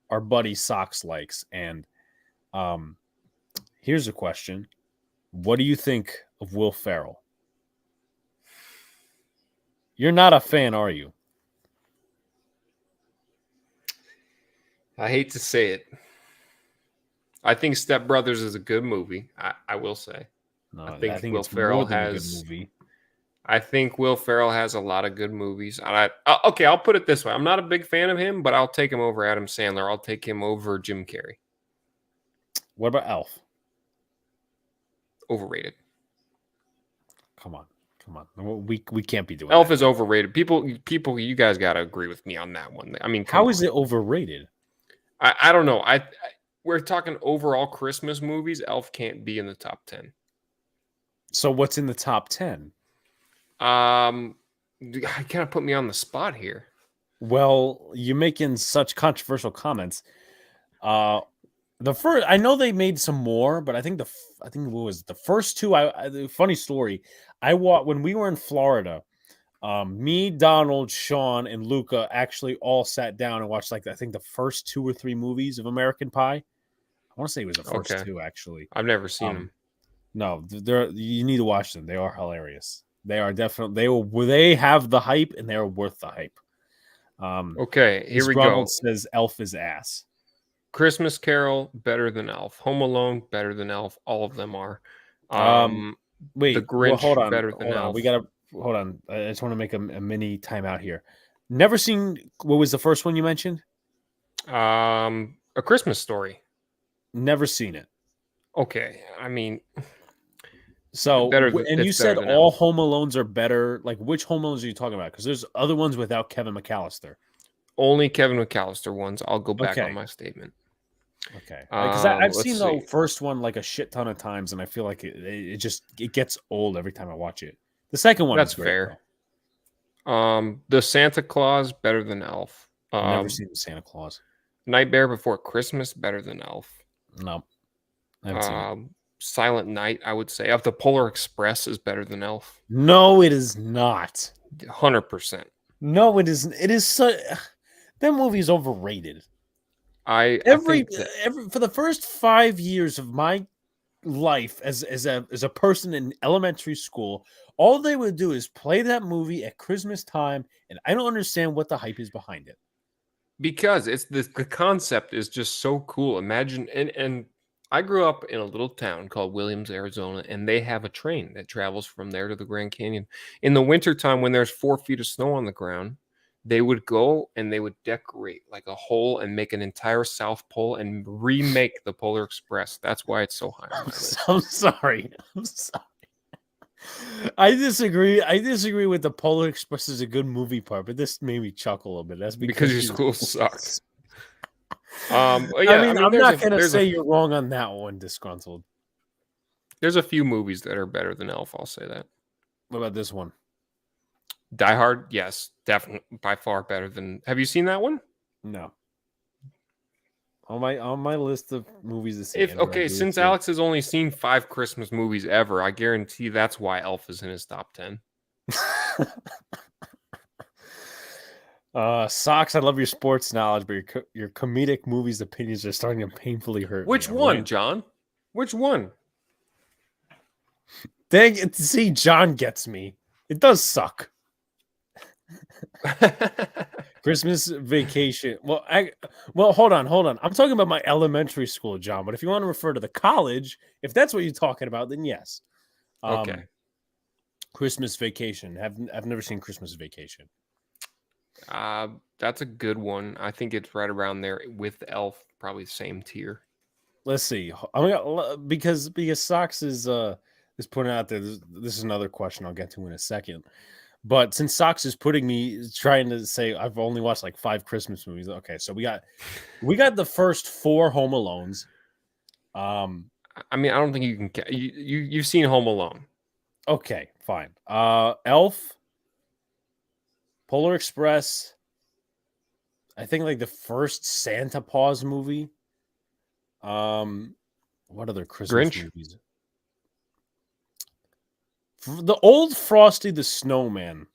our buddy Sox likes. And here's a question: what do you think of Will Ferrell? You're not a fan, are you? I hate to say it. I think Step Brothers is a good movie. I will say. No, I think Will it's Ferrell more than a good has. movie. I think Will Ferrell has a lot of good movies. Okay, I'll put it this way: I'm not a big fan of him, but I'll take him over Adam Sandler. I'll take him over Jim Carrey. What about Elf? Overrated. Come on. We can't be doing Elf that. is overrated. People, you guys got to agree with me on that one. I mean, how is it overrated? I don't know. We're talking overall Christmas movies. Elf can't be in the top 10. So what's in the top 10? You kind of put me on the spot here. Well, you're making such controversial comments. The first, I know they made some more, but I think what was the first two. Funny story. When we were in Florida, me, Donald, Sean, and Luca actually all sat down and watched I think the first 2 or 3 movies of American Pie. I want to say it was the first 2 actually. I've never seen them. No, you need to watch them. They are hilarious. They are definitely they have the hype and they are worth the hype. Okay, here we go. Says Elf is ass. Christmas Carol better than Elf. Home Alone better than Elf. All of them are. Wait, The Grinch better than Elf. We gotta hold on. I just want to make a mini timeout here. Never seen. What was the first one you mentioned? A Christmas Story. Never seen it. Okay, I mean, so you said all Elf. Home Alones are better. Like, which Home Alones are you talking about? Because there's other ones without Kevin McAllister. Only Kevin McAllister ones. I'll go back on my statement. Okay, because I've seen the first one like a shit ton of times, and I feel like it gets old every time I watch it. The second one, that's fair. The Santa Claus better than Elf. Never seen the Santa Claus. Nightmare Before Christmas better than Elf. No, I haven't seen it. Silent Night, I would say. Of the Polar Express is better than Elf. No, it is not. 100%. No, it isn't. It is so. That movie is overrated. I for the first 5 years of my life as a person in elementary school, all they would do is play that movie at Christmas time, and I don't understand what the hype is behind it. Because it's the concept is just so cool. Imagine, and I grew up in a little town called Williams, Arizona, and they have a train that travels from there to the Grand Canyon. In the wintertime, when there's 4 feet of snow on the ground, they would go and they would decorate like a hole and make an entire South Pole and remake the Polar Express. That's why it's so high on my list. I'm sorry. I disagree. I disagree with the Polar Express is a good movie part, but this made me chuckle a little bit. That's because your school sucks. I mean, I'm not going to say you're wrong on that one, Disgruntled. There's a few movies that are better than Elf. I'll say that. What about this one? Die Hard, yes, definitely by far better than. Have you seen that one? No. On my list of movies to see. Since Alex has only seen 5 Christmas movies ever, I guarantee that's why Elf is in his top 10. Socks, I love your sports knowledge, but your comedic movies opinions are starting to painfully hurt Which me. one, John? Which one? Dang it, see, John gets me. It does suck. Christmas Vacation. Well, hold on. I'm talking about my elementary school, John. But if you want to refer to the college, if that's what you're talking about, then yes. Okay. Christmas Vacation. I've never seen Christmas Vacation. That's a good one. I think it's right around there with Elf, probably the same tier. Let's see. I'm gonna because Socks is putting out there. This is another question I'll get to in a second. But since Socks is trying to say I've only watched like 5 Christmas movies. Okay, so we got the first 4 Home Alones. I mean, I don't think you can. You've seen Home Alone. Okay, fine. Elf, Polar Express. I think like the first Santa Paws movie. What other Christmas Grinch? movies? The old Frosty the Snowman,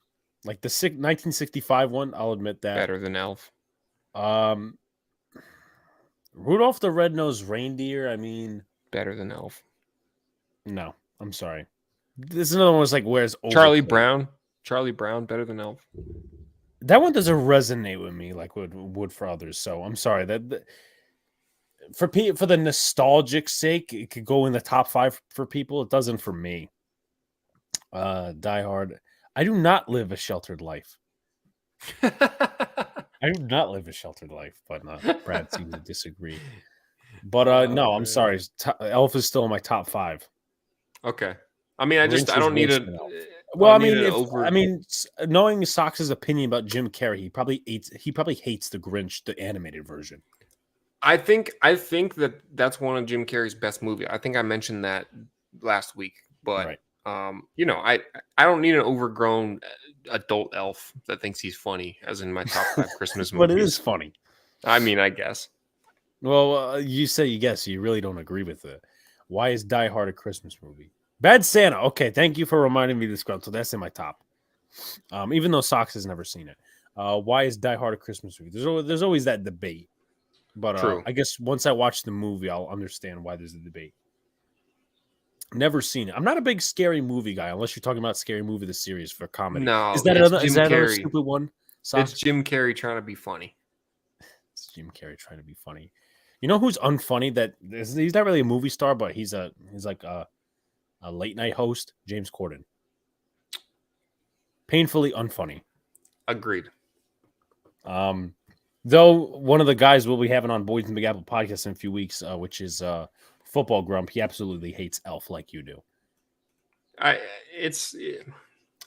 like the 1965 one. I'll admit that. Better than Elf. Rudolph the Red-Nosed Reindeer. I mean, better than Elf. No, I'm sorry. This is another one. Was like where's Charlie Brown? Charlie Brown better than Elf. That one doesn't resonate with me like would for others. So I'm sorry that for the nostalgic sake, it could go in the top 5 for people. It doesn't for me. Die Hard. I do not live a sheltered life. I do not live a sheltered life, but Brad seems to disagree. But no, I'm sorry. Elf is still in my top 5. Okay. I mean, I don't need a. Well, I mean, knowing Sox's opinion about Jim Carrey, he probably hates the Grinch, the animated version. I think that's one of Jim Carrey's best movies. I think I mentioned that last week, but right. I don't need an overgrown adult elf that thinks he's funny, as in my top 5 Christmas movies. But it is funny. I mean, I guess. Well, you say you guess. You really don't agree with it. Why is Die Hard a Christmas movie? Bad Santa. Okay, thank you for reminding me this. So that's in my top. Even though Sox has never seen it. Why is Die Hard a Christmas movie? There's always that debate. But True. I guess once I watch the movie, I'll understand why there's a debate. Never seen it. I'm not a big scary movie guy, unless you're talking about Scary Movie the series for comedy. No, is that another stupid one? Sox? It's Jim Carrey trying to be funny. It's Jim Carrey trying to be funny. You know who's unfunny? He's not really a movie star, but he's like a late night host. James Corden. Painfully unfunny. Agreed. Though one of the guys we'll be having on Boys and Big Apple podcast in a few weeks, which is Football Grump, he absolutely hates Elf like you do. I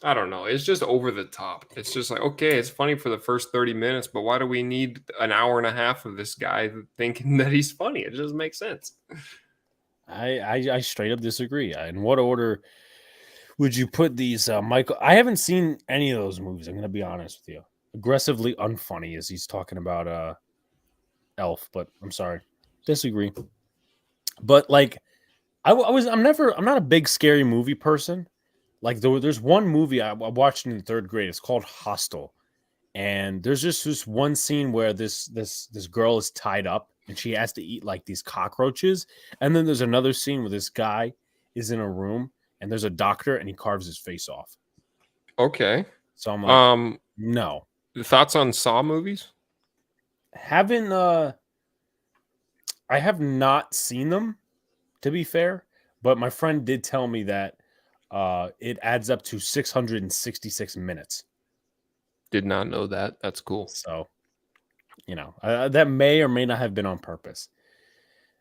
don't know. It's just over the top. It's just like, okay, it's funny for the first 30 minutes, but why do we need an hour and a half of this guy thinking that he's funny? It doesn't make sense. I straight up disagree. In what order would you put these, Michael? I haven't seen any of those movies. I'm going to be honest with you. Aggressively unfunny as he's talking about Elf, but I'm sorry, disagree. But like, I'm not a big scary movie person. Like there's one movie I watched in 3rd grade. It's called Hostel, and there's just this one scene where this girl is tied up and she has to eat like these cockroaches, and then there's another scene where this guy is in a room and there's a doctor and he carves his face off. Okay, so I'm like, no. Thoughts on Saw movies? I have not seen them, to be fair, but my friend did tell me that it adds up to 666 minutes. Did not know that. That's cool. So, that may or may not have been on purpose.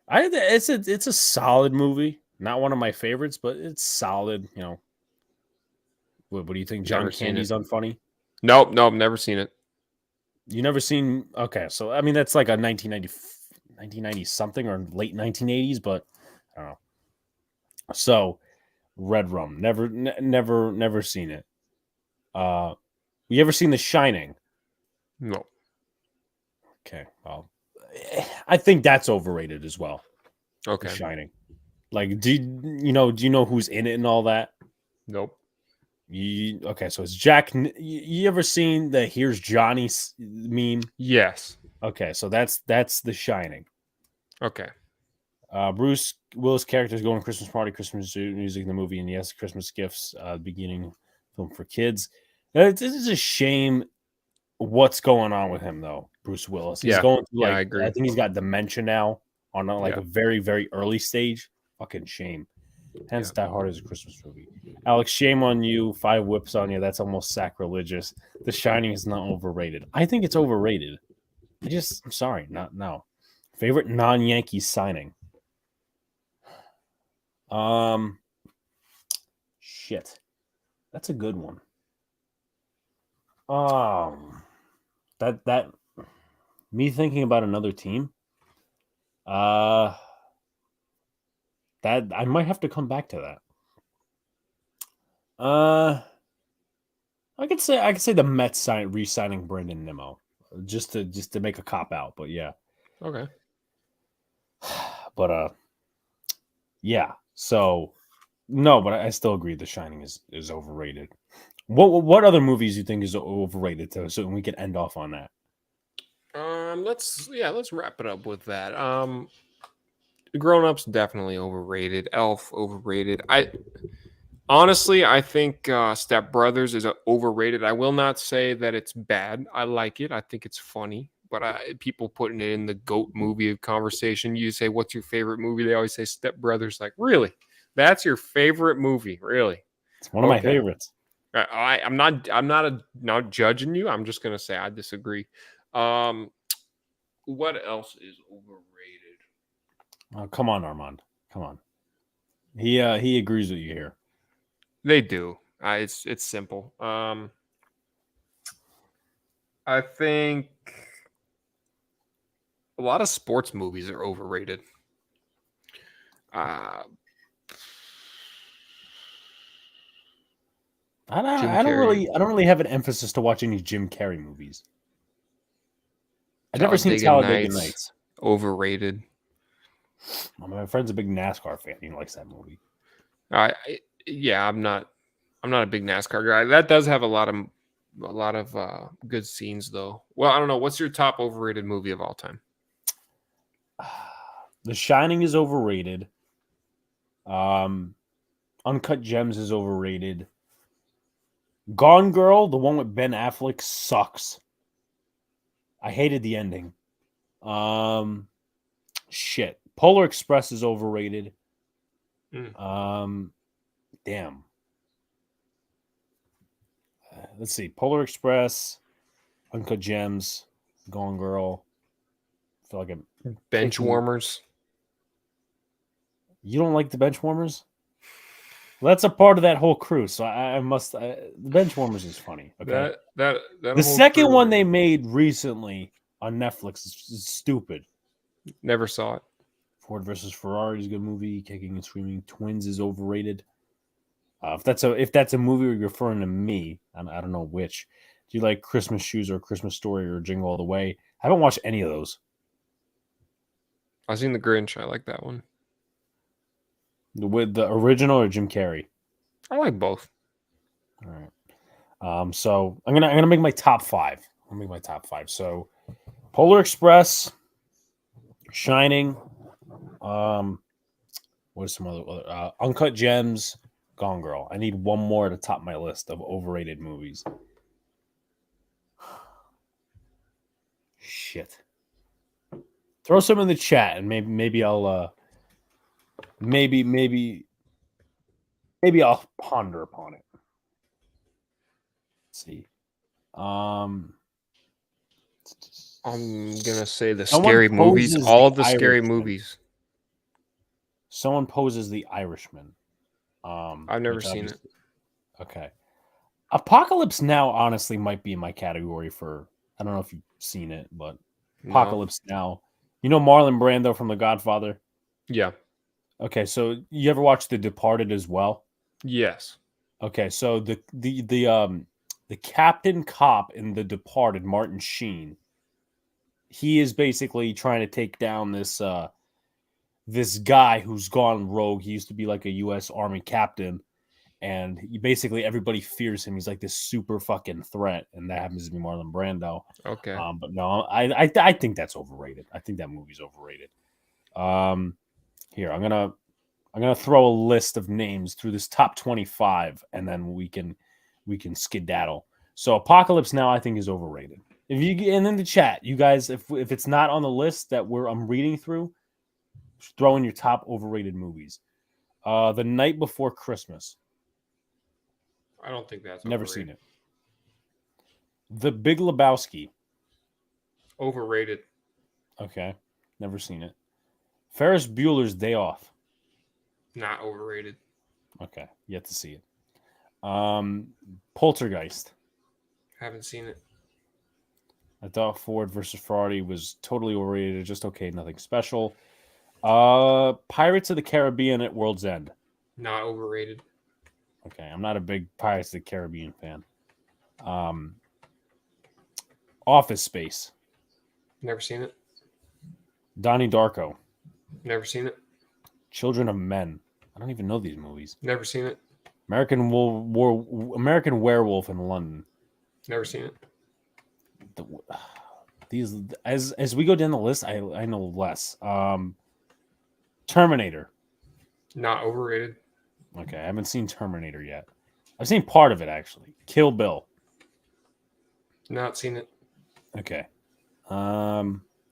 It's a solid movie. Not one of my favorites, but it's solid. What do you think? John Candy's unfunny? Nope, never seen it. You never seen? Okay, so I mean that's like a 1990 something or late 1980s, but I don't know. So, Red Rum, never seen it. You ever seen The Shining? No. Okay, well, I think that's overrated as well. Okay, The Shining. Like, do you know who's in it and all that? Nope. Okay, so it's Jack. You ever seen the "Here's Johnny" meme? Yes. Okay, so that's The Shining. Okay. Bruce Willis' character is going to Christmas party, Christmas music in the movie, and yes, Christmas gifts. Beginning film for kids. This is a shame. What's going on with him though, Bruce Willis? He's Yeah. going through Yeah, I I agree. think he's got dementia now on like Yeah. a very very early stage. Fucking shame. Hence, Yeah. Die Hard is a Christmas movie. Alex, shame on you. 5 whips on you. That's almost sacrilegious. The Shining is not overrated. I think it's overrated. I'm sorry, not no. Favorite non-Yankees signing. Shit, that's a good one. That me thinking about another team. That I might have to come back to that. I could say the Mets re-signing Brandon Nimmo just to make a cop out, but yeah. Okay. But yeah. So no, but I still agree The Shining is overrated. What other movies you think is overrated so we can end off on that? Let's wrap it up with that. Grown Ups definitely overrated. Elf overrated. I think Step Brothers is overrated. I will not say that it's bad. I like it. I think it's funny. But people putting it in the GOAT movie conversation. You say, "What's your favorite movie?" They always say Step Brothers. Like, really? That's your favorite movie? Really? It's one of my favorites. I'm not judging you. I'm just gonna say I disagree. What else is overrated? Oh, come on, Armand. Come on. He agrees with you here. They do. It's simple. I think a lot of sports movies are overrated. I don't really have an emphasis to watch any Jim Carrey movies. I've never seen Talladega Nights. Overrated. My friend's a big NASCAR fan. He likes that movie. Yeah, I'm not a big NASCAR guy. That does have a lot of good scenes though. Well, I don't know. What's your top overrated movie of all time? The Shining is overrated. Uncut Gems is overrated. Gone Girl, the one with Ben Affleck, sucks. I hated the ending. Shit. Polar Express is overrated. Damn. Let's see. Polar Express, Uncut Gems, Gone Girl. I feel like I'm Benchwarmers. You don't like the Benchwarmers? Well, that's a part of that whole crew, so I must. The Benchwarmers is funny. Okay, that the second one they made recently on Netflix is stupid. Never saw it. Ford versus Ferrari is a good movie. Kicking and Screaming Twins is overrated. If that's a movie you're referring to me, I don't know which. Do you like Christmas Shoes or Christmas Story or Jingle All the Way? I haven't watched any of those. I've seen The Grinch. I like that one. With the original or Jim Carrey? I like both. All right. So I'm gonna make my top 5. I'll make my top 5. So Polar Express, Shining, what is some other Uncut Gems, Gone Girl. I need one more to top my list of overrated movies. Shit. Throw some in the chat and maybe I'll maybe I'll ponder upon it. Let's see. I'm gonna say the scary movies. All of the scary movies. Someone poses the Irishman. I've never seen it. Okay. Apocalypse Now honestly might be in my category for. I don't know if you've seen it, but Apocalypse Now. You know Marlon Brando from The Godfather? Yeah. Okay, so you ever watch The Departed as well? Yes. Okay, so the captain cop in The Departed, Martin Sheen, he is basically trying to take down this this guy who's gone rogue. He used to be like a U.S. Army captain, and basically everybody fears him. He's like this super fucking threat, and that happens to be Marlon Brando. Okay. But no, I think that's overrated. I think that movie's overrated. Here I'm gonna throw a list of names through this top 25, and then we can skedaddle. So Apocalypse Now I think is overrated. If you and in the chat, you guys, if it's not on the list that I'm reading through, throw in your top overrated movies. The Night Before Christmas. I don't think that's Never overrated. seen it. The Big Lebowski. Overrated. Okay, never seen it. Ferris Bueller's Day Off. Not overrated. Okay, yet to see it. Poltergeist. Haven't seen it. I thought Ford versus Ferrari was totally overrated, just okay, nothing special. Pirates of the Caribbean at World's End. Not overrated. Okay, I'm not a big Pirates of the Caribbean fan. Office Space. Never seen it. Donnie Darko. Never seen it. Children of Men. I don't even know these movies. Never seen it. American Werewolf in London. Never seen it. These as we go down the list, I know less. Terminator. Not overrated. Okay, I haven't seen Terminator yet. I've seen part of it actually. Kill Bill. Not seen it. Okay.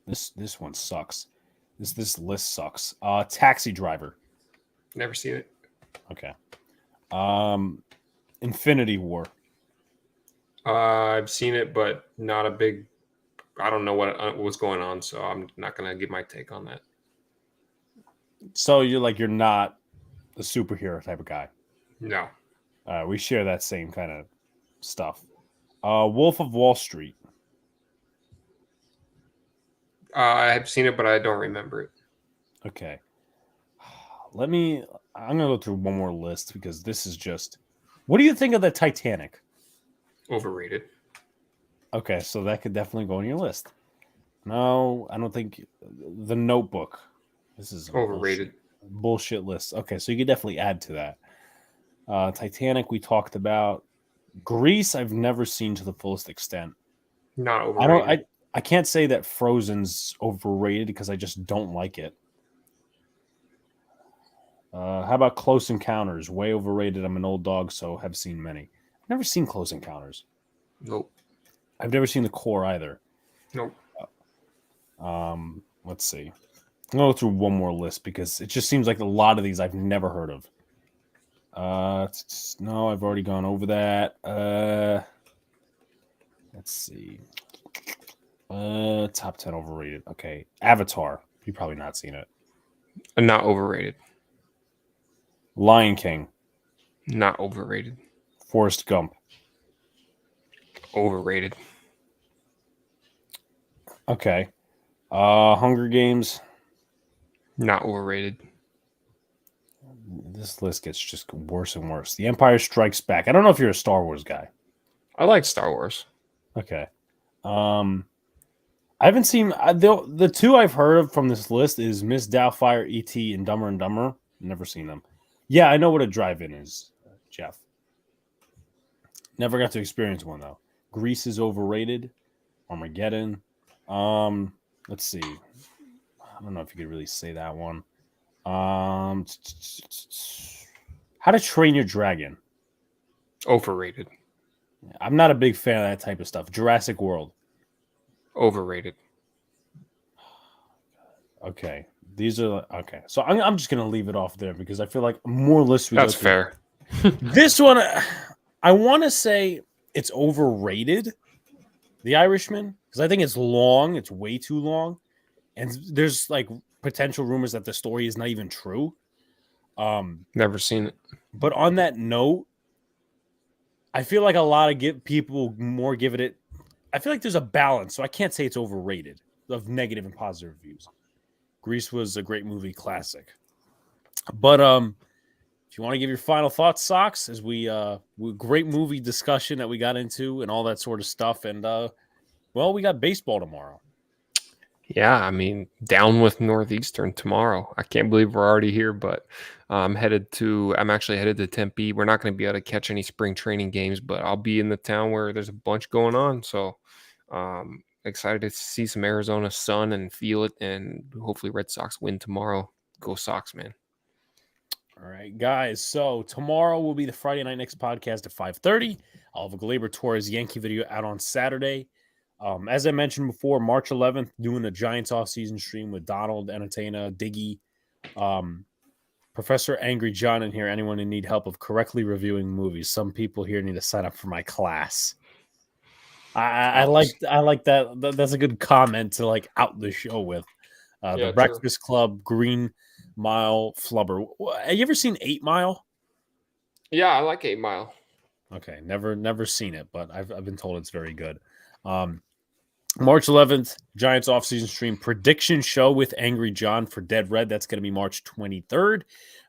This one sucks. This list sucks. Taxi Driver. Never seen it. Okay. Infinity War. I've seen it, but not a big. I don't know what's going on, so I'm not gonna give my take on that. So you're not a superhero type of guy. No. We share that same kind of stuff. Wolf of Wall Street. I have seen it, but I don't remember it. Okay. I'm going to go through one more list because this is just... What do you think of the Titanic? Overrated. Okay, so that could definitely go on your list. No, I don't think... The Notebook. This is overrated. Bullshit list. Okay, so you could definitely add to that. Titanic, we talked about. Grease, I've never seen to the fullest extent. Not overrated. I can't say that Frozen's overrated because I just don't like it. How about Close Encounters? Way overrated. I'm an old dog, so have seen many. I've never seen Close Encounters. Nope. I've never seen The Core either. Nope. Let's see. I'm going to go through one more list because it just seems like a lot of these I've never heard of. No, I've already gone over that. Let's see. Top 10 overrated. Okay. Avatar. You've probably not seen it. Not overrated. Lion King. Not overrated. Forrest Gump. Overrated. Okay. Hunger Games. Not overrated. This list gets just worse and worse. The Empire Strikes Back. I don't know if you're a Star Wars guy. I like Star Wars. Okay. I haven't seen the two I've heard of from this list is Miss Doubtfire, E.T., and Dumber and Dumber. Never seen them. Yeah, I know what a drive-in is, Jeff. Never got to experience one though. Grease is overrated. Armageddon. Let's see. I don't know if you could really say that one. How to Train Your Dragon. Overrated. I'm not a big fan of that type of stuff. Jurassic World. Overrated. Okay. These are okay. So I'm just gonna leave it off there because I feel like more lists. That's fair. This one, I want to say it's overrated. The Irishman, because I think it's long. It's way too long, and there's like potential rumors that the story is not even true. Never seen it. But on that note, I feel like a lot of people more give it. I feel like there's a balance, so I can't say it's overrated of negative and positive reviews. Grease was a great movie, classic. But if you want to give your final thoughts, Sox, as we great movie discussion that we got into and all that sort of stuff, and well, we got baseball tomorrow. Yeah, I mean, down with Northeastern tomorrow. I can't believe we're already here, but I'm actually headed to Tempe. We're not going to be able to catch any spring training games, but I'll be in the town where there's a bunch going on. So excited to see some Arizona sun and feel it, and hopefully Red Sox win tomorrow. Go Sox, man. All right, guys. So tomorrow will be the Friday Night Knicks podcast at 5:30. I'll have a Glaber Torres Yankee video out on Saturday. As I mentioned before, March 11th, doing a Giants offseason stream with Donald, Entertainer, Diggy, Professor Angry John in here. Anyone in need help of correctly reviewing movies? Some people here need to sign up for my class. I like that. That's a good comment to like out the show with. The Breakfast Club, Green Mile, Flubber. Have you ever seen 8 Mile? Yeah, I like 8 Mile. Okay, never seen it, but I've been told it's very good. March 11th, Giants offseason stream prediction show with Angry John for Dead Red. That's going to be March 23rd.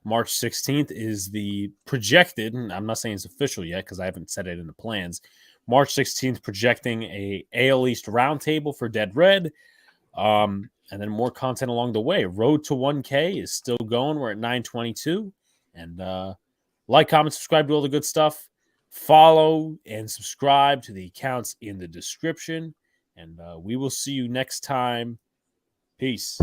March 16th is the projected, and I'm not saying it's official yet because I haven't set it in the plans. March 16th, projecting a AL East roundtable for Dead Red. And then more content along the way. Road to 1K is still going. We're at 922. And like, comment, subscribe to all the good stuff. Follow and subscribe to the accounts in the description. And we will see you next time. Peace.